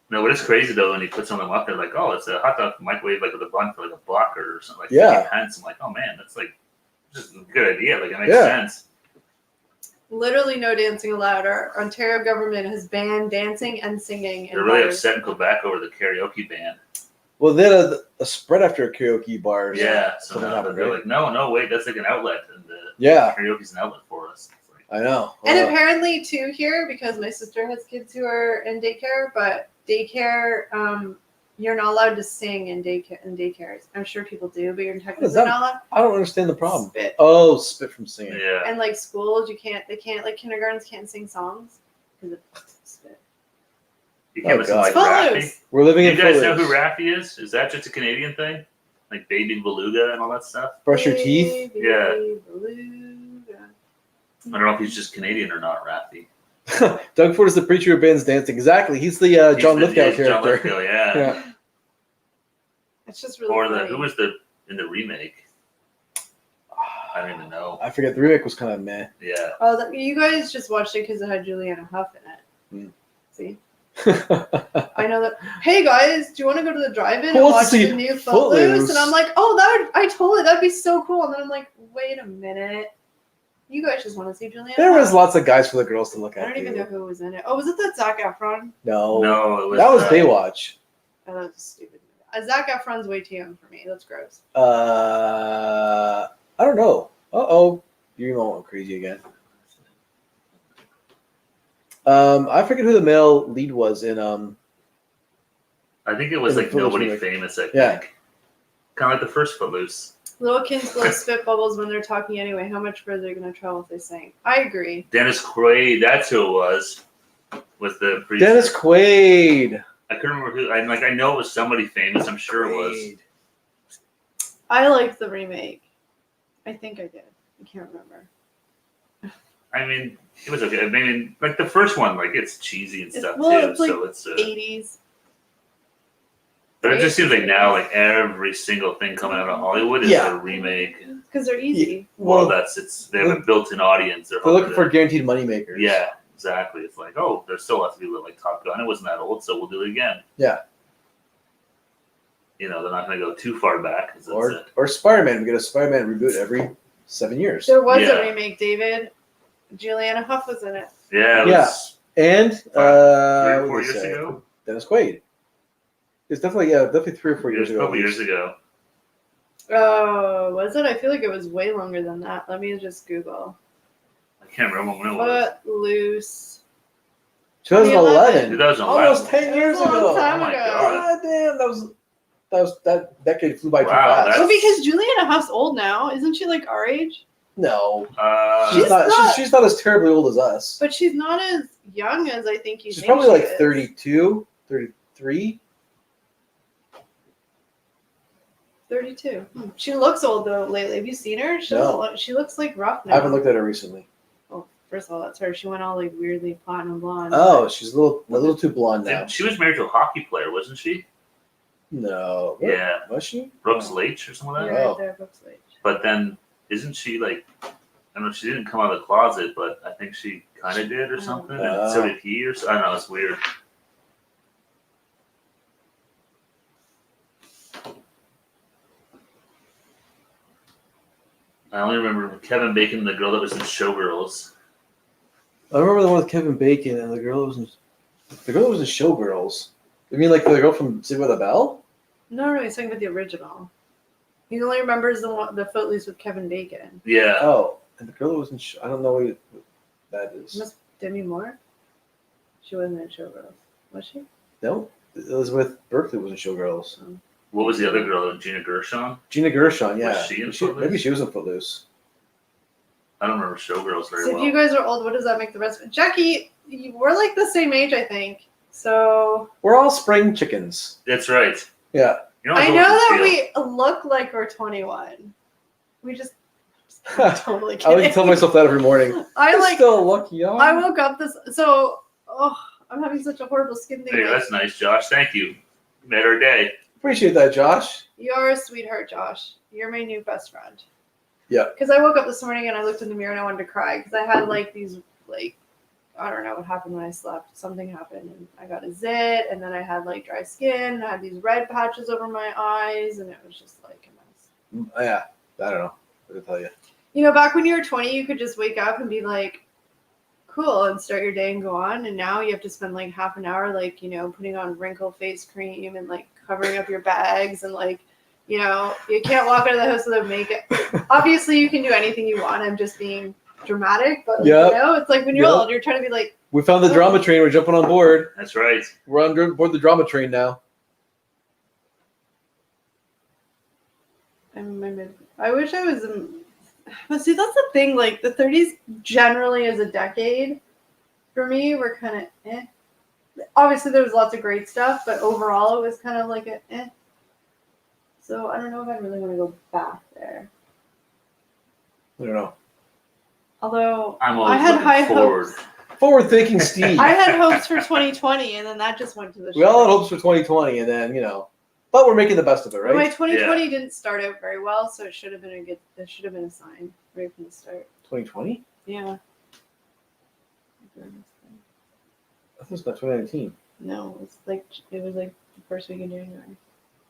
No, but it's crazy though when he puts them up there, like, oh, it's a hot dog microwave, like with a bun for like a buck or something, like 50 pence. I'm like, oh man, that's like just a good idea. Like it makes sense. Literally no dancing allowed. Our Ontario government has banned dancing and singing. They're really upset in Quebec over the karaoke ban. Well, they had a spread after karaoke bars. Yeah, so now they're like, no, wait, that's like an outlet, and karaoke's an outlet for us. Like, I know. And apparently too here, because my sister has kids who are in daycare, but daycare, you're not allowed to sing in daycares. I'm sure people do, but you're technically not allowed. I don't understand the problem. Spit. Oh, spit from singing. Yeah. And like schools, they can't, like kindergartens can't sing songs because of spit. You can't listen to like Raffy. We're living in You guys know who Raffy is? Is that just a Canadian thing? Like Baby Beluga and all that stuff? Brush your teeth? Yeah. Beluga. I don't know if he's just Canadian or not, Raffy. Doug Ford is the preacher who bans dancing. Exactly. He's the John Lithgow character. John Lithgow, yeah. It's just really Or funny. who was in the remake? I don't even know. I forget. The remake was kind of meh. Yeah. Oh, you guys just watched it because it had Juliana Huff in it. See? I know that. Hey guys, do you want to go to the drive-in and watch the new Footloose? And I'm like, that'd be so cool. And then I'm like, wait a minute, you guys just want to see Juliana? There was lots of guys for the girls to look at. I don't even know who was in it. Oh, was it that Zac Efron? No, that was Baywatch. Oh, that was stupid. Zac Efron's way too young for me. That's gross. I don't know. You're going crazy again. I forget who the male lead was in. I think it was like Nobody Famous. I think. Yeah. Kind of like the first Footloose. Little kids blow spit bubbles when they're talking anyway. How much further are they going to travel if they sing? I agree. Dennis Quaid, that's who it was. Was the preacher. Dennis Quaid. I couldn't remember who. I know it was somebody famous. I'm sure it was. I liked the remake. I think I did. I can't remember. I mean, it was okay. I mean, like the first one, like it's cheesy and stuff too. It's like so it's 80s. But it just seems like now, like every single thing coming out of Hollywood is a remake. Because they're easy. Yeah. Well, they have a built-in audience. They're looking for guaranteed money makers. Yeah, exactly. It's like, oh, there still has to be like Top Gun. It wasn't that old, so we'll do it again. Yeah. You know, they're not going to go too far back. Or Spider-Man. We get a Spider-Man reboot every 7 years. There was a remake, David. Juliana Huff was in it. Yeah. And 3 or 4 years ago. Dennis Quaid. It's definitely 3 or 4 years ago. A couple years ago. Oh, was it? I feel like it was way longer than that. Let me just Google. I can't remember when it was. Footloose. 2011. 2011. Almost 10 years ago. A long time ago. God damn, that decade flew by too fast. Well, because Juliana Huff's old now. Isn't she like our age? No. She's not as terribly old as us. But she's not as young as I think you think. She's probably like is. 32, 33. 32. She looks old though lately. Have you seen her? She looks like rough now. I haven't looked at her recently. Oh, first of all, that's her. She went all like weirdly platinum blonde. Oh, she's a little too blonde now. She was married to a hockey player, wasn't she? No. Yeah. Was she? Brooks Leach or something like that? You're right there, Brooks Leach. But then, isn't she like, I don't know, she didn't come out of the closet, but I think she kind of did or something. And so did he or something. I don't know, it's weird. I only remember Kevin Bacon and the girl that was in Showgirls. I remember the one with Kevin Bacon and the girl that was in Showgirls. You mean like the girl from Saved by the Bell? No, he's talking about the original. He only remembers the Footloose with Kevin Bacon. Yeah. Oh, and the girl that was in I don't know what that is. Miss Demi Moore? She wasn't in Showgirls, was she? No, Elizabeth Berkley was in Showgirls. What was the other girl? Gina Gershon? Gina Gershon, yeah. Was she in Footloose? Maybe she was in Footloose. I don't remember Showgirls very well. So if you guys are old, what does that make the rest of it? Jackie, we're like the same age, I think. So we're all spring chickens. That's right. Yeah. I know that we look like we're 21. We just totally kidding. I like to tell myself that every morning. I still look young. I woke up I I'm having such a horrible skin thing. Hey, that's nice, Josh. Thank you. Made our day. Appreciate that, Josh. You are a sweetheart, Josh. You're my new best friend. Yeah. Because I woke up this morning and I looked in the mirror and I wanted to cry because I had like these like I don't know what happened when I slept. Something happened and I got a zit and then I had like dry skin and I had these red patches over my eyes and it was just like a mess. Yeah. I don't know what to tell you. You know, back when you were 20, you could just wake up and be like, cool, and start your day and go on. And now you have to spend like half an hour, like, you know, putting on wrinkle face cream and like covering up your bags and like, you know, you can't walk out of the house without makeup. Obviously, you can do anything you want. I'm just being dramatic, but you know, it's like when you're old, you're trying to be like. We found the drama train. We're jumping on board. That's right. We're on board the drama train now. I wish I was. But see, that's the thing. Like the 30s, generally as a decade, for me, were kind of eh. Obviously, there was lots of great stuff, but overall, it was kind of like a eh. So I don't know if I really want to go back there. I don't know. Although I had high hopes. Forward-thinking Steve. I had hopes for 2020, and then that just went to the. We all had hopes for 2020, and then but we're making the best of it, right? Well, my 2020 didn't start out very well, so it should have been a sign right from the start. 2020? Yeah. I thought it was about 2019. No, it was like the first week in January.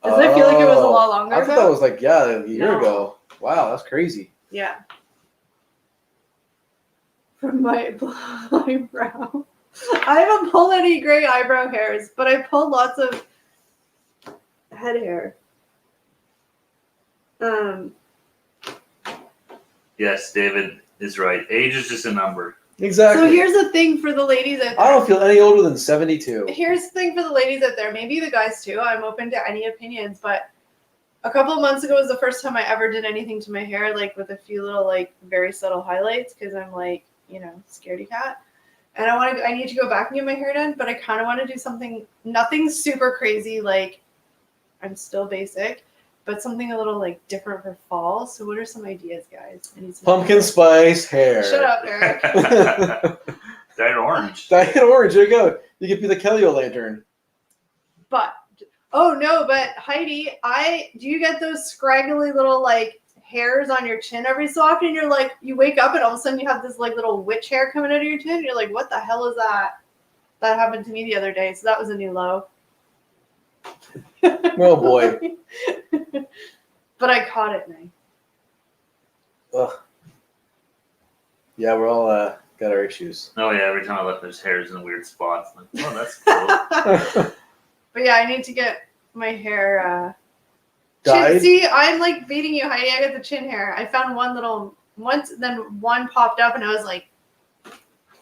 Does it feel like it was a lot longer ago? I thought that was like a year ago. Wow, that's crazy. Yeah. From my eyebrow. I haven't pulled any gray eyebrow hairs, but I pulled lots of head hair. Yes, David is right. Age is just a number. Exactly. So here's the thing for the ladies out there. I don't feel any older than 72. Here's the thing for the ladies out there. Maybe the guys too. I'm open to any opinions, but a couple of months ago was the first time I ever did anything to my hair, like with a few little like very subtle highlights, because I'm like, scaredy cat. And I need to go back and get my hair done, but I kind of want to do nothing super crazy, like I'm still basic, but something a little like different for fall. So what are some ideas, guys? I need some pumpkin spice hair. Shut up, Eric. Dyed orange. Dyed orange. There you go. You could be the Kelly Lantern. But Heidi, do you get those scraggly little like hairs on your chin every so often? You're like, you wake up and all of a sudden you have this like little witch hair coming out of your chin. You're like, what the hell is that? That happened to me the other day, so that was a new low. Oh boy. But I caught it, May. Ugh. Yeah, we're all got our issues. Oh yeah, every time I look, there's hairs in weird spots. I'm like, oh, that's cool. But yeah, I need to get my hair dyed. See, I'm like beating you, Heidi. I got the chin hair. I found then one popped up, and I was like,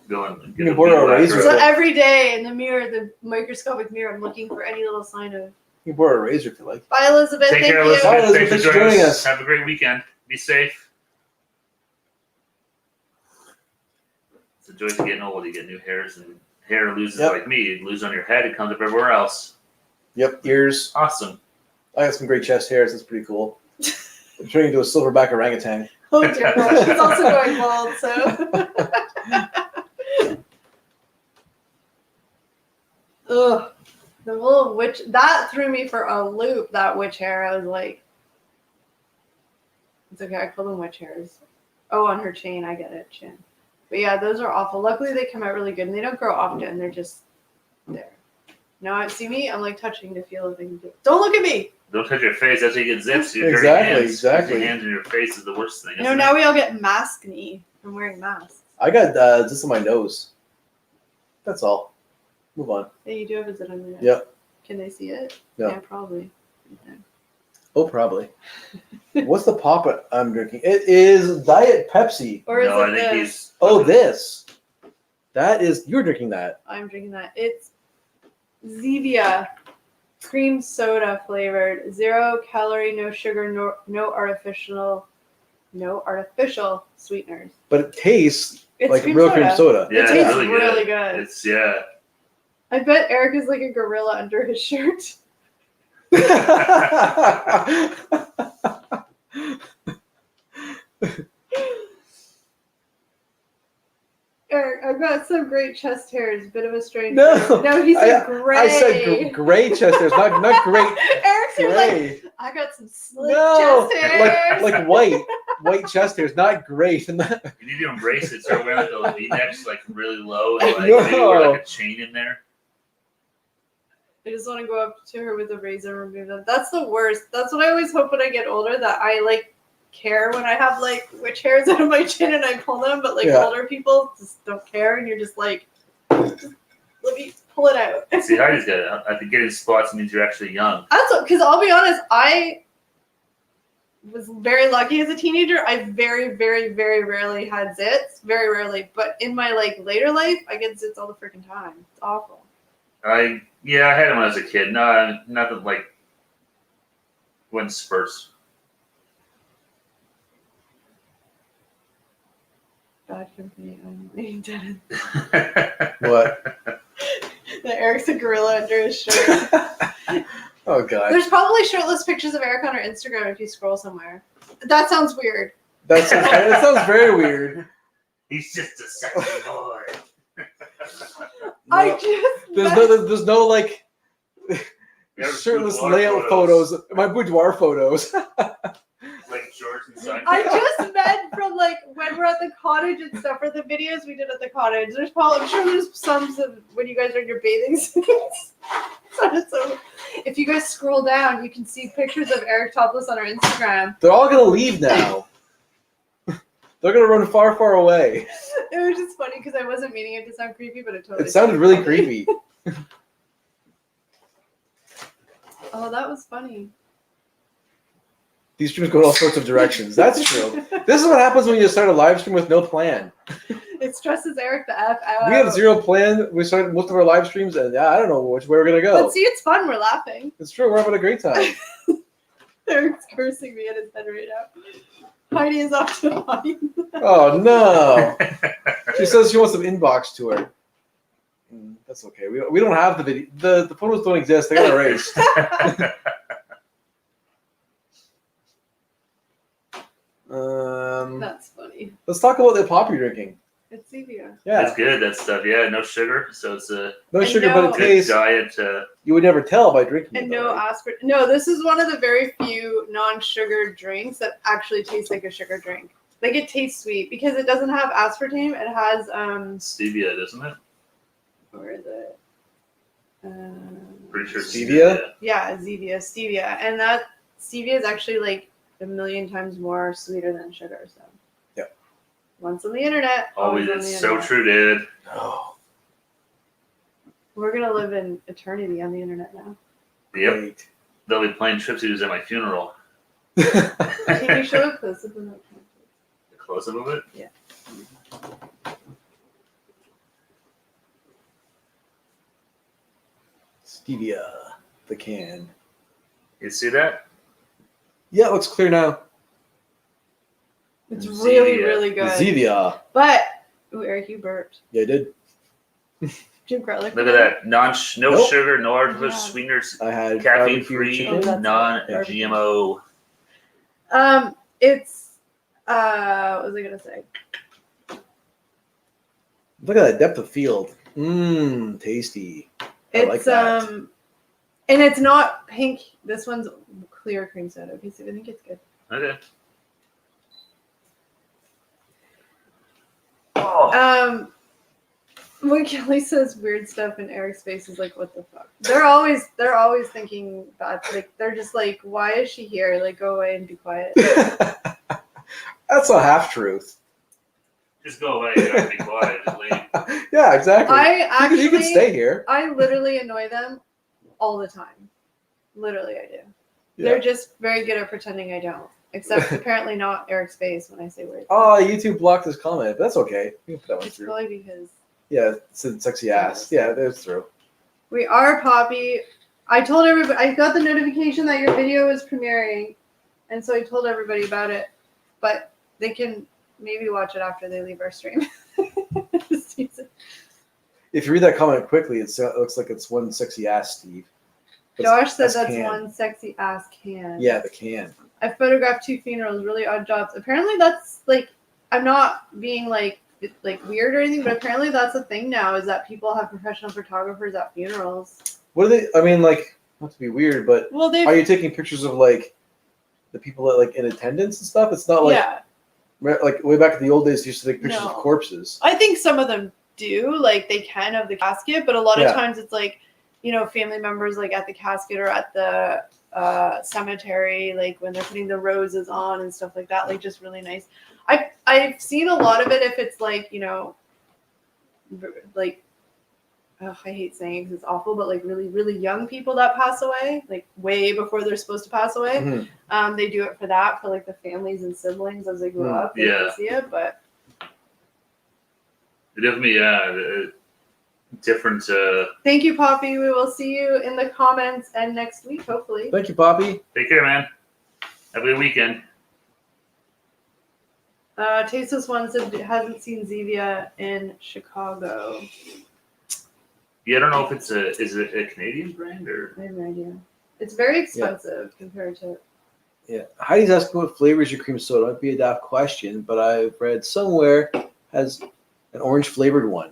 You can borrow a razor. So every day in the mirror, the microscopic mirror, I'm looking for any little sign of. You can borrow a razor if you like. Bye, Elizabeth. Take Thank care, you. Elizabeth. Bye, Elizabeth. Thanks for joining us. Have a great weekend. Be safe. It's a joy to getting old. You get new hairs, and hair loses like me. You lose on your head, it comes up everywhere else. Yep, ears. Awesome. I got some great chest hairs. That's pretty cool. I'm turning into a silverback orangutan. Oh dear God, she's also going bald, so. Ugh. The little witch, that threw me for a loop, that witch hair. I was like, it's okay, I call them witch hairs. Oh, on her chain, I get it, chin. But yeah, those are awful. Luckily, they come out really good, and they don't grow often. They're just there. Now, see me? I'm like touching to feel if they can do it. Don't look at me! Don't touch your face. That's how you get zips. Your Exactly. Your hands in your face is the worst thing. Now we all get mask-knee from wearing masks. I got just on my nose. That's all. Move on. Yeah, you do have a zit on your nose. Yep. Can they see it? No. Yeah, probably. Okay. Oh, probably. What's the pop I'm drinking? It is Diet Pepsi. Or is no, it I think this? Oh, this. That is, you're drinking that. I'm drinking that. It's Zevia cream soda flavored, 0 calorie, no sugar, no artificial sweeteners. But it tastes It's like cream real soda. cream soda. Yeah, It tastes really really good. good. It's yeah. I bet Eric is like a gorilla under his shirt. Eric, I've got some great chest hairs. Bit of a strange. No, no, he said gray. I said gray chest hairs, not great. Eric's here Gray. like, I got some slick chest hairs. like white chest hairs, not gray. You need to embrace it. Start wearing like those V-necks, like really low, and like maybe wear like a chain in there. I just want to go up to her with a razor and remove them. That's the worst. That's what I always hope when I get older, that I like care when I have like witch hairs out of my chin and I pull them, but like older people just don't care, and you're just like, let me pull it out. See, Heidi's got it. I think getting spots means you're actually young. That's because I'll be honest, I was very lucky as a teenager. I very, very, very rarely had zits, very rarely. But in my like later life, I get zits all the freaking time. It's awful. I had them when I was a kid. No, nothing like when spurts. Bad company. I'm dead. What? That Eric's a gorilla under his shirt. Oh god. There's probably shirtless pictures of Eric on our Instagram if you scroll somewhere. That sounds weird. That sounds very weird. He's just a sexy boy. There's no like shirtless layout photos. My boudoir photos. Like shorts and sunglasses. I just meant from like when we're at the cottage and stuff, or the videos we did at the cottage. There's probably, I'm sure there's some when you guys are in your bathing suits. So if you guys scroll down, you can see pictures of Eric topless on our Instagram. They're all gonna leave now. They're gonna run far, far away. It was just funny because I wasn't meaning it to sound creepy, but it totally. It sounded really creepy. Oh, that was funny. These streams go in all sorts of directions. That's true. This is what happens when you start a live stream with no plan. It stresses Eric the F out. We have zero plan. We started most of our live streams, and I don't know which way we're gonna go. But see, it's fun. We're laughing. It's true. We're having a great time. Eric's cursing me in his head right now. Heidi is off to Heidi. Oh no! She says she wants some inbox to her. That's okay. We don't have the video. The photos don't exist. They got erased. That's funny. Let's talk about the pop you're drinking. It's stevia. Yeah, It's good, that stuff. Yeah, no sugar, so it's a no sugar, but it good tastes. diet. You would never tell by drinking it. And though, no right? aspartame. No, this is one of the very few non-sugar drinks that actually taste like a sugar drink. Like it tastes sweet because it doesn't have aspartame. It has stevia, doesn't it? Where is it? Pretty sure Stevia? Yeah, stevia, and that stevia is actually like 1,000,000 times more sweeter than sugar. So. Yep. Once on the internet. Always, on the it's so internet. true, dude. Oh, We're gonna live in eternity on the internet now. Yep. great. They'll be playing Tripsters at my funeral. Can you show a close up of that? The close-up of it? Yeah. Stevia, the can. You see that? Yeah, it looks clear now. It's really, Zevia. really good. Zevia. But, ooh, Eric, you burped. Yeah, I did. Jim Garlic. Look at that. No Nope. sugar, no artificial Yeah. sweeteners, I had caffeine-free, chicken. that's non-GMO. It's, what was I gonna say? Look at that depth of field. Mmm, tasty. I like It's, that. and it's not pink. This one's clear cream soda. Okay, so I think it's good. Okay. Oh. When Kelly says weird stuff in Eric's face is like, what the fuck? They're always thinking bad. Like they're just like, why is she here? Like, go away and be quiet. That's a half truth. Just go away. You don't have to be quiet. Just leave. Yeah, exactly. You can stay here. I literally annoy them all the time. Literally, I do. Yeah. They're just very good at pretending I don't. Except apparently not Eric's face when I say weird. Oh, YouTube blocked his comment, but that's okay. You can put that one It's through. probably because Yeah, it's a sexy ass. Yeah, that's true. we are Poppy. I told everybody, I got the notification that your video was premiering, and so I told everybody about it. But they can maybe watch it after they leave our stream. If you read that comment quickly, it looks like it's one sexy ass, Steve. Josh said that's can. one sexy ass can. Yeah, the can. I photographed 2 funerals, really odd jobs. Apparently that's like, I'm not being like like weird or anything, but apparently that's a thing now. Is that people have professional photographers at funerals? What are they? I mean, like, not to be weird, but Well, they are you taking pictures of like the people that like in attendance and stuff? It's not like like way back in the old days, you used to take pictures of corpses. I think some of them do, like they can of the casket, but a lot of times it's like, you know, family members like at the casket or at the cemetery, like when they're putting the roses on and stuff like that, like just really nice. I've seen a lot of it if it's like, you know, like I hate saying it because it's awful, but like really, really young people that pass away, like way before they're supposed to pass away. Mm-hmm. They do it for that, for like the families and siblings as they grow up. They can see it, but it definitely, different. Thank you, Poppy. We will see you in the comments and next week, hopefully. Thank you, Poppy. Take care, man. Have a good weekend. Tasteless One said hasn't seen Zevia in Chicago. Yeah, I don't know if it's is it a Canadian brand or? I have no idea. It's very expensive compared to. Yeah, Heidi's asking what flavor is your cream soda. Might be a daft question, but I've read somewhere has an orange flavored one.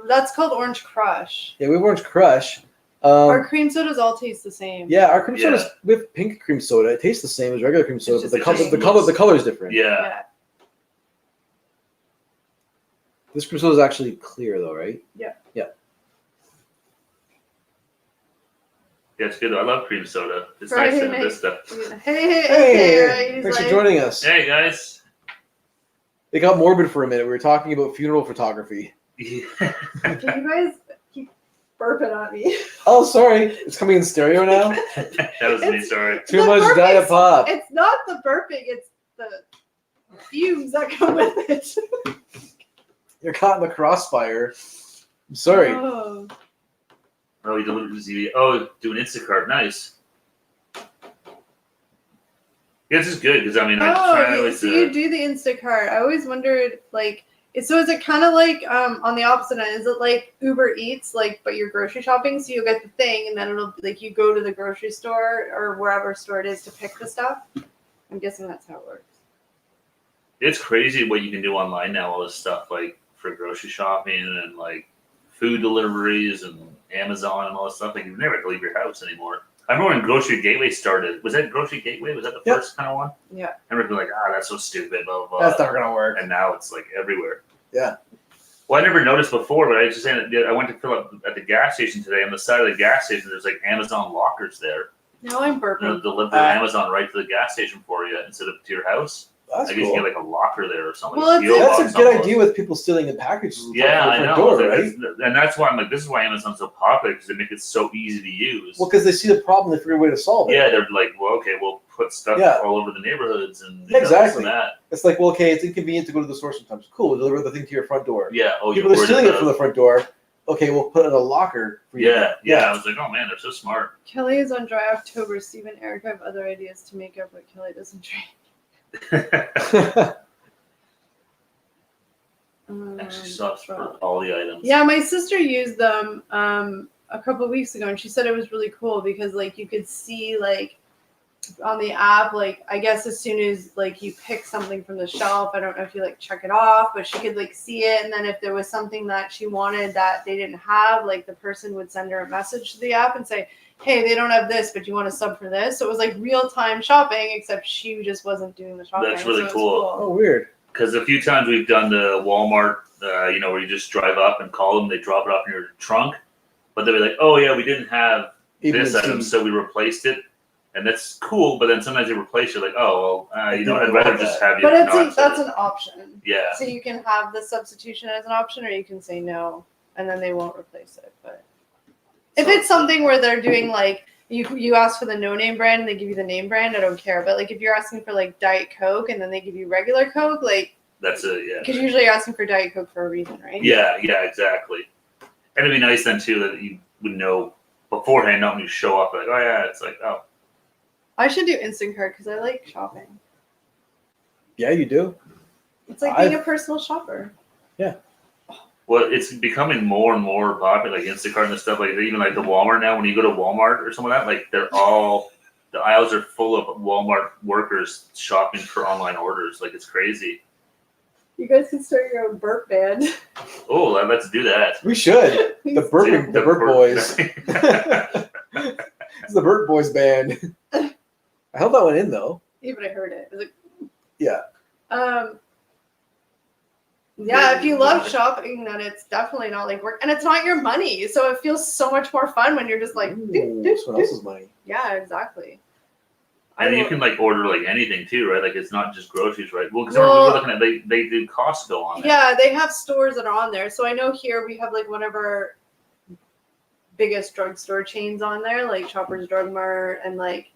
That's called Orange Crush. Yeah, we have Orange Crush. Our cream sodas all taste the same. Yeah, our cream sodas, we have pink cream soda. It tastes the same as regular cream soda, but the color is different. Yeah. This cream soda is actually clear, though, right? Yeah. Yeah. Yeah, it's good. I love cream soda. It's Friday nice to have this stuff. Hey, thanks for joining us. Hey, guys. It got morbid for a minute. We were talking about funeral photography. Can you guys keep burping on me? Oh, sorry. It's coming in stereo now? That was me, sorry. Too much Diet Pop. It's not the burping, it's the fumes that come with it. You're caught in the crossfire. I'm sorry. Oh, you delivered to ZV. Oh, doing Instacart. Nice. Yeah, this is good because I mean, I try always. So you do the Instacart. I always wondered, like, so is it kind of like on the opposite end? Is it like Uber Eats, like, but you're grocery shopping? So you'll get the thing, and then it'll like you go to the grocery store or wherever store it is to pick the stuff. I'm guessing that's how it works. It's crazy what you can do online now. All this stuff like for grocery shopping and like food deliveries and Amazon and all this stuff. Like you never have to leave your house anymore. I remember when Grocery Gateway started. Was that Grocery Gateway? Was that the first kind of one? Yeah. I remember being like, that's so stupid, blah, blah, blah. That's never going to work. And now it's like everywhere. Yeah. Well, I never noticed before, but I just saying I went to fill up at the gas station today. On the side of the gas station, there's like Amazon lockers there. No, I'm burping. They'll deliver Amazon right to the gas station for you instead of to your house. That's I guess cool. you get like a locker there or something. Well, that's a good idea with people stealing the packages. Yeah, I know. Door, right? And that's why I'm like, this is why Amazon's so popular because they make it so easy to use. Well, because they see the problem, they figure a way to solve it. Yeah, they're like, well, okay, we'll put stuff all over the neighborhoods and exactly that. It's like, well, okay, it's inconvenient to go to the store sometimes. Cool, we'll deliver the thing to your front door. Yeah. Oh, people are stealing it from the front door. Okay, we'll put it in a locker for you. Yeah. I was like, oh man, they're so smart. Kelly is on dry October. Steve and Eric have other ideas to make up what Kelly doesn't drink. Actually sucks for all the items. Yeah, my sister used them a couple of weeks ago, and she said it was really cool because like you could see like on the app, like I guess as soon as like you pick something from the shelf, I don't know if you like check it off, but she could like see it, and then if there was something that she wanted that they didn't have, like the person would send her a message to the app and say, hey, they don't have this, but you want to sub for this. So it was like real-time shopping, except she just wasn't doing the shopping. That's really cool. Oh, weird. Because a few times we've done the Walmart, where you just drive up and call them, they drop it off in your trunk, but they'll be like, oh yeah, we didn't have this item, so we replaced it. And that's cool, but then sometimes they replace you like, oh, well, I'd rather just have you. But that's an option. Yeah. So you can have the substitution as an option, or you can say no, and then they won't replace it. But if it's something where they're doing like, you ask for the no name brand and they give you the name brand, I don't care. But like if you're asking for like Diet Coke and then they give you regular Coke, like that's it, yeah. Because usually you're asking for Diet Coke for a reason, right? Yeah, exactly. And it'd be nice then too that you would know beforehand, not when you show up, like, oh yeah, it's like, oh. I should do Instacart because I like shopping. Yeah, you do. It's like being a personal shopper. Yeah. Well, it's becoming more and more popular, like Instacart and stuff. Like even like the Walmart now. When you go to Walmart or some of that, like the aisles are full of Walmart workers shopping for online orders. Like it's crazy. You guys can start your own burp band. Oh, let's do that. We should. The Burp Boys. It's the Burp Boys band. I held that one in though. Yeah, but I heard it. Was like, yeah. Yeah, if you love shopping, then it's definitely not like work, and it's not your money, so it feels so much more fun when you're just like, someone else's money. Yeah, exactly. And you can like order like anything too, right? Like it's not just groceries, right? Well, because we were looking at they do Costco on there. Yeah, they have stores that are on there. So I know here we have like one of our biggest drugstore chains on there, like Shoppers Drug Mart, and like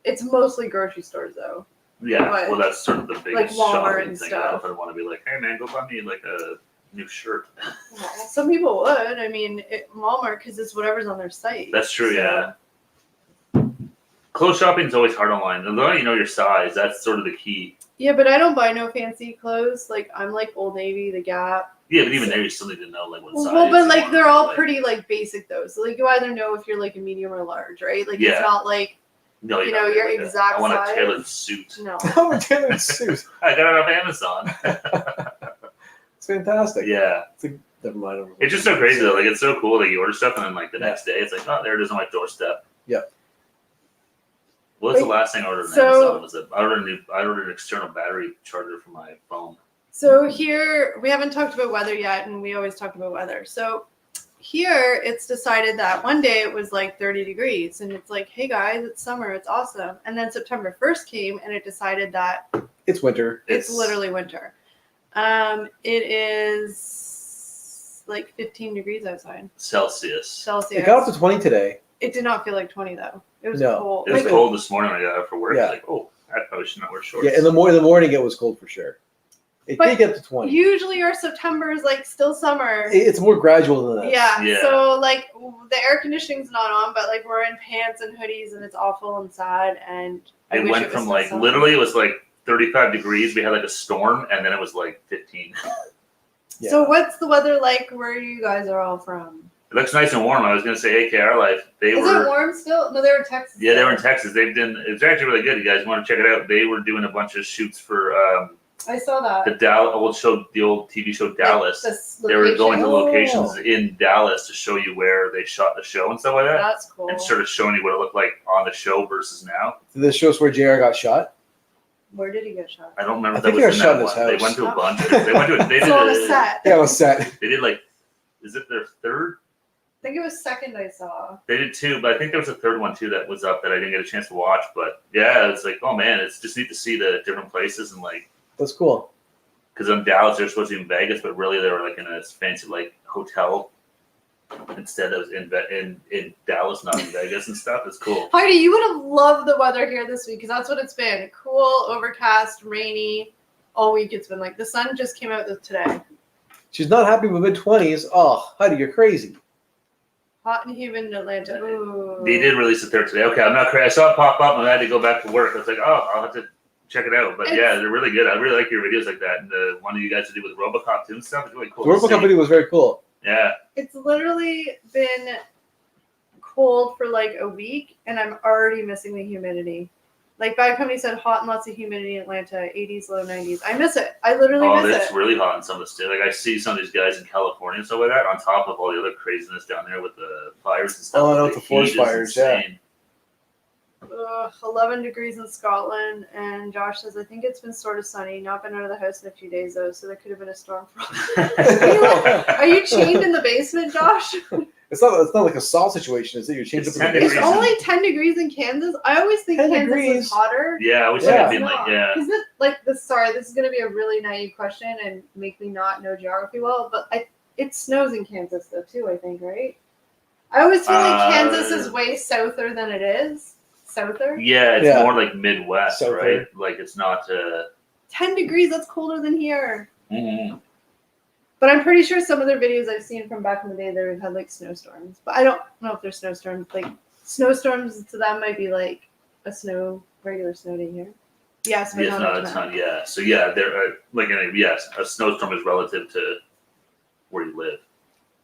it's mostly grocery stores though. Yeah, well, that's sort of the biggest like Walmart shopping and thing. stuff. I don't want to be like, hey man, go buy me like a new shirt. Yeah, some people would. I mean, Walmart because it's whatever's on their site. That's true. So. Yeah. Clothes shopping is always hard online. As long as you know your size, that's sort of the key. Yeah, but I don't buy no fancy clothes. Like I'm like Old Navy, The Gap. Yeah, but even there, you still need to know like what size. Well, but like they're all pretty like basic though. So like you either know if you're like a medium or large, right? Like it's not like no, you know your exact size. I want a tailored suit. No, I want a tailored suit. I got it off Amazon. It's fantastic. Yeah. Never mind. It's just so crazy though. Like it's so cool that you order stuff and then like the next day it's like, oh, there it is on my doorstep. Yeah. What's the last thing I ordered on Amazon? Was it I ordered an external battery charger for my phone. So here we haven't talked about weather yet, and we always talk about weather. So here it's decided that one day it was like 30 degrees, and it's like, hey guys, it's summer, it's awesome. And then September 1st came, and it decided that it's winter. It's literally winter. It is like 15 degrees outside. Celsius. It got up to 20 today. It did not feel like 20 though. It was cold. It was cold this morning when I got up for work. Yeah. Like, oh, I probably should not wear shorts. Yeah, in the morning it was cold for sure. It did get up to 20. Usually our September is like still summer. It's more gradual than that. Yeah. So like the air conditioning's not on, but like we're in pants and hoodies and it's awful and sad. And it went from like literally it was like 35 degrees. We had like a storm and then it was like 15. Yeah. So what's the weather like where you guys are all from? It looks nice and warm. I was going to say AKR Life. Is it warm still? No, they were in Texas. Yeah, they were in Texas. It's actually really good. You guys want to check it out? They were doing a bunch of shoots for I saw that. The old TV show Dallas. They were going to locations in Dallas to show you where they shot the show and stuff like that. That's cool. And sort of showing you what it looked like on the show versus now. Did this show us where JR got shot? Where did he get shot? I don't remember. I think he got shot in his house. They went to a bunch. They went to. They did on a set. Yeah, on a set. They did like, is it their third? I think it was second I saw. They did two, but I think there was a third one too that was up that I didn't get a chance to watch. But yeah, it's like, oh man, it's just neat to see the different places and like. That's cool. Because in Dallas, they're supposed to be in Vegas, but really they were like in a fancy like hotel instead of in Dallas, not in Vegas and stuff. It's cool. Heidi, you would have loved the weather here this week because that's what it's been. Cool, overcast, rainy. All week it's been like the sun just came out today. She's not happy with mid-20s. Oh, Heidi, you're crazy. Hot and humid in Atlanta. Ooh. They did release it there today. Okay, I'm not crazy. I saw it pop up and I had to go back to work. I was like, oh, I'll have to check it out. But yeah, they're really good. I really like your videos like that. And the one of you guys to do with RoboCop too and stuff is really cool. The RoboCop video was very cool. Yeah. It's literally been cold for like a week and I'm already missing the humidity. Like Bad Company said, hot and lots of humidity in Atlanta, 80s, low 90s. I miss it. I literally miss it. Oh, it's really hot in some of the states. Like I see some of these guys in California and stuff like that on top of all the other craziness down there with the fires and stuff. Oh, I know, the forest fires, yeah. 11 degrees in Scotland, and Josh says, I think it's been sort of sunny. Not been out of the house in a few days, though, so there could have been a storm. Are you chained in the basement, Josh? It's not like a Saul situation, is it? You're chained up in the basement. It's only 10 degrees in Kansas. I always think Kansas is hotter. Yeah, I always think it'd be like, yeah. Is it like this? Sorry, this is going to be a really naive question and make me not know geography well, but it snows in Kansas, though, too, I think, right? I always feel like Kansas is way souther than it is. Souther? Yeah, it's more like Midwest, right? Like it's not 10 degrees, that's colder than here. Mm-hmm. But I'm pretty sure some of their videos I've seen from back in the day, they've had like snowstorms. But I don't know if they're snowstorms. Like snowstorms to them might be like a regular snow day here. Yes, but it's not. Yeah, so yeah, they're like a snowstorm is relative to where you live.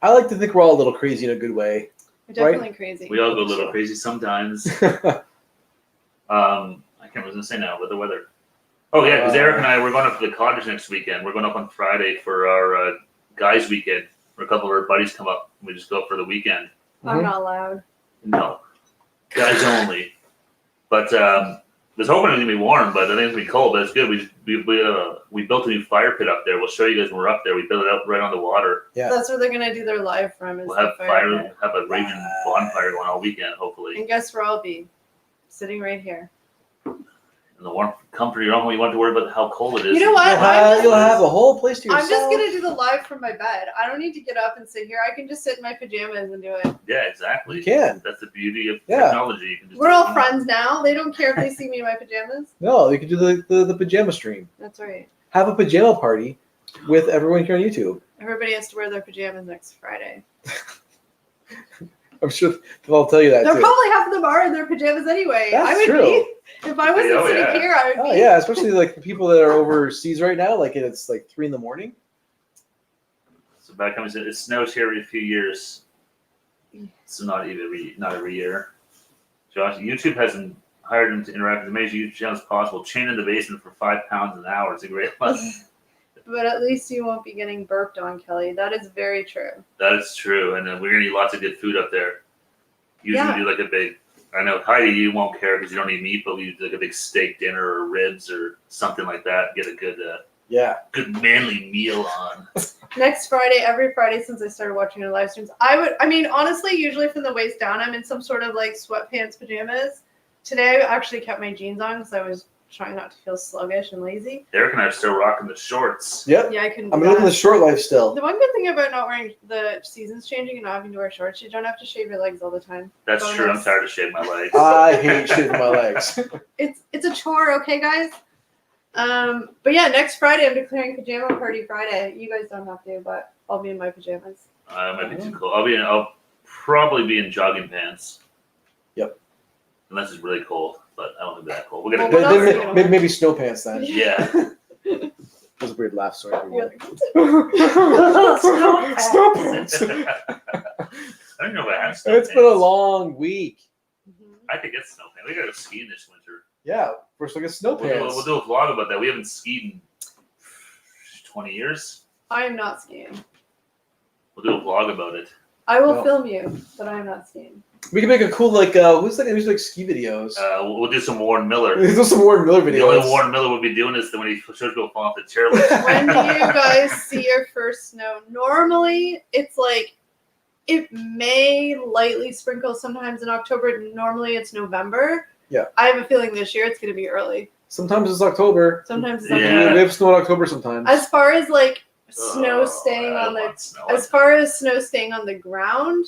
I like to think we're all a little crazy in a good way. We're definitely crazy. We all go a little crazy sometimes. I can't remember what I was gonna say now with the weather. Oh yeah, because Eric and I, we're going up to the cottage next weekend. We're going up on Friday for our guys' weekend. Where a couple of our buddies come up. We just go up for the weekend. I'm not allowed. No, guys only. But I was hoping it was gonna be warm, but I think it's gonna be cold. But it's good. We built a new fire pit up there. We'll show you guys when we're up there. We built it up right on the water. Yeah. That's where they're gonna do their live from. Is We'll have the fire pit. have a raging bonfire going all weekend, hopefully. And guess where I'll be? Sitting right here. In the warm comfort of your own home, you want to worry about how cold it is. You know what? You'll have a whole place to yourself. I'm just gonna do the live from my bed. I don't need to get up and sit here. I can just sit in my pajamas and do it. Yeah, exactly. You can. That's the beauty of technology. You can just We're all friends now. They don't care if they see me in my pajamas. No, you can do the pajama stream. That's right. Have a pajama party with everyone here on YouTube. Everybody has to wear their pajamas next Friday. I'm sure they'll all tell you that They're too. probably half of them are in their pajamas anyway. That's I would true. be. If I wasn't sitting here, I would be. Oh yeah, especially like the people that are overseas right now. Like it's like 3 a.m. So back comes it snows here every few years. So not every year. Josh, YouTube hasn't hired him to interact with as many YouTube channels as possible. Chain in the basement for £5 an hour. It's a great lesson. But at least you won't be getting burped on, Kelly. That is very true. That is true, and we're gonna eat lots of good food up there. Usually do like a big. I know Heidi, you won't care because you don't eat meat, but we do like a big steak dinner or ribs or something like that. Get a good, good manly meal on. Next Friday, every Friday since I started watching your live streams, honestly, usually from the waist down, I'm in some sort of like sweatpants pajamas. Today, I actually kept my jeans on because I was trying not to feel sluggish and lazy. Eric and I are still rocking the shorts. Yep. Yeah, I couldn't. I'm living the short life still. The one good thing about not wearing the seasons changing and not having to wear shorts, you don't have to shave your legs all the time. That's true. I'm tired of shaving my legs. I hate shaving my legs. It's a chore, okay, guys. But yeah, next Friday I'm declaring pajama party Friday. You guys don't have to, but I'll be in my pajamas. Might be too cold. I'll probably be in jogging pants. Yep. Unless it's really cold, but I don't think that cold. We're gonna maybe snow pants then. Yeah. That was a weird laugh. Sorry. Snow pants. I don't know if I have snow It's pants. been a long week. I could get snow pants. We gotta go skiing this winter. Yeah, first look at snow pants. We'll do a vlog about that. We haven't skied in 20 years. I am not skiing. We'll do a vlog about it. I will film you, but I am not skiing. We can make a cool who's like ski videos. We'll do some Warren Miller. We'll do some Warren Miller videos. The only Warren Miller will be doing is when he shows people fall off the chairlift. When do you guys see your first snow? Normally, it's like it may lightly sprinkle sometimes in October. Normally, it's November. Yeah. I have a feeling this year it's going to be early. Sometimes it's October. Sometimes it's Yeah. October. We have snow in October sometimes. As far as like snow staying I on want the snow. as far as snow staying on the ground,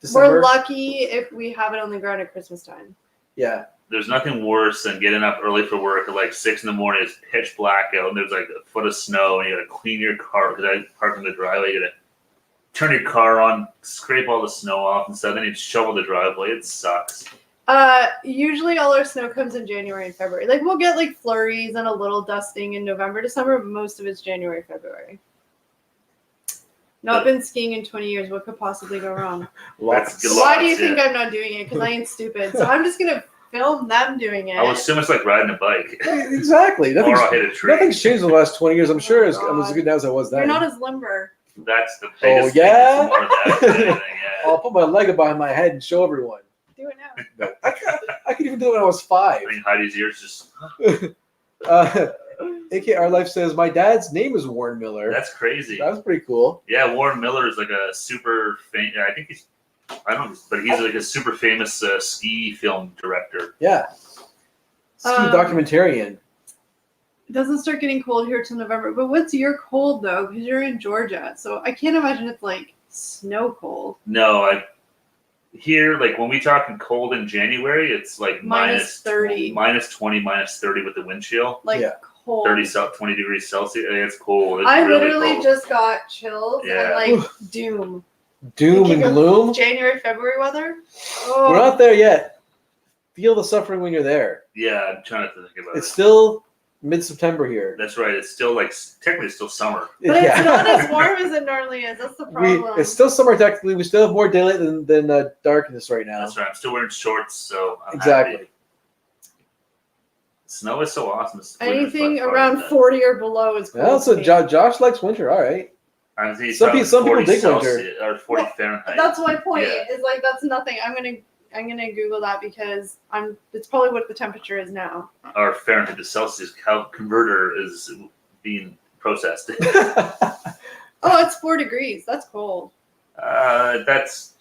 December. we're lucky if we have it on the ground at Christmas time. Yeah. There's nothing worse than getting up early for work at like 6 in the morning. It's pitch black out, and there's like a foot of snow, and you gotta clean your car because I park in the driveway. You gotta turn your car on, scrape all the snow off, and stuff. Then you shovel the driveway. It sucks. Usually all our snow comes in January and February. Like we'll get like flurries and a little dusting in November, December, but most of it's January, February. Not been skiing in 20 years. What could possibly go wrong? Lots. Why do you think I'm not doing it? Because I ain't stupid. So I'm just gonna film them doing it. I would assume it's like riding a bike. Exactly. Or I'll hit a tree. Nothing's changed in the last 20 years. I'm sure I'm as good now as I was then. You're not as limber. That's the biggest Oh, yeah? thing. It's more of that than anything, yeah. I'll put my leg up behind my head and show everyone. Do it now. I could even do it when I was 5. I mean, Heidi's ears just. AK Our Life says, my dad's name is Warren Miller. That's crazy. That was pretty cool. Yeah, Warren Miller is like a super famous. I think he's. I don't know, but he's like a super famous ski film director. Yeah. Ski documentarian. It doesn't start getting cold here till November. But what's your cold though? Because you're in Georgia, so I can't imagine it's like snow cold. No, here, like when we talking cold in January, it's like minus 30, minus 20, minus 30 with the wind chill. like cold. 20 degrees Celsius. It's cold. It's I really literally cold. just got chills Yeah. and like doom. Doom and gloom. January, February weather. Oh. We're not there yet. Feel the suffering when you're there. Yeah, I'm trying to think about It's it. still mid-September here. That's right. It's still like technically it's still summer. But it's not as warm as it normally is. That's the problem. It's still summer technically. We still have more daylight than darkness right now. That's right. I'm still wearing shorts, so I'm Exactly. happy. Snow is so awesome. Anything around 40 or below is cool. Well, so Josh likes winter. All right. Some people dig winter. Or 40 Fahrenheit. That's my point. Is like that's nothing. I'm gonna Google that because it's probably what the temperature is now. Our Fahrenheit to Celsius converter is being processed. Oh, it's 4 degrees. That's cold. That's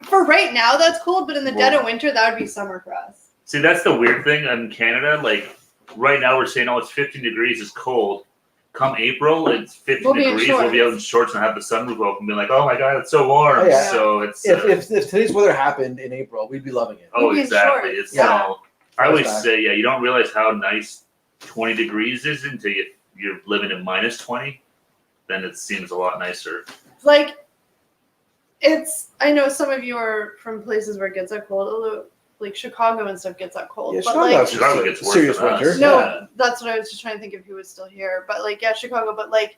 for right now. That's cold, but in the dead of winter, that would be summer for us. See, that's the weird thing in Canada. Like right now, we're saying, "Oh, it's 15 degrees. It's cold." Come April, it's 50 degrees. We'll be out in shorts and have the sunroof open and be like, "Oh my god, it's so warm!" Oh, yeah. So it's if today's weather happened in April, we'd be loving it. Oh, exactly. It's all. I always say, you don't realize how nice 20 degrees is until you're living in minus 20. Then it seems a lot nicer. Like, I know some of you are from places where it gets that cold, although like Chicago and stuff gets that cold. Yeah, but Chicago gets worse serious than winter. us. No, that's what I was just trying to think of who was still here. But like, yeah, Chicago. But like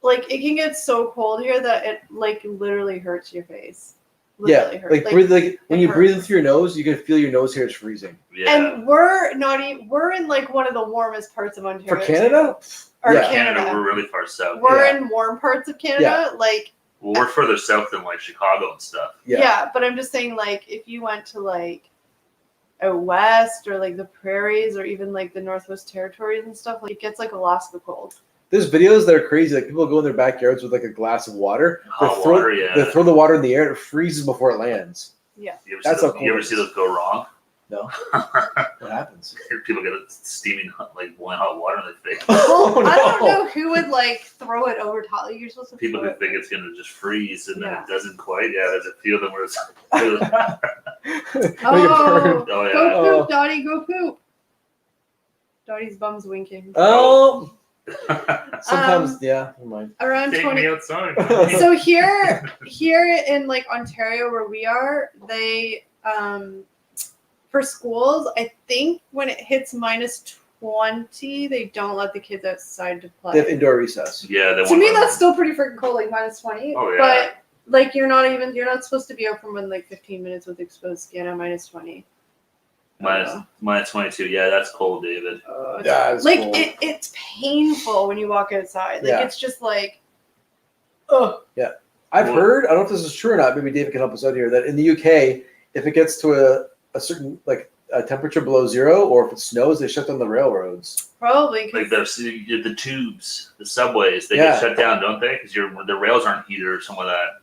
it can get so cold here that it like literally hurts your face. Literally hurts. Like when you breathe in through your nose, you can feel your nose here is freezing. Yeah. And we're in like one of the warmest parts of Ontario. For Canada? Or Canada, we're really far south. We're in warm parts of Canada. Like, well, we're further south than like Chicago and stuff. Yeah, but I'm just saying, like, if you went to like out west or like the prairies or even like the Northwest Territories and stuff, like it gets like Alaska cold. There's videos that are crazy. Like people go in their backyards with like a glass of water. They throw the water in the air and it freezes before it lands. Yeah. You ever see those go wrong? No. What happens? People get steaming like boiling hot water in their face. Oh, no. I don't know who would like throw it over top. Like, you're supposed to. People who think it's gonna just freeze and then it doesn't quite. Yeah, there's a few of them where it's. Go yeah. poop, Dottie. Go poop. Dottie's bum's winking. Oh. Sometimes, never mind. Around Take 20. me outside. So here in like Ontario where we are, they for schools, I think when it hits minus 20, they don't let the kids outside to play. They have indoor recess. Yeah. To me, that's still pretty freaking cold, like minus 20. Oh, yeah. But like you're not supposed to be out for more than like 15 minutes with exposed skin at minus 20. Minus 22. Yeah, that's cold, David. It's like cold. it's painful when you walk outside. Like it's just like, Yeah. I've heard, I don't know if this is true or not, maybe David can help us out here, that in the UK, if it gets to a certain like a temperature below zero or if it snows, they shut down the railroads. Probably. Like the tubes, the subways, they get shut down, don't they? Because the rails aren't heated or some of that.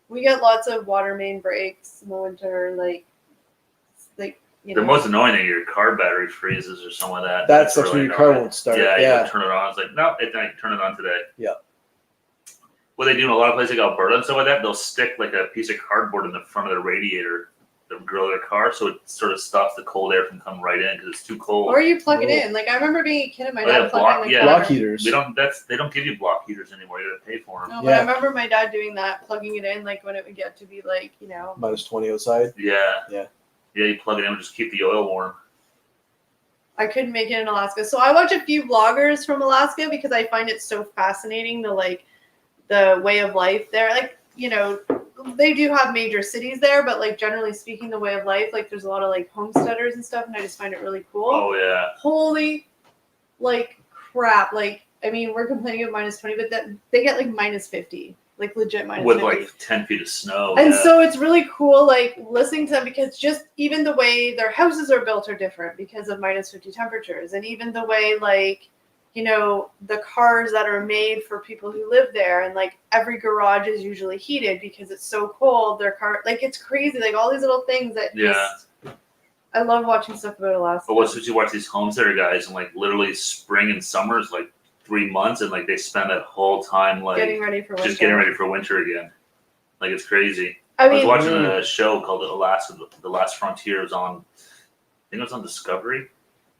We get lots of water main breaks in the winter, like you know. The most annoying thing, your car battery freezes or some of that. That's when your car won't start. Yeah, you gotta turn it on. It's like, no, it didn't turn it on today. Yeah. What they do in a lot of places like Alberta and stuff like that, they'll stick like a piece of cardboard in the front of the radiator, the grill of their car, so it sort of stops the cold air from coming right in because it's too cold. Or you plug it in. Like I remember being a kid and my dad plugging in block heaters. They don't give you block heaters anymore. You gotta pay for them. No, but I remember my dad doing that, plugging it in, like when it would get to be like, minus 20 outside. Yeah. Yeah. Yeah, you plug it in and just keep the oil warm. I couldn't make it in Alaska. So I watch a few vloggers from Alaska because I find it so fascinating, the way of life there. Like, they do have major cities there, but like generally speaking, the way of life, like there's a lot of like homesteaders and stuff, and I just find it really cool. Oh yeah. Holy like crap. Like, I mean, we're complaining of minus 20, but they get like minus 50. Like legit minus with 50. like 10 feet of snow. And so it's really cool, like listening to them because just even the way their houses are built are different because of minus 50 temperatures. And even the way like, the cars that are made for people who live there and like every garage is usually heated because it's so cold. Their car, like it's crazy. Like all these little things that I love watching stuff about Alaska. But what's you watch these homesteader guys and like literally spring and summer is like 3 months and like they spend that whole time like getting ready for winter. Just getting ready for winter again. Like it's crazy. I was watching a show called Alaska, The Last Frontier. It was on, I think it was on Discovery.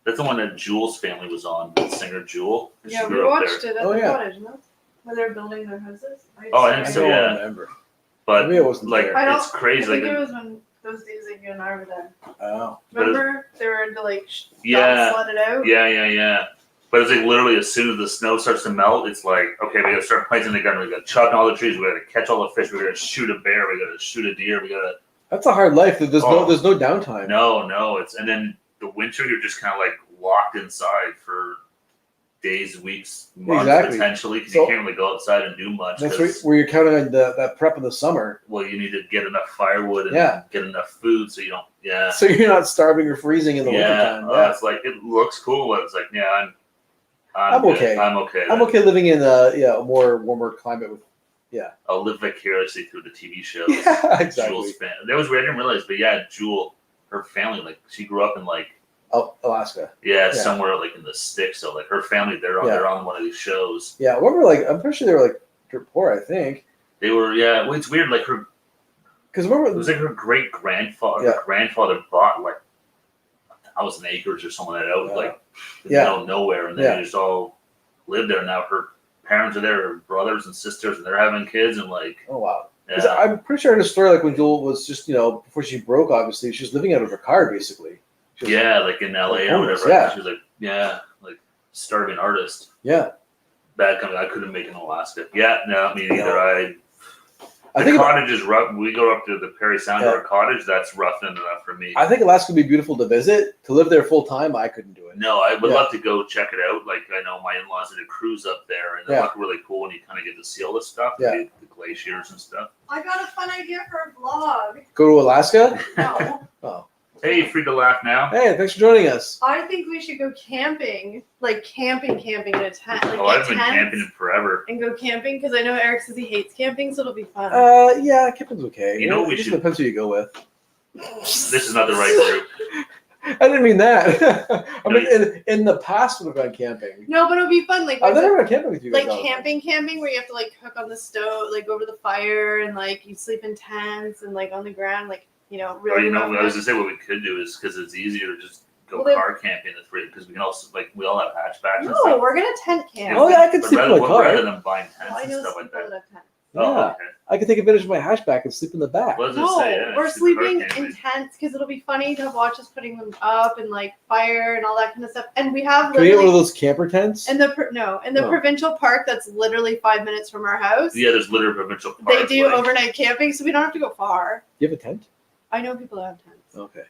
That's the one that Jules' family was on, the singer Jewel. Yeah, we watched it at the cottage, no? Where they're building their houses. I think so, yeah. Remember. But maybe it wasn't like there. it's crazy. I think it was when those days that you and I were there. Oh. Remember they were into like let it out? Yeah. But it's like literally as soon as the snow starts to melt, it's like, okay, we gotta start planting the gun. We gotta chop all the trees. We gotta catch all the fish. We gotta shoot a bear. We gotta shoot a deer. We gotta. That's a hard life. There's no downtime. No. And then the winter, you're just kind of like locked inside for days, weeks, months potentially, because you can't really go outside and do much. That's where you're counting on that prep in the summer. Well, you need to get enough firewood and get enough food so you don't. Yeah. So you're not starving or freezing in the wintertime. It's like it looks cool, but it's like I'm okay. I'm okay. I'm okay living in a more warmer climate with. Yeah. I'll live vicariously through the TV shows. Yeah, exactly. Jules' fan. That was weird. I didn't realize, but yeah, Jewel, her family, like she grew up in like. Alaska. Yeah, somewhere like in the sticks. So like her family, they're on one of these shows. Yeah, I'm pretty sure they were like dirt poor. I think they were. Yeah, well, it's weird. Like her, because remember it was like her great grandfather. Her grandfather bought like 1,000 acres or something like that out like in the middle of nowhere, and they just all lived there. Now her parents are there, her brothers and sisters, and they're having kids, and like oh wow. Yeah. I'm pretty sure I heard a story like when Jewel was just before she broke, obviously she was living out of her car basically. Like in LA or whatever. Yeah. She was like starving artist. Yeah. Bad company. I couldn't make it in Alaska. Yeah, no, me neither. The cottage is rough. We go up to the Perry Sound to our cottage. That's rough enough for me. I think Alaska would be beautiful to visit. To live there full time, I couldn't do it. No, I would love to go check it out. Like I know my in-laws did a cruise up there, and they look really cool. And you kind of get to see all this stuff, the glaciers and stuff. I got a fun idea for a vlog. Go to Alaska? No. Oh. Hey, free to laugh now. Hey, thanks for joining us. I think we should go camping, like camping in a tent. Like I've been camping in forever. And go camping because I know Eric says he hates camping, so it'll be fun. Yeah, camping's okay. You know what we should. Depends who you go with. This is not the right group. I didn't mean that. I mean, in the past we've gone camping. No, but it'll be fun. Like I've never gone camping with you guys. Like camping, where you have to like cook on the stove, like over the fire, and like you sleep in tents and like on the ground, like. Really. I was gonna say what we could do is because it's easier to just go car camping the three because we can also we all have hatchbacks. No, we're gonna tent camp. Oh yeah, I can sleep in my car rather than buying tents and stuff like that. Yeah, I can take advantage of my hatchback and sleep in the back. We're sleeping in tents because it'll be funny to watch us putting them up and like fire and all that kind of stuff. And we have. Can we get one of those camper tents? In the provincial park that's literally 5 minutes from our house. Yeah, there's literally provincial park. They do overnight camping, so we don't have to go far. Do you have a tent? I know people that have tents. Okay.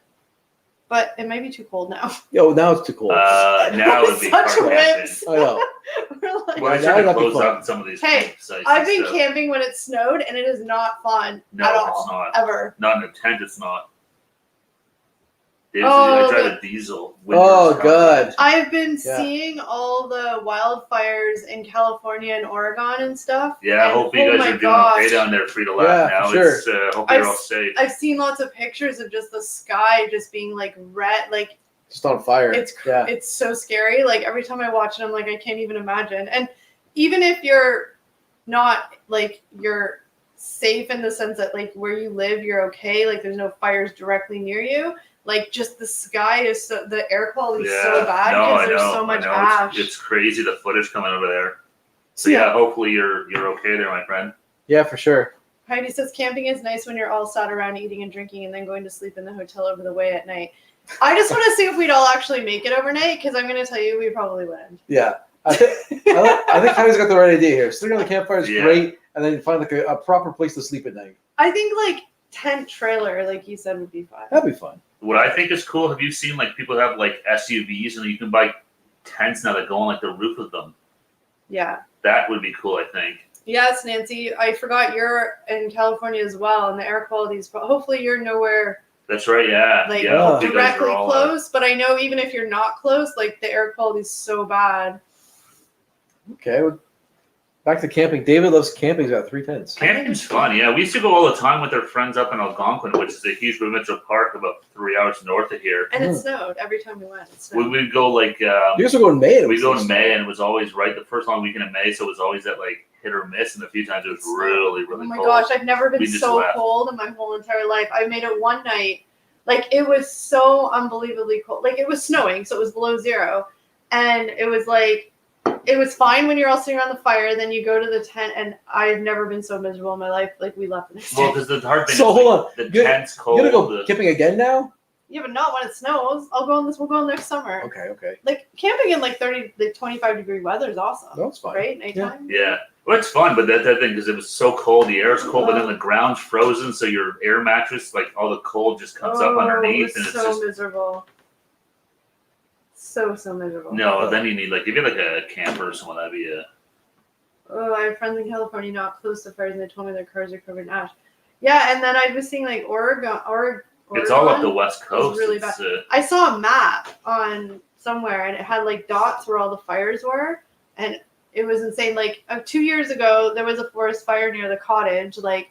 But it might be too cold now. Yo, now it's too cold. Now it would be such whips. I know. Well, I should have closed up some of these sites. I've been camping when it snowed, and it is not fun at all. It's not. Ever. Not in a tent, it's not. I tried a diesel. Oh, good. I've been seeing all the wildfires in California and Oregon and stuff. Yeah, I hope you guys are doing okay down there, free to laugh now. Sure. Hope you're all safe. I've seen lots of pictures of just the sky just being like red, like just on fire. It's so scary. Like every time I watch it, I'm like, I can't even imagine. And even if you're not like you're safe in the sense that like where you live, you're okay. Like there's no fires directly near you. Like just the sky is the air quality is so bad because there's so much ash. It's crazy the footage coming over there. So hopefully you're okay there, my friend. Yeah, for sure. Heidi says camping is nice when you're all sat around eating and drinking and then going to sleep in the hotel over the way at night. I just want to see if we'd all actually make it overnight because I'm going to tell you we probably wouldn't. Yeah, I think Heidi's got the right idea here. Sitting on the campfire is great, and then find like a proper place to sleep at night. I think like tent trailer, like you said, would be fun. That'd be fun. What I think is cool, have you seen like people have like SUVs and you can buy tents now that go on like the roof of them? Yeah. That would be cool, I think. Yes, Nancy. I forgot you're in California as well, and the air quality is hopefully you're nowhere. That's right, yeah. Like directly close, but I know even if you're not close, like the air quality is so bad. Okay. Back to camping. David loves camping. He's got 3 tents. Camping's fun, yeah. We used to go all the time with our friends up in Algonquin, which is a huge provincial park about 3 hours north of here. And it snowed every time we went. We would go like. You guys would go in May. We go in May, and it was always right the first long weekend of May, so it was always that like hit or miss, and a few times it was really, really cold. Oh my gosh, I've never been so cold in my whole entire life. I made it one night. Like it was so unbelievably cold. Like it was snowing, so it was below 0, and it was like. It was fine when you're all sitting around the fire. Then you go to the tent, and I've never been so miserable in my life. Like we left the next day. Well, because the hard thing. So is, hold on, the tent's cold. You gotta go camping again now? Yeah, but not when it snows. We'll go on next summer. Okay. Like camping in like 25-degree weather is awesome. That's fine. Right, nighttime. Yeah. Well, it's fun, but that thing because it was so cold. The air is cold, but then the ground's frozen, so your air mattress, like all the cold, just comes up underneath, and it's so just miserable. So miserable. No, then you need like if you had like a camper or someone, that'd be a. Oh, I have friends in California not close to fires, and they told me their cars are covered in ash. Yeah, and then I was seeing like Oregon. It's all up the west coast. Really bad. I saw a map on somewhere, and it had like dots where all the fires were, and it was insane. Like 2 years ago, there was a forest fire near the cottage. Like,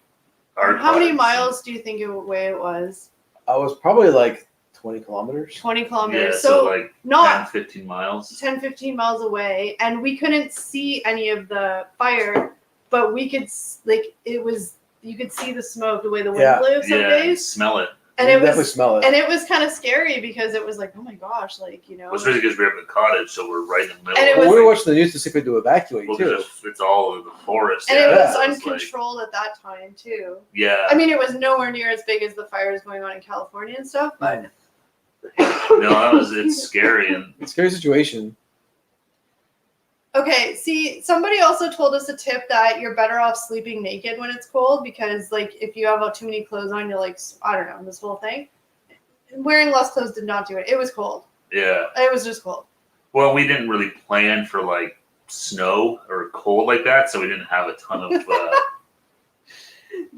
how many miles do you think away it was? I was probably like 20 kilometers. 20 kilometers. Yeah, so like not 10, 15 miles. 10, 15 miles away, and we couldn't see any of the fire, but we could you could see the smoke the way the wind blew some days. Smell it. And it was definitely smell it. And it was kind of scary because it was like, oh my gosh, like, you know. Well, especially because we're in the cottage, so we're right in the middle. And we were watching the news to see if we had to evacuate too. It's all in the forest. And it was uncontrolled at that time too. Yeah. I mean, it was nowhere near as big as the fires going on in California and stuff, but. No, it's scary and it's a scary situation. Okay, see, somebody also told us a tip that you're better off sleeping naked when it's cold because, like, if you have too many clothes on, you're like, I don't know, this whole thing. Wearing less clothes did not do it. It was cold. Yeah. It was just cold. Well, we didn't really plan for, like, snow or cold like that, so we didn't have a ton of...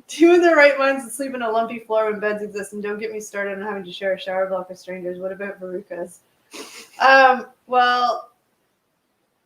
Two in their right minds to sleep in a lumpy floor when beds exist, and don't get me started on having to share a shower block with strangers. What about Verucas? Well...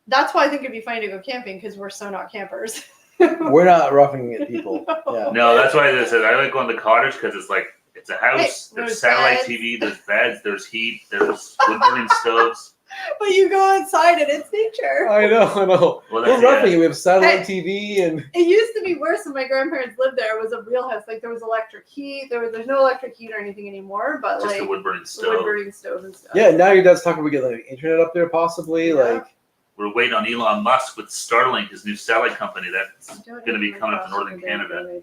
That's why I think it'd be funny to go camping because we're so not campers. We're not roughing it, people. Yeah. No, that's why I said I like going to the cottage because it's like it's a house. There's satellite beds. TV. There's beds. There's heat. There's wood burning stoves. But you go outside and it's nature. I know. Well, we're roughing it. We have satellite TV and. It used to be worse when my grandparents lived there. It was a real house. Like there was electric heat. There's no electric heat or anything anymore. But just like a wood burning stove. The wood burning stove and stuff. Yeah, now your dad's talking about getting like internet up there possibly. Yeah. Like. We're waiting on Elon Musk with Starlink, his new satellite company that's going to be coming to northern Canada.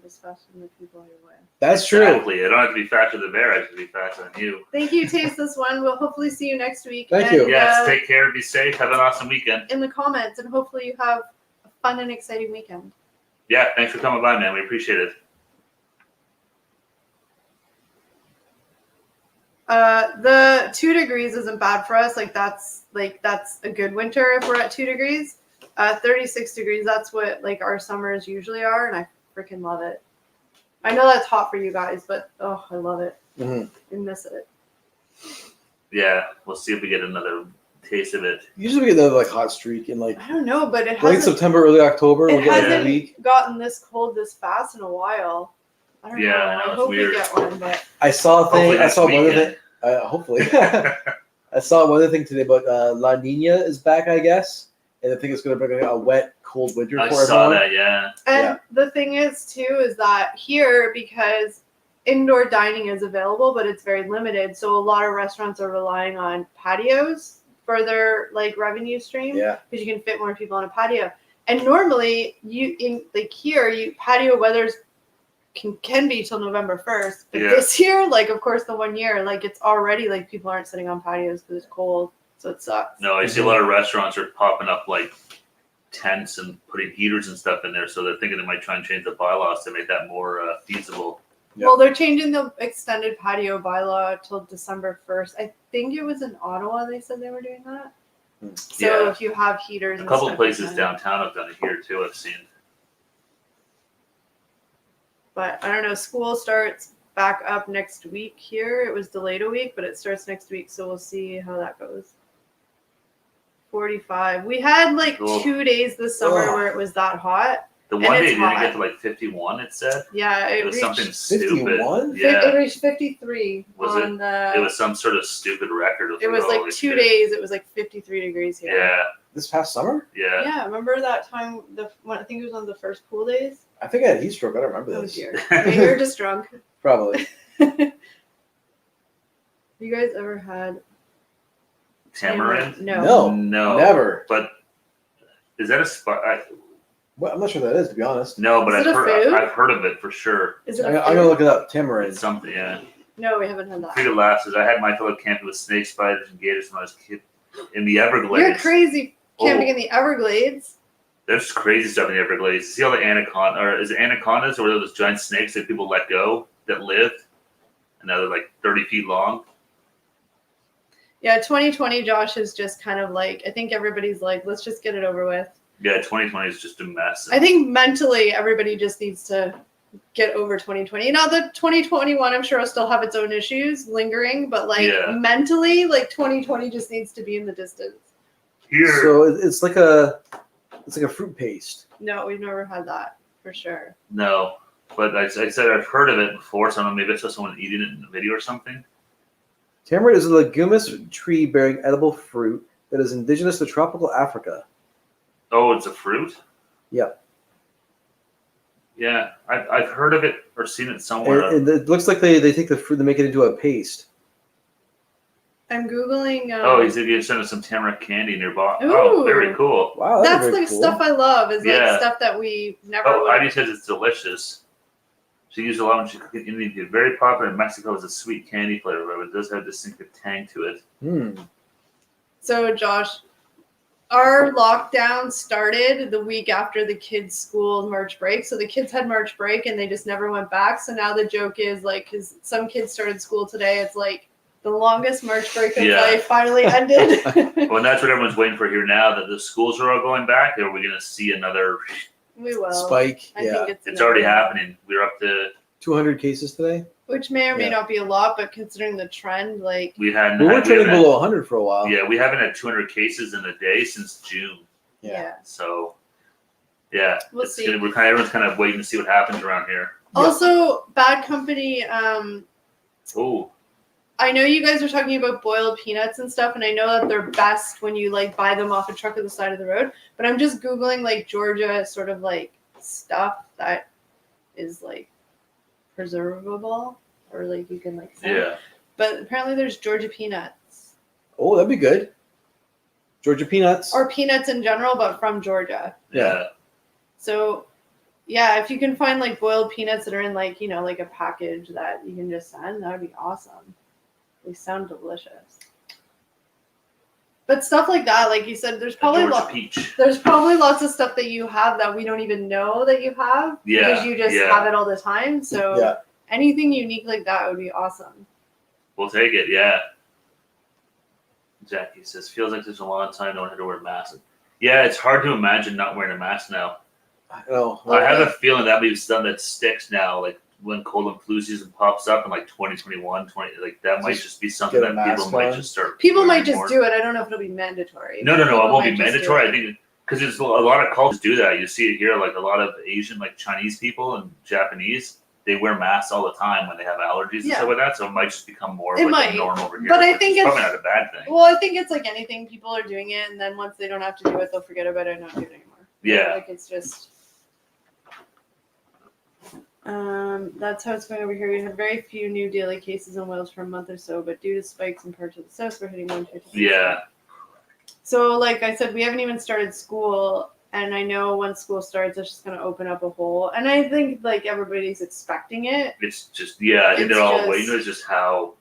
That's true. Exactly. I don't have to be faster than bear. I have to be faster than you. Thank you, Taste This One. We'll hopefully see you next week. Thank you. Yes, take care. Be safe. Have an awesome weekend. In the comments, and hopefully you have a fun and exciting weekend. Yeah, thanks for coming by, man. We appreciate it. The 2 degrees isn't bad for us. That's a good winter if we're at 2 degrees. 36 degrees, that's what like our summers usually are, and I freaking love it. I know that's hot for you guys, but I love it. Mm-hmm. I miss it. Yeah, we'll see if we get another taste of it. Usually we get another like hot streak in like I don't know, but it late hasn't. September, early October. It hasn't gotten this cold this fast in a while. I don't know. I hope we get one, but I saw a thing. I saw one other thing. Hopefully, I saw one other thing today about La Nina is back, I guess, and I think it's going to bring a wet, cold winter for everyone. I saw that, yeah. And the thing is, too, is that here, because indoor dining is available, but it's very limited, so a lot of restaurants are relying on patios for their like revenue stream. Yeah. Because you can fit more people on a patio. And normally, patio weathers can be till November 1st, but this year, like of course the 1 year, like it's already like people aren't sitting on patios because it's cold, so it sucks. No, I see a lot of restaurants are popping up like tents and putting heaters and stuff in there, so they're thinking they might try and change the bylaws to make that more feasible. Yep. Well, they're changing the extended patio bylaw till December 1st. I think it was in Ottawa they said they were doing that. So if you have heaters, a couple of places downtown have done it here too, I've seen. But I don't know, school starts back up next week here. It was delayed a week, but it starts next week, so we'll see how that goes. 45. We had like 2 days this summer where it was that hot. The one day didn't get to like 51, it said? Yeah, it was reached something stupid. 51? Yeah. It reached 53. It was some sort of stupid record. It was like 2 days, it was like 53 degrees here. Yeah. This past summer? Yeah. Yeah, remember that time, when I think it was one of the first cool days? I think I had heat stroke. I don't remember this. Oh, dear. Maybe you're just drunk. Probably. Have you guys ever had tamarind? No. Never. But is that a spot? Well, I'm not sure that is, to be honest. No, but I've heard of it for sure. Is it I'm going to look it up. Tamarind. It's something, yeah. No, we haven't had that. I think it laughs is I had my fellow camping with snake spiders and gators when I was a kid in the Everglades. You're crazy camping in the Everglades. There's crazy stuff in the Everglades. See all the anacondas, or those giant snakes that people let go that lived, and now they're like 30 feet long. Yeah, 2020, Josh, is just kind of like, I think everybody's like, let's just get it over with. Yeah, 2020 is just a mess. I think mentally everybody just needs to get over 2020. Now that 2021, I'm sure will still have its own issues lingering, but like mentally, like 2020 just needs to be in the distance. Here. So it's like a fruit paste. No, we've never had that for sure. No, but I said I've heard of it before. So maybe I saw someone eating it in a video or something. Tamarind is a leguminous tree bearing edible fruit that is indigenous to tropical Africa. Oh, it's a fruit? Yeah. Yeah, I've heard of it or seen it somewhere. And it looks like they take the fruit and make it into a paste. I'm Googling. Oh, he's going to send us some tamarind candy nearby. Ooh. Oh, very cool. Wow, that's the cool. stuff I love, is like stuff that we never Oh, Heidi says it's delicious. She used a lot when she cooked in India. Very popular in Mexico as a sweet candy flavor, but it does have a distinctive tang to it. So, Josh, our lockdown started the week after the kids' school March break. So the kids had March break and they just never went back. So now the joke is like, because some kids started school today, it's like the longest March break of life finally ended. Well, that's what everyone's waiting for here now, that the schools are all going back. Or are we going to see another we will. Spike? I think it's already happening. We're up to 200 cases today. Which may or may not be a lot, but considering the trend, like we were trending below 100 for a while. Yeah, we haven't had 200 cases in a day since June. Yeah. So, yeah, we'll see. Everyone's kind of waiting to see what happens around here. Also, Bad Company. Oh. I know you guys are talking about boiled peanuts and stuff, and I know that they're best when you like buy them off a truck at the side of the road. But I'm just Googling like Georgia sort of like stuff that is like preservable or like you can like sell. Yeah. But apparently there's Georgia peanuts. Oh, that'd be good. Georgia peanuts. Or peanuts in general, but from Georgia. Yeah. So yeah, if you can find like boiled peanuts that are in like, you know, like a package that you can just send, that would be awesome. They sound delicious. But stuff like that, like you said, there's probably lots of stuff that you have that we don't even know that you have. Yeah. Because you just have it all the time. So anything unique like that would be awesome. We'll take it, yeah. Jackie says, feels like there's a long time no one had to wear a mask. Yeah, it's hard to imagine not wearing a mask now. I know. I have a feeling that we've done that sticks now, like when cold and flu season pops up in like 2021, like that might just be something that people might just start. People might just do it. I don't know if it'll be mandatory. No, it won't be mandatory. I think because there's a lot of cultures do that. You see it here, like a lot of Asian, like Chinese people and Japanese, they wear masks all the time when they have allergies and stuff like that. So it might just become more of like a norm over here. But I think it's probably not a bad thing. Well, I think it's like anything. People are doing it, and then once they don't have to do it, they'll forget about it and not do it anymore. Yeah. Like it's just. That's how it's going over here. We had very few new daily cases in Wales for a month or so, but due to spikes in parts of the south, we're hitting 150. Yeah. So, like I said, we haven't even started school, and I know once school starts, it's just going to open up a hole. And I think like everybody's expecting it. It's just I think they're all waiting. It's just how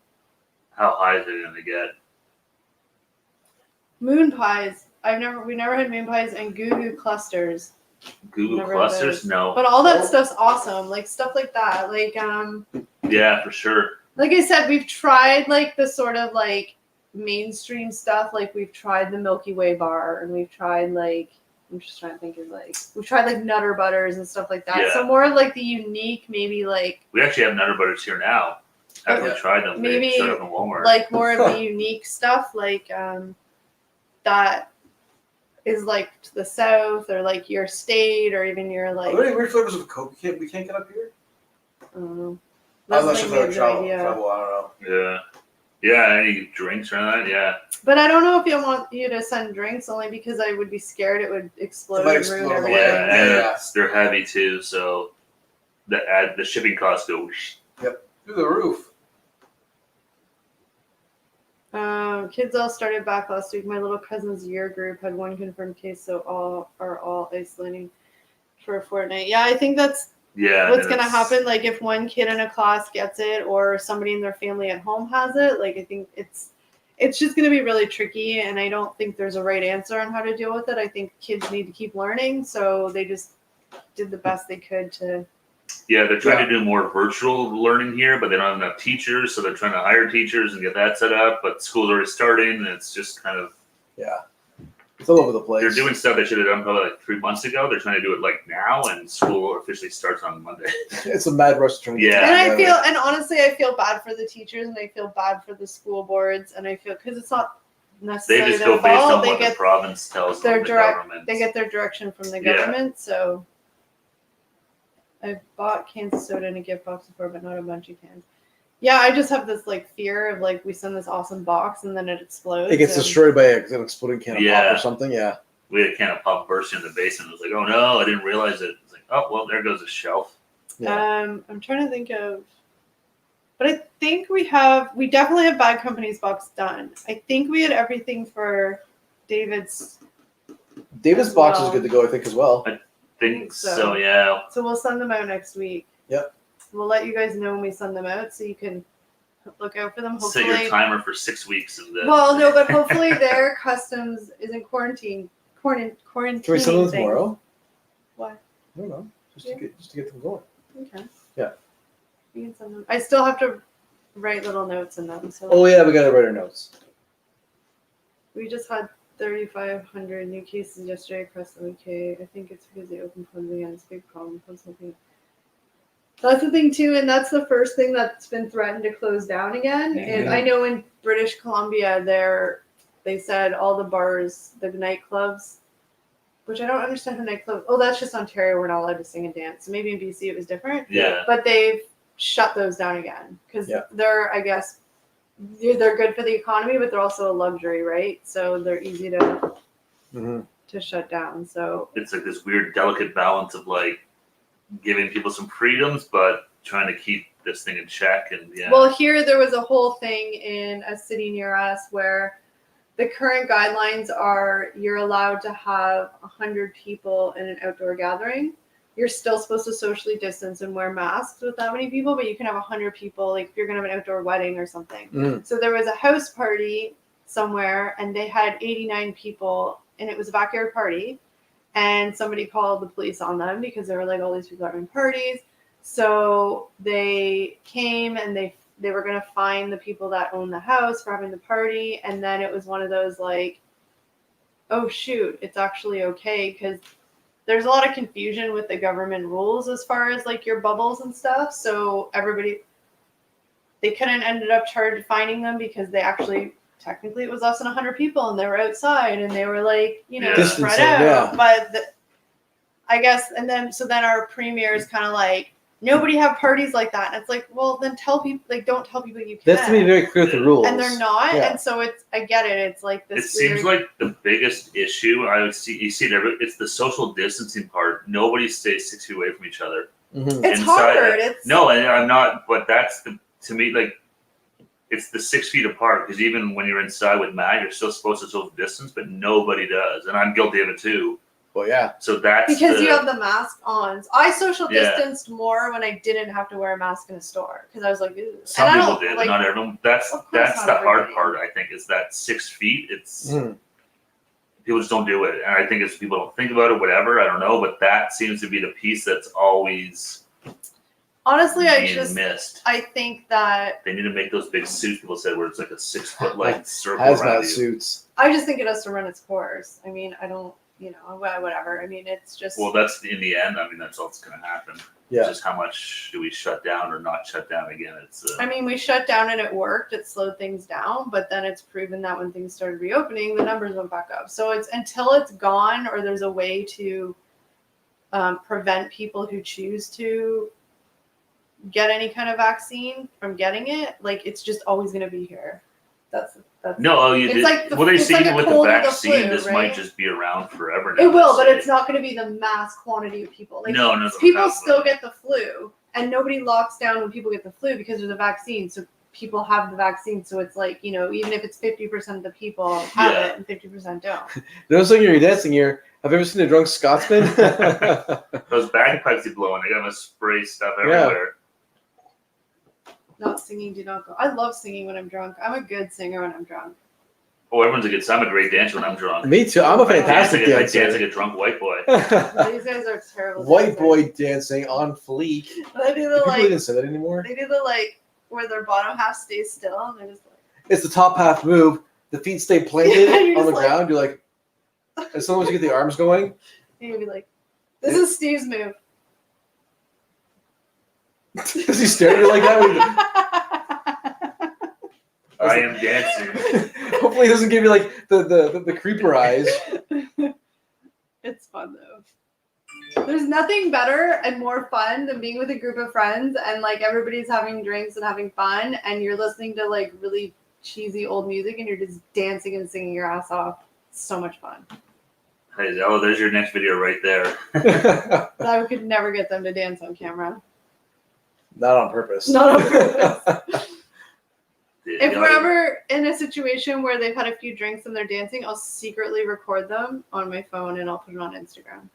high is it going to get? Moon pies. We never had moon pies and goo clusters. Google clusters? No. But all that stuff's awesome. Like stuff like that. Like yeah, for sure. Like I said, we've tried like the sort of like mainstream stuff. Like we've tried the Milky Way bar, and we've tried like I'm just trying to think of like we've tried like Nutter Butters and stuff like that. Yeah. So more of like the unique, maybe like we actually have Nutter Butters here now. Haven't tried them. Maybe they showed up in Walmart. Like more of the unique stuff, like that is like to the south or like your state or even your like. Are there any weird flavors of Coke we can't get up here? I don't know. I'm not sure if travel. I don't know. Yeah. Yeah, any drinks or anything? Yeah. But I don't know if I want you to send drinks only because I would be scared it would explode and ruin everything. Yeah, and they're heavy too, so the shipping costs go. Yep, through the roof. Kids all started back last week. My little cousin's year group had one confirmed case, so all are isolating for a fortnight. Yeah, I think that's what's going to happen. Like if one kid in a class gets it or somebody in their family at home has it, like I think it's just going to be really tricky, and I don't think there's a right answer on how to deal with it. I think kids need to keep learning, so they just did the best they could to Yeah, they're trying to do more virtual learning here, but they don't have enough teachers, so they're trying to hire teachers and get that set up. But school's already starting, and it's just kind of it's all over the place. They're doing stuff they should have done probably like 3 months ago. They're trying to do it like now, and school officially starts on Monday. It's a mad rush to try to get and honestly, I feel bad for the teachers, and I feel bad for the school boards, and I feel because it's not necessarily they just go their based fault. on what the province tells them. They get their direction from the government. So I've bought cans of soda in a gift box before, but not a bunch of cans. Yeah, I just have this like fear of like we send this awesome box and then it explodes. It gets destroyed by an exploding can of pop or something. Yeah. We had a can of pop burst in the basement. It was like, oh no, I didn't realize it. It's like, oh well, there goes a shelf. Yeah. I'm trying to think of, but I think we definitely have Bad Company's box done. I think we had everything for David's. David's box is good to go, I think, as well. I think so, yeah. So we'll send them out next week. Yep. We'll let you guys know when we send them out, so you can look out for them. Hopefully, set your timer for 6 weeks. Well, no, but hopefully their customs isn't quarantine. Can we send them tomorrow? Why? I don't know. Just to get them going. Okay. Yeah. You can send them. I still have to write little notes in them. So. Oh yeah, we gotta write our notes. We just had 3,500 new cases yesterday across the UK. I think it's because they opened pubs again. It's a big problem. That's the thing too, and that's the first thing that's been threatened to close down again. Mm-hmm. And I know in British Columbia, they said all the bars, the nightclubs, which I don't understand how nightclubs. Oh, that's just Ontario. We're not allowed to sing and dance. So maybe in BC it was different. Yeah. But they've shut those down again because they're, I guess, they're good for the economy, but they're also a luxury, right? So they're easy to shut down. So it's like this weird, delicate balance of like giving people some freedoms, but trying to keep this thing in check. And well, here there was a whole thing in a city near us where the current guidelines are you're allowed to have 100 people in an outdoor gathering. You're still supposed to socially distance and wear masks with that many people, but you can have 100 people, like if you're going to have an outdoor wedding or something. So there was a house party somewhere and they had 89 people and it was a backyard party. And somebody called the police on them because they were like, all these people are having parties. So they came and they were going to fine the people that own the house for having the party. And then it was one of those like, oh, shoot, it's actually okay. Because there's a lot of confusion with the government rules as far as like your bubbles and stuff. So they couldn't ended up finding them because they actually, technically it was less than 100 people and they were outside and they were like, spread out. Yeah. But I guess, and then our premier is kind of like, nobody have parties like that. And it's like, well, then tell people, like, don't tell people you can. That's to be very clear with the rules. And they're not. Yeah. And so I get it. It's like this. It seems like the biggest issue you see it, it's the social distancing part. Nobody stays 6 feet away from each other. Mm-hmm. It's hard. No, and I'm not, but that's to me, like, it's the 6 feet apart because even when you're inside with Matt, you're still supposed to social distance, but nobody does. And I'm guilty of it too. Well, yeah. So that's because you have the mask on. I social distanced more when I didn't have to wear a mask in a store because I was like, ew. Some people did, but not everyone. That's the hard part. I think is that 6 feet. It's people just don't do it, and I think it's people don't think about it. Whatever, I don't know, but that seems to be the piece that's always. Honestly, missed. I think that they need to make those big suits. People said where it's like a 6 foot like circle hazmat around you. Suits. I just think it has to run its course. I mean, I don't. Whatever. I mean, it's just. Well, that's in the end. I mean, that's all that's going to happen. Yeah. Just how much do we shut down or not shut down again? It's. I mean, we shut down and it worked. It slowed things down, but then it's proven that when things started reopening, the numbers went back up. So it's until it's gone or there's a way to prevent people who choose to get any kind of vaccine from getting it. Like it's just always going to be here. That's no, you did. Like well, they say with the vaccine, flu, this right? might just be around forever now. It will, but it's not going to be the mass quantity of people. Like, no. People still get the flu, and nobody locks down when people get the flu because there's a vaccine. So people have the vaccine. So it's like, even if it's 50% of the people have it and 50% don't. No singing, you're dancing here. Have you ever seen a drunk Scotsman? Those bagpipes you blowing, they got to spray stuff everywhere. Not singing, do not go. I love singing when I'm drunk. I'm a good singer when I'm drunk. Oh, everyone's a good. I'm a great dancer when I'm drunk. Me too. I'm a fantastic dancer. I dance like a drunk white boy. These guys are terrible. White boy dancing on fleek. They do the People like. didn't say that anymore. They do the like where their bottom half stays still and they're just like. It's the top half move. The feet stay planted Yeah, on the like, ground. You're like, as soon as you get the arms going. You'd be like, this is Steve's move. Does he stare at you like that? I am dancing. Hopefully, he doesn't give you like the creeper eyes. It's fun though. There's nothing better and more fun than being with a group of friends and like everybody's having drinks and having fun and you're listening to like really cheesy old music and you're just dancing and singing your ass off. It's so much fun. Hey, oh, there's your next video right there. I could never get them to dance on camera. Not on purpose. Not on purpose. Dude, If we're ever in a situation where they've had a few drinks and they're dancing, I'll secretly record them on my phone and I'll put it on Instagram.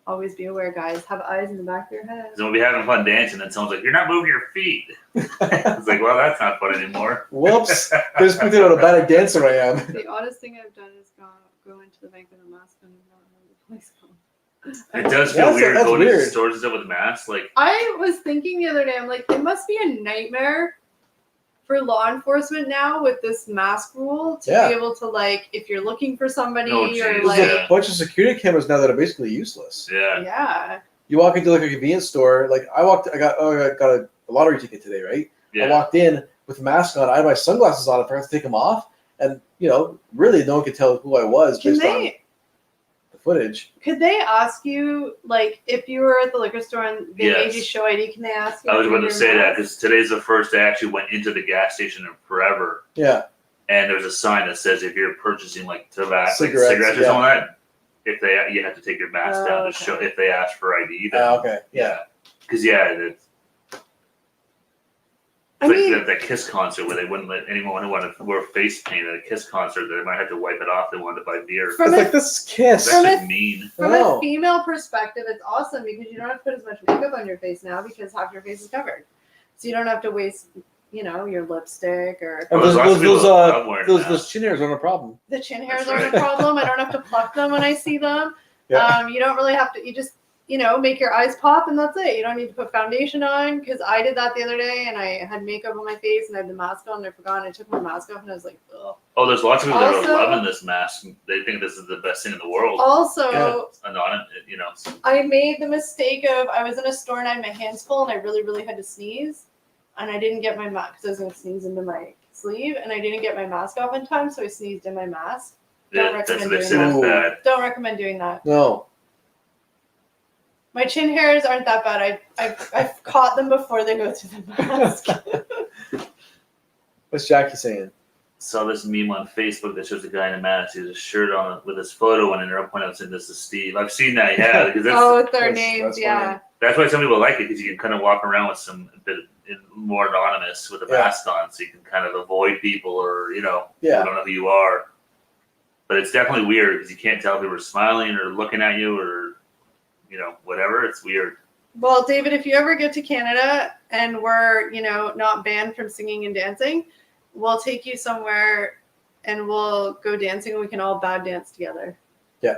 Always be aware, guys. Have eyes in the back of your head. So we'll be having fun dancing, and someone's like, "You're not moving your feet." It's like, well, that's not fun anymore. Whoops! There's proved out how bad a dancer I am. The oddest thing I've done is go into the bank with a mask and not know the place called. It does feel weird that's going to weird. stores and stuff with masks. Like, I was thinking the other day, I'm like, it must be a nightmare for law enforcement now with this mask rule to be able to like, if you're looking for somebody or There's like, a bunch of security cameras now that are basically useless. yeah. You walk into like a convenience store. Like I got a lottery ticket today, right? yeah. I walked in with a mask on. I had my sunglasses on. I forgot to take them off, and really no one could tell who I was based on the footage. Could they ask you, like, if you were at the liquor store and they made you show ID, can they ask you? I was going to say that because today's the first day I actually went into the gas station in forever. Yeah. And there's a sign that says if you're purchasing like tobacco, cigarettes or something like that, if you have to take your mask down to show if they ask for ID. Then, okay. Yeah. Because it's like that Kiss concert where they wouldn't let anyone who wanted to wear face paint at a Kiss concert. They might have to wipe it off. They wanted to buy beer. It's like this is Kiss. That's just mean. From a female perspective, it's awesome because you don't have to put as much makeup on your face now because half your face is covered, so you don't have to waste, your lipstick or. And those chin hairs aren't a problem. The chin hairs aren't a problem. I don't have to pluck them when I see them. Yeah. You don't really have to. You just make your eyes pop and that's it. You don't need to put foundation on because I did that the other day and I had makeup on my face and I had the mask on and I forgot and I took my mask off and I was like, ugh. Oh, there's lots of people that are loving this mask. They think this is the best thing in the world. Also, I made the mistake of I was in a store and I had my hands full and I really, really had to sneeze and I didn't get my mask because I was going to sneeze into my sleeve and I didn't get my mask off in time, so I sneezed in my mask. Don't recommend doing that. Don't recommend doing that. No. My chin hairs aren't that bad. I've caught them before they go through the mask. What's Jackie saying? Saw this meme on Facebook that shows a guy in a mask. He has a shirt on with his photo and they're pointing out saying this is Steve. I've seen that, yeah. Because with their names, yeah. That's why some people like it because you can kind of walk around with a bit more anonymous with a mask on, so you can kind of avoid people or you don't know who you are. But it's definitely weird because you can't tell if people are smiling or looking at you or whatever. It's weird. Well, David, if you ever get to Canada and we're, not banned from singing and dancing, we'll take you somewhere and we'll go dancing and we can all bad dance together. Yeah.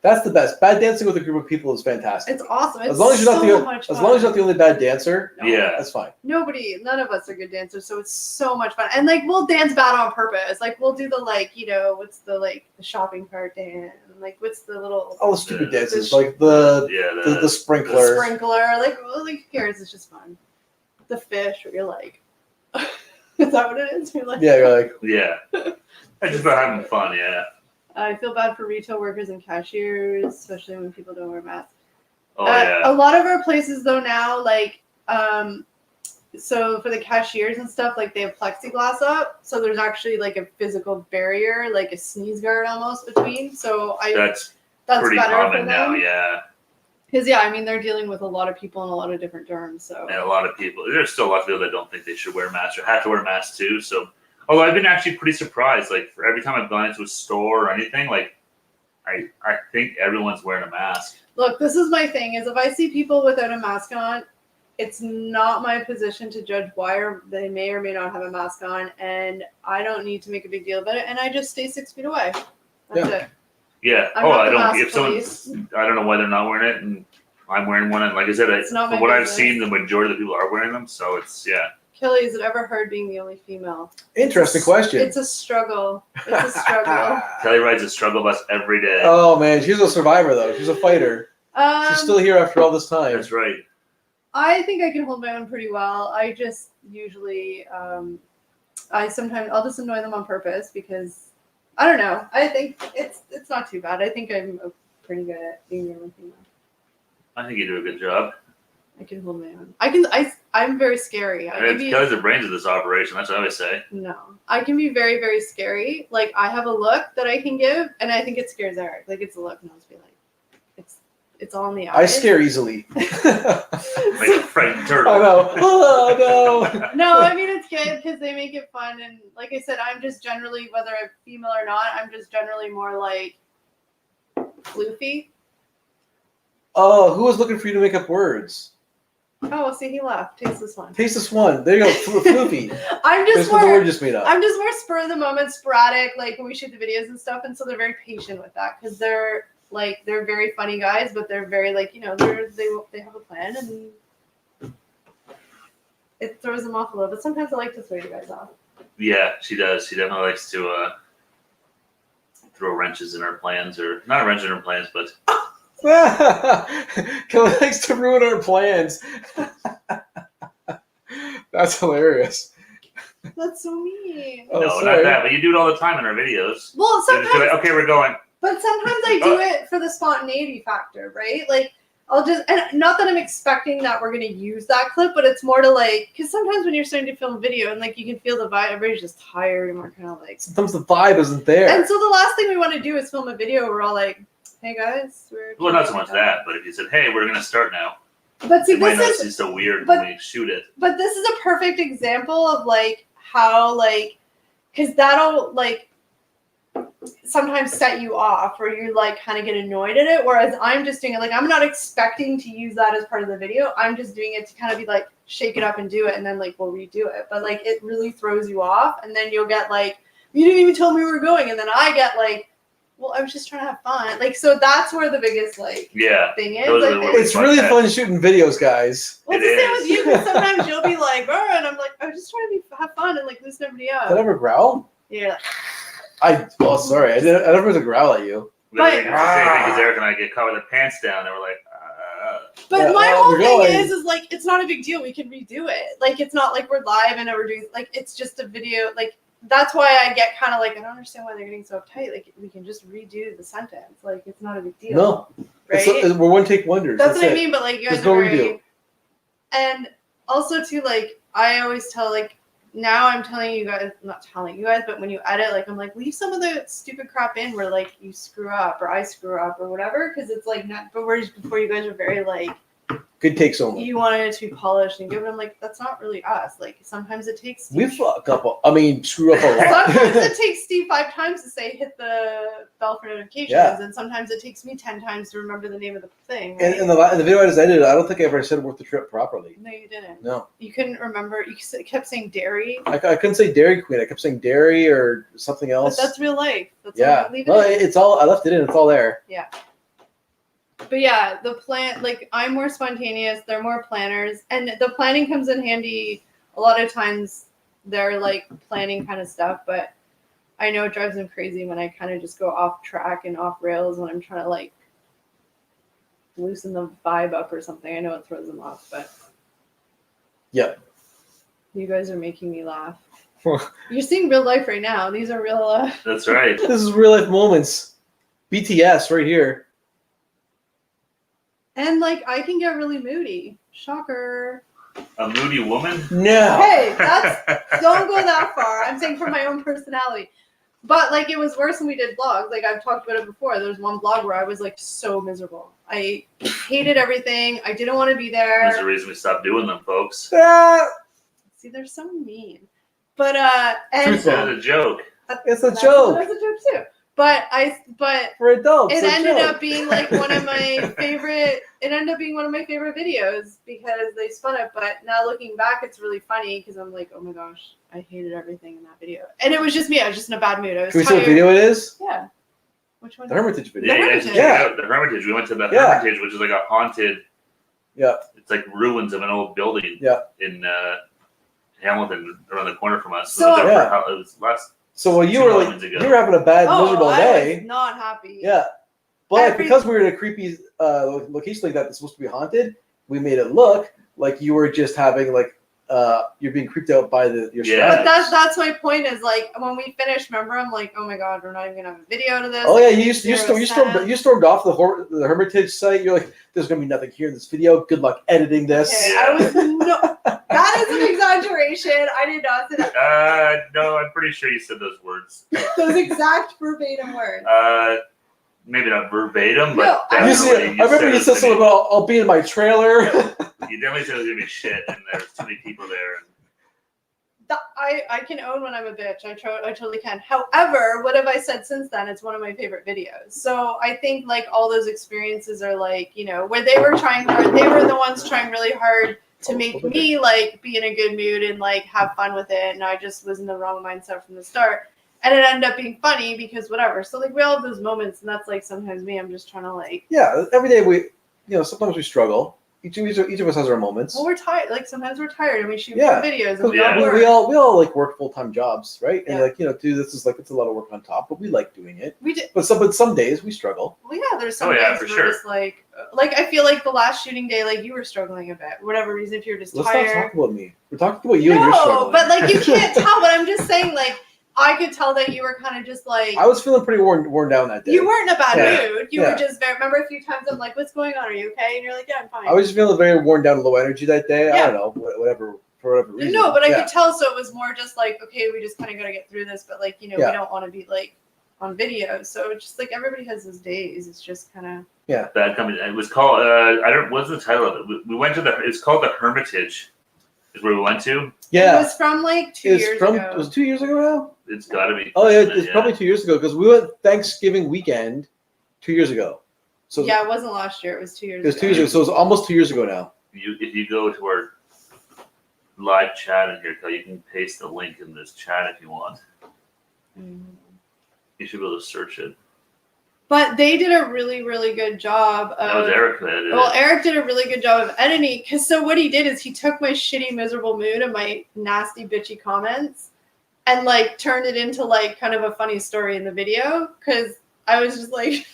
That's the best. Bad dancing with a group of people is fantastic. It's awesome. It's as long as you're not the only bad dancer, that's fine. None of us are good dancers, so it's so much fun. And we'll dance bad on purpose. We'll do the what's the shopping cart dance? What's the little all the stupid dances, the sprinkler. The sprinkler, who cares? It's just fun. The fish, where you're like, is that what it is? You're like, you're like, yeah. I just about having fun, yeah. I feel bad for retail workers and cashiers, especially when people don't wear masks. Oh, yeah. A lot of our places, though, now, so for the cashiers and stuff, they have plexiglass up. So there's actually, a physical barrier, a sneeze guard almost between. So that's pretty better common for them. now, yeah. Because, they're dealing with a lot of people and a lot of different germs. So. And a lot of people, there's still a lot of people that don't think they should wear masks or have to wear masks, too, so. Although I've been actually pretty surprised, for every time I've gone into a store or anything, I think everyone's wearing a mask. Look, this is my thing, is if I see people without a mask on, it's not my position to judge why or they may or may not have a mask on, and I don't need to make a big deal about it, and I just stay 6 feet away. That's it. Yeah. I'm not the mask police. I don't know why they're not wearing it, and I'm wearing one, and like I said, from what I've seen, the majority of the people are wearing them, so it's Kelly, is it ever hard being the only female? Interesting question. It's a struggle. It's a struggle. Kelly rides a struggle bus every day. Oh man, she's a survivor though. She's a fighter. She's still here after all this time. That's right. I think I can hold my own pretty well. I just usually, I'll just annoy them on purpose because I don't know. I think it's not too bad. I think I'm pretty good at being the only female. I think you do a good job. I can hold my own. I'm very scary. Kelly's the brains of this operation. That's what I always say. No, I can be very, very scary. Like I have a look that I can give, and I think it scares Eric. Like it's a look, and I'll just be like, it's all in the eyes. I scare easily. Like a frightened turtle. I know. Oh no. No, I mean it's good because they make it fun, and like I said, I'm just generally, whether I'm female or not, I'm just generally more like floofy. Oh, who was looking for you to make up words? Oh, see, he left. Taste this one. Taste this one. There you go. Floofy. I'm just That's what the word just made up. I'm just more spur of the moment, sporadic, like when we shoot the videos and stuff, and so they're very patient with that because they're very funny guys, but they're very they have a plan, and it throws them off a little. But sometimes I like to throw you guys off. Yeah, she does. She definitely likes to throw wrenches in our plans, or not a wrench in our plans, but. Kelly likes to ruin our plans. That's hilarious. That's so mean. No, not that, but you do it all the time in our videos. Well, sometimes. Like, okay, we're going. But sometimes I do it for the spontaneity factor, right? Like, I'll just, and not that I'm expecting that we're going to use that clip, but it's more to like, because sometimes when you're starting to film a video and like you can feel the vibe, everybody's just tired and we're kind of like. Sometimes the vibe isn't there. And so the last thing we want to do is film a video where we're all like, hey guys, well, not so much that, but if you said, hey, we're going to start now. But see, this is so weird when we shoot it. But this is a perfect example of like how like, because that'll like sometimes set you off or you like kind of get annoyed at it. Whereas I'm just doing it like I'm not expecting to use that as part of the video. I'm just doing it to kind of be like shake it up and do it, and then like we'll redo it. But like it really throws you off, and then you'll get like you didn't even tell me we were going, and then I get like. Well, I was just trying to have fun. Like, so that's where the biggest, like, thing is. Like, it's really fun shooting videos, guys. Well, it's the same with you, because sometimes you'll be like, and I'm like, I was just trying to have fun and, like, loosen everybody up. Did I ever growl? Yeah. Sorry. I never was a growl at you. But, it's the same thing as Eric and I get caught with our pants down, and we're like, But my whole thing is, like, it's not a big deal. We can redo it. Like, it's not like we're live and we're doing, like, it's just a video, like, that's why I get kind of like, I don't understand why they're getting so uptight. Like, we can just redo the sentence. Like, it's not a big deal. No. Right? We're one take wonders. That's what I mean, but, like, you guys are very... redo. And also, too, like, I always tell, like, now I'm telling you guys, not telling you guys, but when you edit, like, I'm like, leave some of the stupid crap in where, like, you screw up or I screw up or whatever. Because it's, like, not, but whereas before you guys are very, like, good takes only. You wanted it to be polished and good, but I'm like, that's not really us. Like, sometimes it takes Steve. We fuck up. Screw up a lot. Sometimes it takes Steve 5 times to say hit the bell for notifications, and sometimes it takes me 10 times to remember the name of the thing. Right? And the video I just edited, I don't think I ever said worth the trip properly. No, you didn't. No. You couldn't remember. You kept saying dairy. I couldn't say Dairy Queen. I kept saying dairy or something else. But that's real life. That's it's all. I left it in. It's all there. Yeah. But yeah, the plan, like, I'm more spontaneous. They're more planners. And the planning comes in handy. A lot of times they're, like, planning kind of stuff. But I know it drives them crazy when I kind of just go off track and off rails when I'm trying to, like, loosen the vibe up or something. I know it throws them off, but. Yep. You guys are making me laugh. You're seeing real life right now. These are real. That's right. This is real life moments. BTS right here. And, like, I can get really moody. Shocker. A moody woman? No. Hey, don't go that far. I'm saying from my own personality. But, like, it was worse when we did vlogs. Like, I've talked about it before. There was one vlog where I was, like, so miserable. I hated everything. I didn't want to be there. That's the reason we stopped doing them, folks. See, they're so mean. But, and... It's a joke. It's a joke. That's a joke, too. But for adults. it so ended chill. up being like one of my favorite. It ended up being one of my favorite videos because they spun it. But now looking back, it's really funny because I'm like, oh my gosh, I hated everything in that video, and it was just me. I was just in a bad mood. I was Can we see what tired. video it is? Yeah. Which one? The Hermitage video. Yeah, you guys Hermitage. check it out. The Hermitage. We went to the Hermitage, which is like a haunted. Yeah. It's like ruins of an old building. Yeah. In Hamilton, around the corner from us. So- it was last. So while you 2 were Halloweens like, ago. you were having a bad, miserable I day. was not happy. Yeah. But because we were in a creepy location like that that's supposed to be haunted, we made it look like you were just having like you're being creeped out by your Yeah. But that's my point is like when we finished, remember I'm like, oh my god, we're not even gonna have a video to this. Oh yeah, Like, you stormed off the Hermitage site. You're like, there's gonna be nothing here in this video. Good luck editing this. Okay, Yeah. I was that is an exaggeration. I did not say that. No, I'm pretty sure you said those words. Those exact verbatim words. Maybe not verbatim, No, but I definitely. I remember you said something about I'll be in my trailer. You definitely said it was gonna be shit, and there's too many people there. I can own when I'm a bitch. I totally can. However, what have I said since then? It's one of my favorite videos. So I think like all those experiences are like, you know, where they were trying hard. They were the ones trying really hard to make me like be in a good mood and like have fun with it. And I just was in the wrong mindset from the start. And it ended up being funny because whatever. So like we all have those moments, and that's like sometimes me. I'm just trying to like. Yeah, every day sometimes we struggle. Each of us has our moments. Well, we're tired. Like sometimes we're tired, and we shoot Yeah, videos. And we all like work full-time jobs, right? And Yeah. do this is like it's a lot of work on top, but we like doing it. We did. But some days we struggle. Well, yeah, there's some Oh, yeah, days for where sure. just like I feel like the last shooting day, like you were struggling a bit, for whatever reason, if you're just Let's tired. not talk about me. We're talking about you and your No, struggling. but like you can't tell. But I'm just saying, like I could tell that you were kind of just like I was feeling pretty worn down that day. you weren't in a bad Yeah. mood. You were just remember a few times I'm like, what's going on? Are you okay? And you're like, yeah, I'm fine. I was just feeling very worn down, low energy that day. I Yeah. don't know, whatever for whatever reason. No, but I Yeah. could tell. So it was more just like, okay, we just kind of got to get through this. But like, you know, Yeah. we don't want to be like on video. So it's just like everybody has those days. It's just kind of. Bad company. It was called. What's the title of it? We went to it's called the Hermitage. Is where we went to. Yeah. It was from like 2 years ago. Was it 2 years ago now? It's got to be. Oh yeah, it's probably 2 years ago because we went Thanksgiving weekend 2 years ago. So Yeah, it wasn't last year. It was 2 years ago. it was 2 years ago. So it was almost 2 years ago now. If you go to our live chat in here, you can paste the link in this chat if you want. You should be able to search it. But they did a really, really good job That was of. Eric that edited Well, it. Eric did a really good job of editing. Because so what he did is he took my shitty, miserable mood and my nasty, bitchy comments, and like turned it into like kind of a funny story in the video. Because I was just like,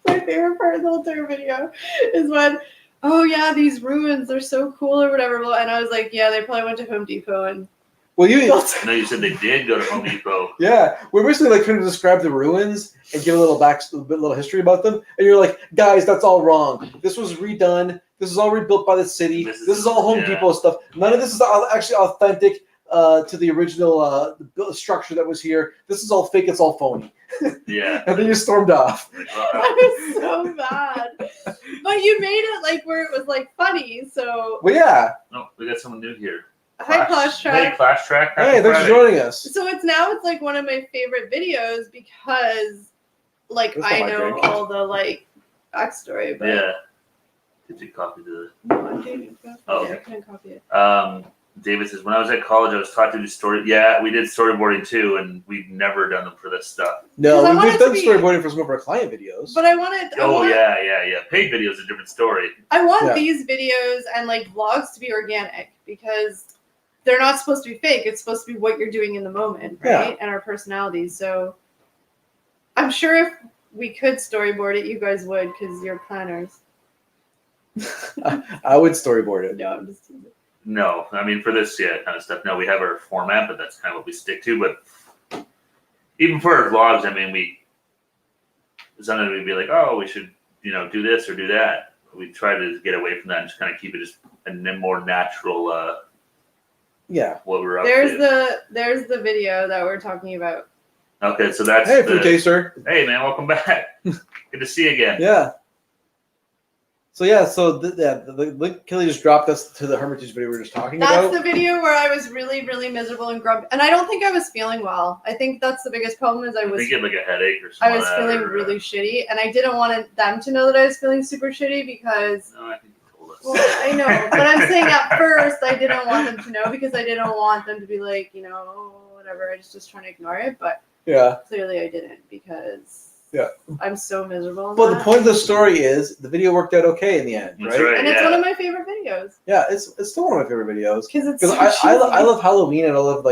my favorite part of the whole entire video is when, oh yeah, these ruins, they're so cool or whatever. And I was like, yeah, they probably went to Home Depot and. Well, you No, you said they did go to Home Depot. yeah, we're basically like trying to describe the ruins and give a little history about them, and you're like, guys, that's all wrong. This was redone. This is all rebuilt by the city. This is all Home Depot stuff. None of this is actually authentic to the original structure that was here. This is all fake. It's all phony. Yeah. And then you stormed off. Like, That was so bad. But you made it like where it was like funny. So Well, yeah. no, we got someone new here. hi, Clash Track. Hey, Clash Track. Hey, Happy thanks for Friday. joining us. So it's like one of my favorite videos because like That's not I my know drink. all the like backstory. But Yeah. Did you copy the? No, I didn't copy Oh, it. okay. I couldn't copy it. David says, when I was at college, I was taught to do story. Yeah, we did storyboarding too, and we've never done them for this stuff. No, 'Cause I wanted we've to done be- storyboarding for some of our client videos. But I wanted. Yeah. Paid video is a different story. I want Yeah. these videos and like vlogs to be organic because they're not supposed to be fake. It's supposed to be what you're doing in the moment, right? And our personalities. So I'm sure if we could storyboard it, you guys would because you're planners. I would storyboard it. No, I'm just teasing. No, I mean for this kind of stuff. No, we have our format, but that's kind of what we stick to. But even for our vlogs, I mean, sometimes we'd be like, oh, we should do this or do that. We try to get away from that and just kind of keep it just a more natural. Yeah. What we're up There's to. the video that we're talking about. Okay, so that's Hey, food taster. Hey man, welcome back. Good to see you again. Yeah. So yeah, the link Kelly just dropped us to the Hermitage video we were just talking about. That's the video where I was really, really miserable and grumpy, and I don't think I was feeling well. I think that's the biggest problem is I think you had like a headache or something. I was feeling really shitty, and I didn't want them to know that I was feeling super shitty because. No, I think you told us. Well, I know, but I'm saying at first I didn't want them to know because I didn't want them to be like, whatever. I just trying to ignore it, but clearly I didn't because. Yeah. I'm so miserable. Well, the point of the story is the video worked out okay in the end, right? That's right. And it's one of my favorite videos. Yeah, it's still one of my favorite videos Because I love Halloween and I love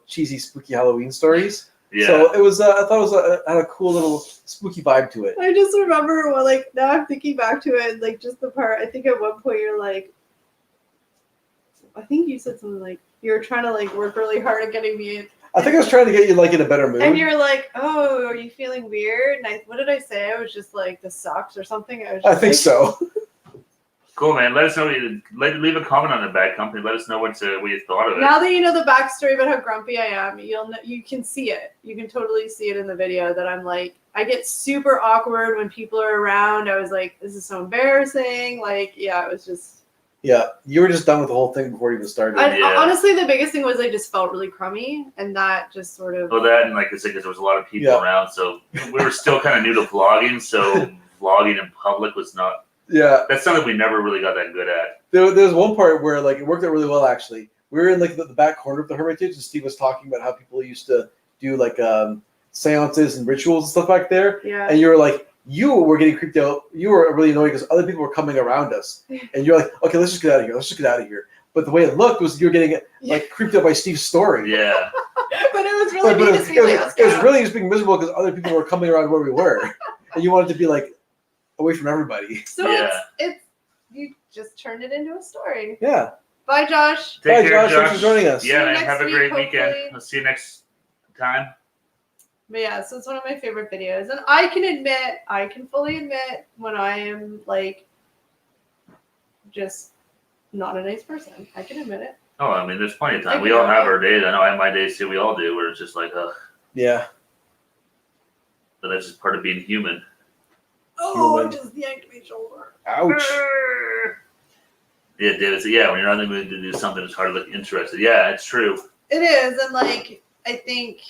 cheesy spooky Halloween stories. Yeah. So it was I thought it was had a cool little spooky vibe to it. I just remember now I'm thinking back to it, like just the part. I think at one point you're like, I think you said something like you were trying to like work really hard at getting me. I think I was trying to get you like in a better mood. And you're like, oh, are you feeling weird? And what did I say? I was just like, this sucks or something. I think so. Cool, man. Let us know. Leave a comment on the Bad Company. Let us know what you thought of it. Now that you know the backstory about how grumpy I am, you can see it. You can totally see it in the video that I'm like, I get super awkward when people are around. I was like, this is so embarrassing. Like, yeah, it was just. Yeah, you were just done with the whole thing before you even started. Honestly, the biggest thing was I just felt really crummy, and that just sort of. Well, that and like I said, because there was a lot of people around, so we were still kind of new to vlogging, so vlogging in public was not. Yeah. That's something we never really got that good at. There was one part where like it worked out really well actually. We were in like the back corner of the Hermitage, and Steve was talking about how people used to do like seances and rituals and stuff back there. Yeah. And you were like. You were getting creeped out. You were really annoyed because other people were coming around us, and you're like, "Okay, let's just get out of here. Let's just get out of here." But the way it looked was you were getting like creeped out by Steve's story. Yeah. But it was really it was really just being miserable because other people were coming around where we were, and you wanted to be like away from everybody. So it's you just turned it into a story. Yeah. Bye, Josh. Bye, Josh. Thanks for joining us. Yeah, man. Have a great weekend. I'll see you next time. But yeah, so it's one of my favorite videos. And I can fully admit when I am like just not a nice person. I can admit it. Oh, I mean, there's plenty of time. We all have our days. I know I have my days too. We all do, where it's just like, yeah. But that's just part of being human. Oh, I just yanked my shoulder. Ouch. Yeah, David. So yeah, when you're not in the mood to do something, it's hard to look interested. Yeah, it's true. It is, and like I think.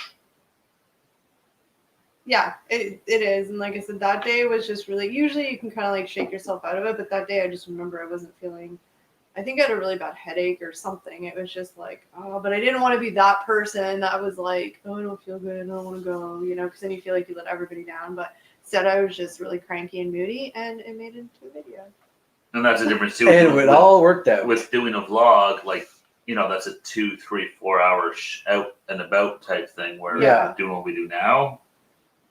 Yeah, it is. And like I said, that day was just really, usually you can kind of like shake yourself out of it. But that day I just remember I wasn't feeling, I think I had a really bad headache or something. It was just like, but I didn't want to be that person that was like, I don't feel good. I don't want to go, because then you feel like you let everybody down. But instead I was just really cranky and moody and it made it into a video. And that's the difference too. And it all worked out. With doing a vlog, like, that's a 2, 3, 4 hour out and about type thing where doing what we do now.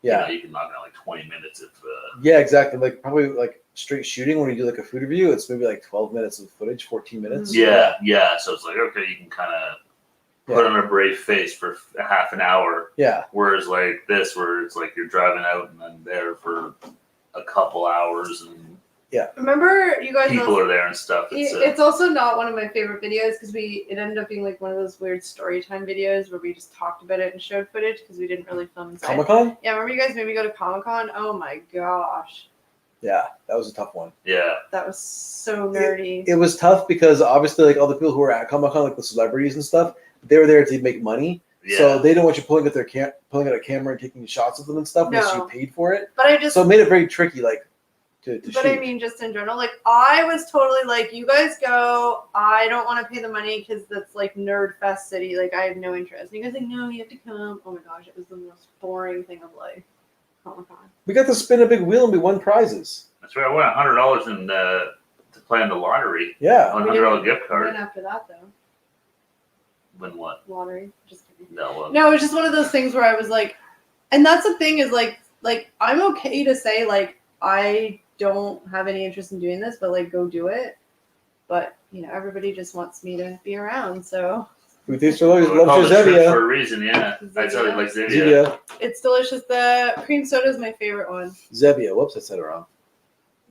Yeah, you can knock out like 20 minutes if. Yeah, exactly. Like probably like straight shooting when you do like a food review, it's maybe like 12 minutes of footage, 14 minutes. Yeah. So it's like okay, you can kind of put on a brave face for half an hour. Yeah. Whereas like this, where it's like you're driving out and then there for a couple hours and. Yeah. Remember, you guys. People are there and stuff. It's also not one of my favorite videos because it ended up being like one of those weird story time videos where we just talked about it and showed footage because we didn't really film inside. Comic-Con? Yeah, remember you guys made me go to Comic-Con? Oh my gosh. Yeah, that was a tough one. Yeah. That was so nerdy. It was tough because obviously like all the people who were at Comic-Con, like the celebrities and stuff, they were there to make money. Yeah. So they don't want you pulling out a camera and taking shots of them and stuff unless you paid for it. But so it made it very tricky, like. But shoot. I mean, just in general, like I was totally like, you guys go. I don't want to pay the money because that's like nerd fest city. Like I have no interest. And you guys like, no, you have to come. Oh my gosh, it was the most boring thing of life. Comic-Con. We got to spin a big wheel and we won prizes. That's right. I won $100 in to play on the lottery. Yeah, $100 gift card. When after that though. When what? Lottery. Just kidding. No, it was just one of those things where I was like, and that's the thing is like I'm okay to say like I don't have any interest in doing this, but like go do it. But everybody just wants me to be around, so. We taste your love Zevia for a reason, yeah. I tell you like Zevia. It's delicious. The cream soda is my favorite one. Zevia. Whoops, I said it wrong.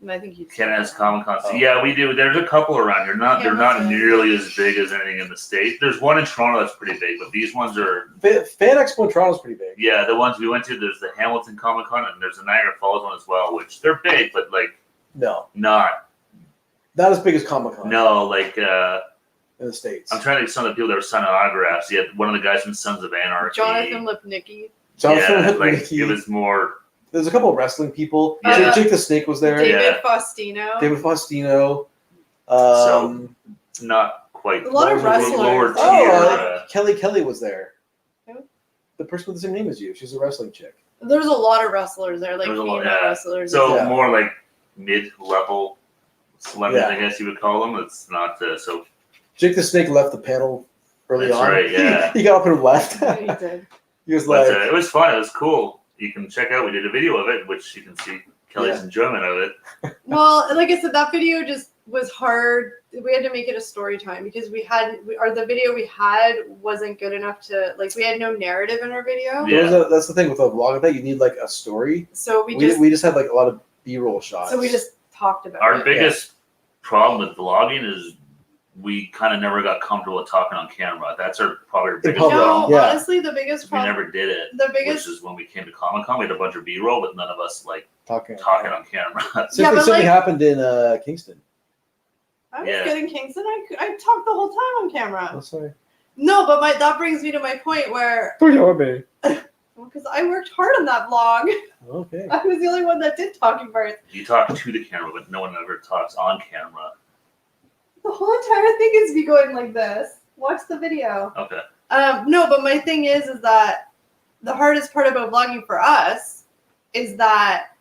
I think you. Canada's Comic-Con. So yeah, we do. There's a couple around here. They're not nearly as big as anything in the States. There's one in Toronto that's pretty big, but these ones are. Fan Expo in Toronto's pretty big. Yeah, the ones we went to. There's the Hamilton Comic-Con and there's the Niagara Falls one as well, which they're big, but like No, Not as big as Comic-Con. no, like in the States. I'm trying to think of some of the people that were signing autographs. You had one of the guys from Sons of Anarchy. Jonathan Lipnicki. It was more. There's a couple of wrestling people. Yeah. Jake the Snake was there. David Faustino. David Faustino. So not quite. A lot of wrestlers. Lower tier. Kelly was there. Who? The person with the same name as you. She's a wrestling chick. There's a lot of wrestlers there, like There's a lot, female wrestlers. So Yeah. more like mid-level celebrities, Yeah. I guess you would call them. It's not so. Jake the Snake left the panel early That's on. right, yeah. He got up and left. Yeah, he did. He was But like, it was fun. It was cool. You can check out. We did a video of it, which you can see Kelly's enjoyment of it. Well, like I said, that video just was hard. We had to make it a story time because the video we had wasn't good enough to, like, we had no narrative in our video. Yeah. that's the thing with a vlog like that. You need like a story. So we just had like a lot of B-roll shots. So we just talked about Our it. biggest problem with vlogging is we kind of never got comfortable with talking on camera. That's probably our biggest public. problem. No, Yeah. honestly, the biggest We problem. never did it. The biggest. Which is when we came to Comic-Con, we had a bunch of B-roll, but none of us like talking on camera. Something happened in Kingston. I was Yeah. good in Kingston. I talked the whole time on camera. Oh, sorry. No, but that brings me to my point where because I worked hard on that vlog. Okay. I was the only one that did talking parts. You talk to the camera, but no one ever talks on camera. The whole entire thing is me going like this. Watch the video. Okay. No, but my thing is that the hardest part about vlogging for us is that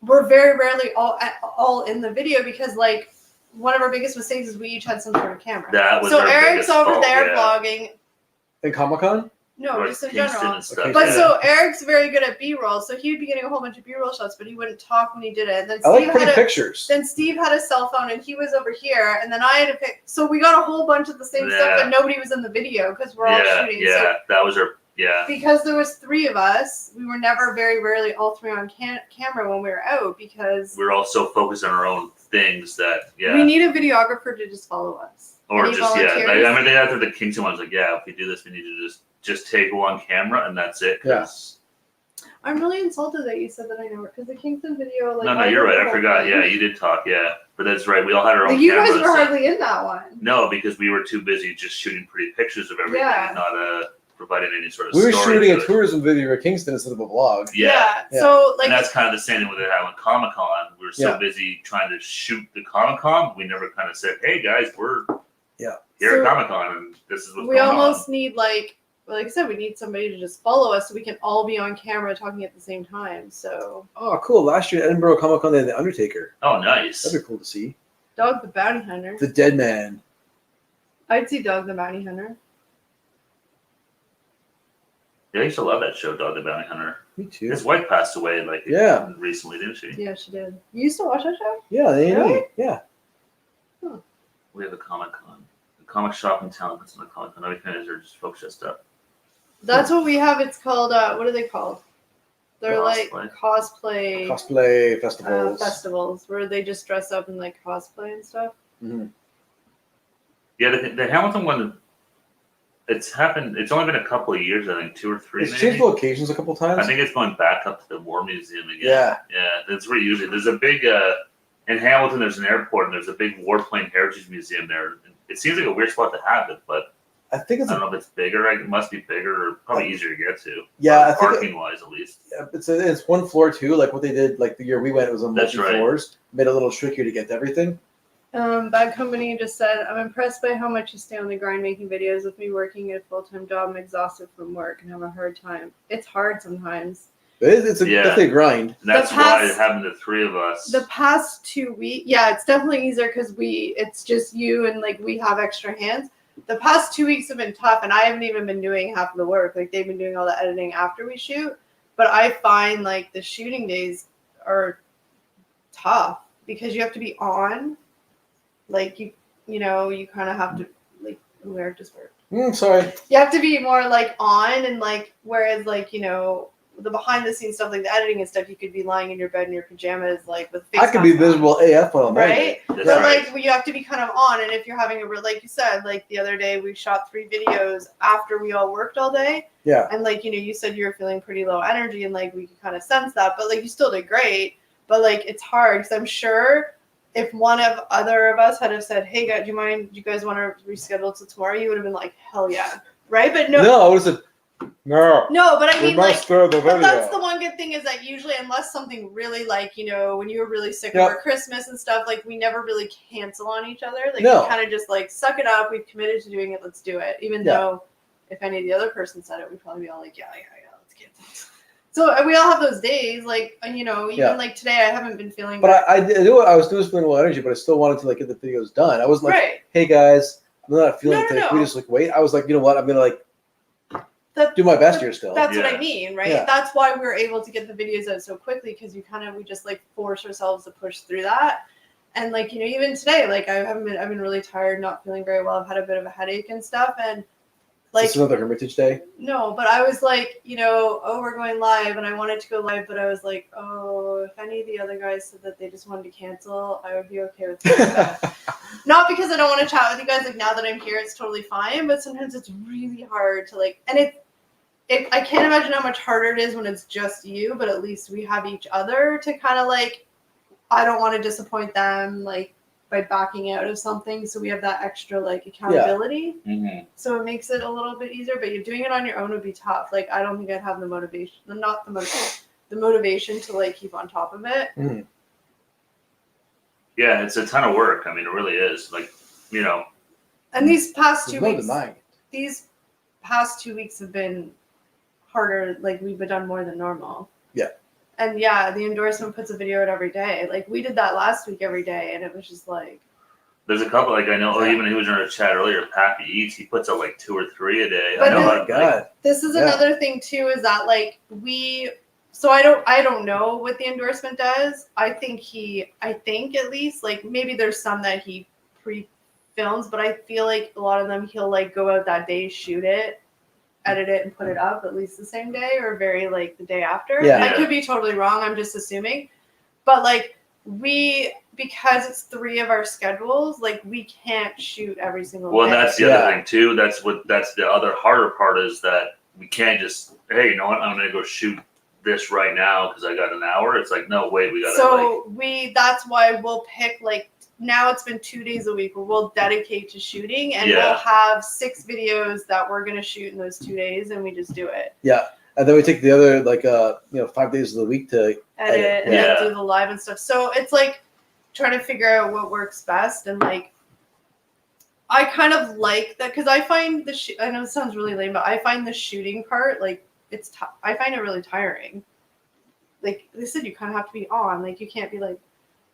we're very rarely all in the video because, like, one of our biggest mistakes is we each had some sort of camera. That was so our Eric's biggest over fault, there yeah. vlogging. In Comic-Con? No, Or just in Kingston general. and stuff, But yeah. so Eric's very good at B-roll, so he would be getting a whole bunch of B-roll shots, but he wouldn't talk when he did it. And then I like pretty pictures. Then Steve had a cell phone, and he was over here, and then I had to pick. So we got a whole bunch of the same stuff, Yeah. but nobody was in the video because we're all shooting. Yeah, So that was our because there was three of us, we were never very rarely all three on camera when we were out because we're all so focused on our own things that we need a videographer to just follow us. or Any just volunteers? I mean they after the Kingston ones like if we do this we need to just take one camera and that's it. I'm really insulted that you said that I know it because the Kingston video, like. No, you're right. I forgot. Yeah, you did talk. Yeah, but that's right. We all had our own. Like, you guys cameras. were hardly in that one. No, because we were too busy just shooting pretty pictures of everything, not providing any sort of. We were story shooting to a it. tourism video at Kingston instead of a vlog. Yeah. So like, and that's kind of the same thing with it happened with Comic-Con. We were so busy trying to shoot the Comic-Con, we never kind of said, "Hey guys, we're here at Comic-Con, and this is what's we going almost on." need like I said, we need somebody to just follow us so we can all be on camera talking at the same time. So. Oh, cool! Last year at Edinburgh Comic-Con, they had the Undertaker. Oh, nice. That'd be cool to see. Dog the Bounty Hunter. The Dead Man. I'd see Dog the Bounty Hunter. Yeah, I used to love that show, Dog the Bounty Hunter. Me too. His wife passed away recently, didn't she? Yeah, she did. You used to watch that show? Yeah, Really? Yeah. We have a Comic-Con. The comic shop in town puts on a Comic-Con. Everything is just folks just up. That's what we have. It's called, what are they called? They're like Cosplay. Cosplay festivals. Festivals where they just dress up in like cosplay and stuff. Mm-hmm. Yeah, the Hamilton one, it's happened, it's only been a couple of years, I think, 2 or 3 It's maybe. changed locations a couple times. I think it's going back up to the War Museum again. Yeah. Yeah, that's where usually, there's a big, in Hamilton, there's an airport, and there's a big warplane heritage museum there. It seems like a weird spot to have it, but I think it's I don't know if it's bigger. It must be bigger, or probably easier to get to. Yeah, I think parking wise, at least. Yeah, it's one floor too. Like what they did, like the year we went, it was on multi floors. Made it a little trickier to get to everything. Bad Company just said, I'm impressed by how much you stay on the grind making videos. With me working a full-time job, I'm exhausted from work and have a hard time. It's hard sometimes. It's definitely a grind. And that's why it happened to 3 of us. The past 2 weeks, it's definitely easier because it's just you and like we have extra hands. The past 2 weeks have been tough, and I haven't even been doing half of the work. Like they've been doing all the editing after we shoot. But I find like the shooting days are tough because you have to be on. Like you kind of have to like where it just worked. Sorry. You have to be more like on and like whereas like the behind the scenes stuff like the editing and stuff you could be lying in your bed in your pajamas like with face I could be visible AF on right? That's But right. like you have to be kind of on, and if you're having like you said, like the other day we shot 3 videos after we all worked all day. Yeah. And like you said you were feeling pretty low energy, and like we could kind of sense that, but like you still did great. But like it's hard because I'm sure if one of other of us had have said, "Hey guys, do you guys want to reschedule to tomorrow?" You would have been like, "Hell yeah." Right? But no. No, I would have said no. No, but I mean, like, but video. that's the one good thing is that usually, unless something really like, you know, when you were really sick over Christmas and stuff, like, we never really cancel on each other. Like, we kind of just like suck it up. We've committed to doing it. Let's do it. Even though if any of the other person said it, we'd probably be all like, yeah, let's cancel. So we all have those days, like, you know, even like today, I haven't been feeling. But I knew I was doing feeling low energy, but I still wanted to like get the videos done. I wasn't like, hey guys, I'm not feeling it. Can we just like wait? I was like, you know what? I'm gonna like. Do my best here still. That's what I mean, right? Yeah. That's why we were able to get the videos out so quickly because we just like force ourselves to push through that. And like, you know, even today, like I've been really tired, not feeling very well. I've had a bit of a headache and stuff. And like, is this another Hermitage day? No, but I was like, you know, we're going live and I wanted to go live, but I was like, if any of the other guys said that they just wanted to cancel, I would be okay with that. Not because I don't want to chat with you guys, like now that I'm here, it's totally fine. But sometimes it's really hard to like, and I can't imagine how much harder it is when it's just you, but at least we have each other to kind of like, I don't want to disappoint them like by backing out of something. So we have that extra like accountability. Yeah. So it makes it a little bit easier, but you're doing it on your own would be tough. Like, I don't think I'd have the motivation, the motivation to like keep on top of it. Mm-hmm. Yeah, it's a ton of work. I mean, it really is. Like, you know. And these past 2 weeks have been harder, like we've done more than normal. Yeah. And yeah, the endorsement puts a video out every day. Like we did that last week every day, and it was just like. There's a couple like I know, or even who was in our chat earlier, Pappy Eats. He puts out like 2 or 3 a day. But I know. God. This is another thing too, is that like So I don't know what the endorsement does. I think at least like maybe there's some that he pre-films, but I feel like a lot of them he'll like go out that day, shoot it, edit it, and put it up at least the same day or very like the day after. Yeah. I could be totally wrong. I'm just assuming, but like because it's 3 of our schedules, like we can't shoot every single day. Well, that's the other thing too. That's the other harder part is that we can't just, hey, you know what? I'm gonna go shoot this right now because I got an hour. It's like, no, wait, we gotta. So that's why we'll pick like now it's been 2 days a week where we'll dedicate to shooting, and we'll have 6 videos that we're gonna shoot in those 2 days, and we just do it. Yeah. And then we take the other 5 days of the week to edit and then do the live and stuff. So it's like trying to figure out what works best, and like I kind of like that because I find I know it sounds really lame, but I find the shooting part like I find it really tiring. Like they said, you kind of have to be on. Like you can't be like,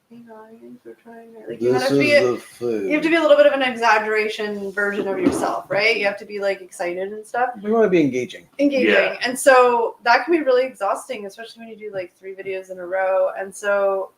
hey guys, we're trying. Like you have to be a little bit of an exaggeration version of yourself, right? You have to be like excited and stuff. We want to be engaging. Yeah. And so that can be really exhausting, especially when you do like 3 videos in a row. And so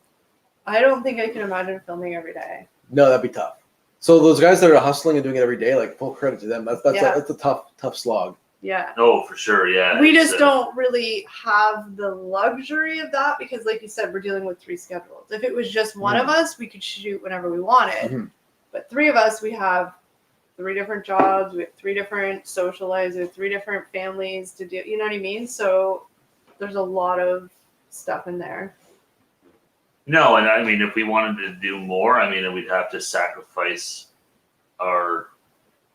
I don't think I can imagine filming every day. No, that'd be tough. So those guys that are hustling and doing it every day, like full credit to them. That's a tough slog. Yeah. Oh, for sure. Yeah. We just don't really have the luxury of that because, like you said, we're dealing with 3 schedules. If it was just one of us, we could shoot whenever we wanted. Mm-hmm. But 3 of us, we have 3 different jobs. We have 3 different social lives. We have 3 different families to do. You know what I mean? So there's a lot of stuff in there. No, and I mean, if we wanted to do more, I mean, we'd have to sacrifice our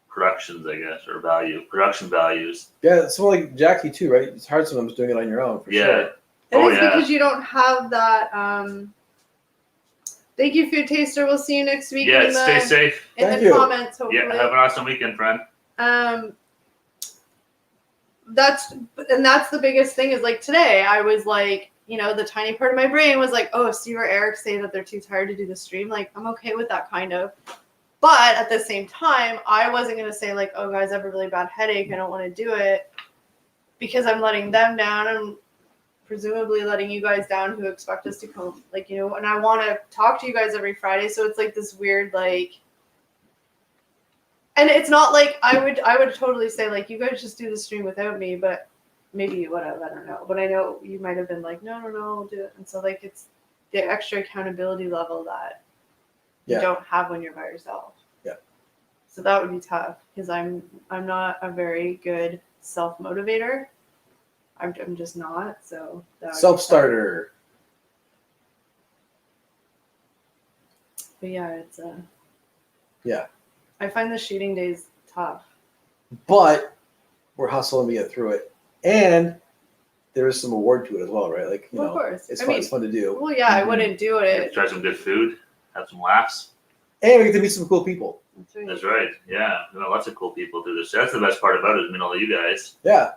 productions, I guess, or production values. Yeah, so like Jackie too, right? It's hard sometimes doing it on your own, for sure. It is because you don't have that. Thank you, Food Taster. We'll see you next week. Yeah, stay safe. In the comments, hopefully. Yeah, have an awesome weekend, friend. That's the biggest thing is like today I was like, you know, the tiny part of my brain was like, oh, Steve or Eric say that they're too tired to do the stream. Like, I'm okay with that kind of. But at the same time, I wasn't going to say like, oh, guys, I have a really bad headache. I don't want to do it because I'm letting them down and presumably letting you guys down who expect us to come. Like, you know, and I want to talk to you guys every Friday. So it's like this weird, like, and it's not like I would totally say like, you guys just do the stream without me, but maybe you would have, I don't know. But I know you might have been like, no, we'll do it. And so like, it's the extra accountability level that you don't have when you're by yourself. Yeah. So that would be tough because I'm not a very good self-motivator. I'm just not. So self-starter. But yeah, it's Yeah. I find the shooting days tough. But we're hustling to get through it. And there is some award to it as well, right? Like, you Well, know, of course. it's I fun. mean, It's fun to do. Well, yeah, I wouldn't do it. Try some good food, have some laughs. And we get to meet some cool people. That's right. That's right. Yeah, you know, lots of cool people do this. That's the best part about it. I mean, all of you guys. Yeah.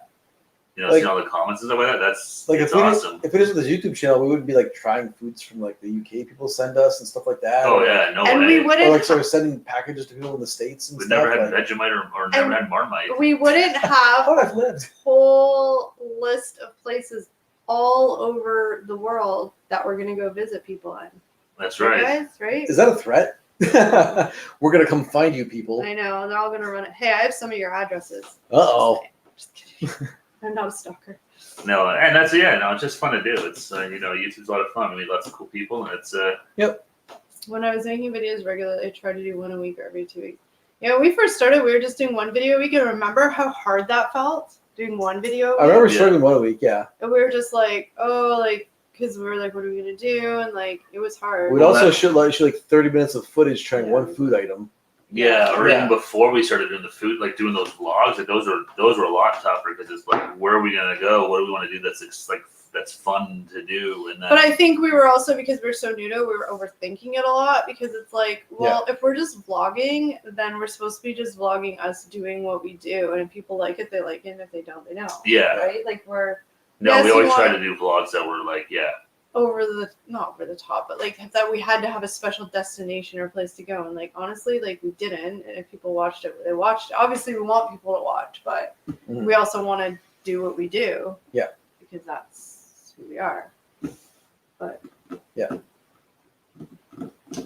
You know, Like- seeing all the comments and stuff like that. That's Like it's if we awesome. if it isn't this YouTube channel, we wouldn't be like trying foods from like the UK people send us and stuff like that. Oh yeah, no And way. we Or wouldn't like sort of sending packages to people in the States and We've stuff. never had like, Vegemite or never had Marmite. we wouldn't have how I've lived. whole list of places all over the world that we're gonna go visit people in. That's You right. guys, right? Is that a threat? We're gonna come find you, people. I know they're all gonna run it. Hey, I have some of your addresses. Uh-oh. Just kidding. I'm not a stalker. No, and that's it's just fun to do. It's you know, YouTube's a lot of fun. We meet lots of cool people, and it's When I was making videos regularly, I tried to do one a week or every 2 weeks. Yeah, when we first started, we were just doing one video a week, and remember how hard that felt? Doing one video a week? I remember Yeah. struggling 1 week, yeah. And we were just like, oh, like, because we were like, what are we gonna do? And like, it was hard. We'd Well, also that- shoot like 30 minutes of footage trying Yeah. one food item. yeah. Or Yeah. even before we started doing the food, like doing those vlogs, like those were a lot tougher because it's like, where are we gonna go? What do we want to do? That's fun to do. And then But I think we were also, because we're so new to it, we were overthinking it a lot, because it's like, well, if we're just vlogging, then we're supposed to be just vlogging us doing what we do. And if people like it, they like it. And if they don't, they don't. Yeah. Right? Like no, yes, we you always try want- to do vlogs that were like, not over the top, but like that we had to have a special destination or place to go. And like, honestly, like we didn't. And if people watched it, they watched it. Obviously, we want people to watch, but Mhm. we also want to do what we do. Yeah. Because that's who we are. But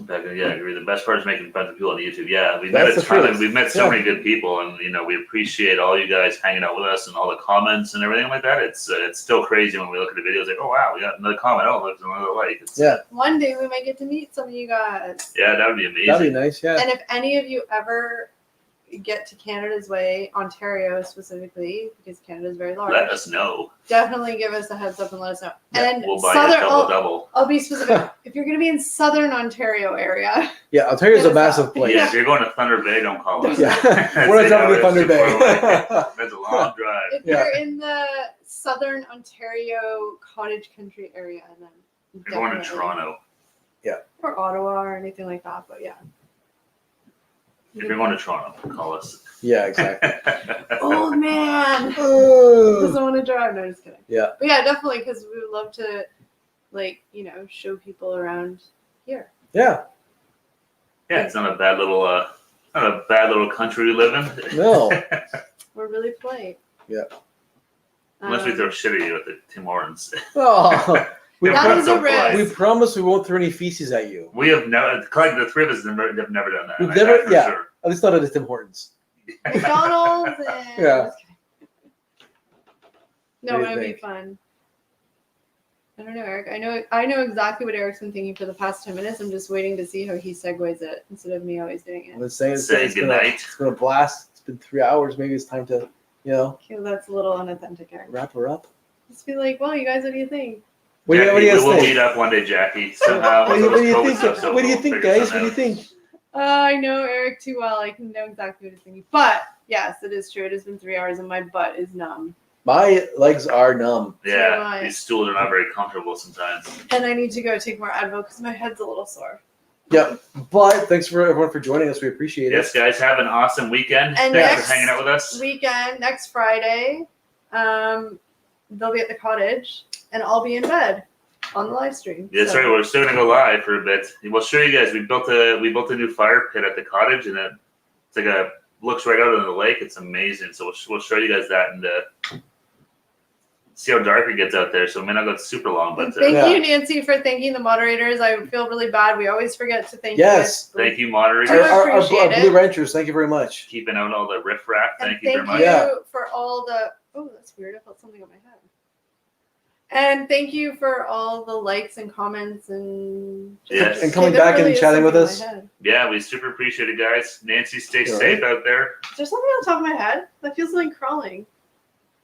I agree. The best part is making friends with people on YouTube. Yeah, we've That's met a the ton. truth. We've met so Yeah. many good people, and you know, we appreciate all you guys hanging out with us and all the comments and everything like that. It's still crazy when we look at the videos. Like, oh wow, we got another comment. Oh, there's another like. It's, Yeah. one day we might get to meet some of you guys. yeah, that would be amazing. That'd be nice, yeah. And if any of you ever get to Canada's way, Ontario specifically, because Canada's very large, Let us know. definitely give us a heads up and let us know. Yeah, And We'll buy you a Southern, double. I'll be specific. If you're going to be in Southern Ontario area, Yeah, Ontario's Get a us massive out. place. Yeah, if you're going to Thunder Bay, don't call us. Yeah. Say, We're not no, jumping to Thunder it's too far away. Bay. That's a long drive. if Yeah. you're in the Southern Ontario cottage country area, then You're going to definitely. Toronto. Or Ottawa or anything like that. But yeah. If you're going to Toronto, call us. Yeah, exactly. Old man Oh. doesn't want to drive. No, just kidding. Yeah. But yeah, definitely, because we would love to, like, you know, show people around here. Yeah, Yeah, it's not a bad little country we live in. no. We're really polite. Yeah. Unless we Um, throw shit at you at the Tim Hortons. Oh, we, Yeah, That we're is so a risk. polite. we promise we won't throw any feces at you. We have never, like the three of us have never done that. We've like never- that for yeah. sure. At least not at the Tim Hortons. McDonald's and Yeah. Just kidding. No, What do it you would be think? fun. I don't know, Eric. I know exactly what Eric's been thinking for the past 10 minutes. I'm just waiting to see how he segues it instead of me always doing it. I'm just saying Say it's been goodnight. it's been a blast. It's been 3 hours. Maybe it's time to, Okay, that's a little unauthentic, Eric. wrap her up. Just be like, well, you guys, what do you think? What do you, Jackie, what do you we guys will think? meet up one day, Jackie. Somehow. What do you once all this think? COVID stuff's over, What do you we'll think, figure guys? What something do you out. think? I know Eric too well. I can know exactly what he's thinking. But yes, it is true. It has been 3 hours and my butt is numb. My legs are numb. So am Yeah, I. these stools are not very comfortable sometimes. And I need to go take more Advil because my head's a little sore. Yep. But thanks for everyone for joining us. We appreciate Yes, it. guys, have an awesome weekend. And Thanks next for hanging out with us. Weekend, next Friday, they'll be at the cottage and I'll be in bed on the live stream. That's So- right. We're still gonna go live for a bit. We'll show you guys. We built a new fire pit at the cottage, and it's like looks right out into the lake. It's amazing. So we'll show you guys that and see how dark it gets out there. So it may not go super long, but Thank Yeah. you, Nancy, for thanking the moderators. I feel really bad. We always forget to thank Yes. you. guys. thank you, moderators. I Our appreciate Blue it. Ranchers, thank you very much. Keeping out all the riffraff. And Thank you very much. Yeah. for all the. Oh, that's weird. I felt something on my head. And thank you for all the likes and comments and. Yes. And coming There back really and is chatting with something us. on my head. Yeah, we super appreciate it, guys. Nancy, stay You're safe out there. Is there something on top of my head? That feels like crawling.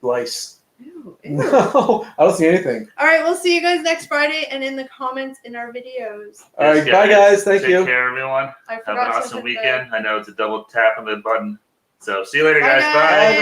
Lice. Ew, ew. No, I don't see anything. All right, we'll see you guys next Friday and in the comments in our videos. All right, bye guys. Thank you. Take care, everyone. I Have an forgot to awesome hit weekend. I know it's a double tap on the button. So see you later, Bye, guys. Bye.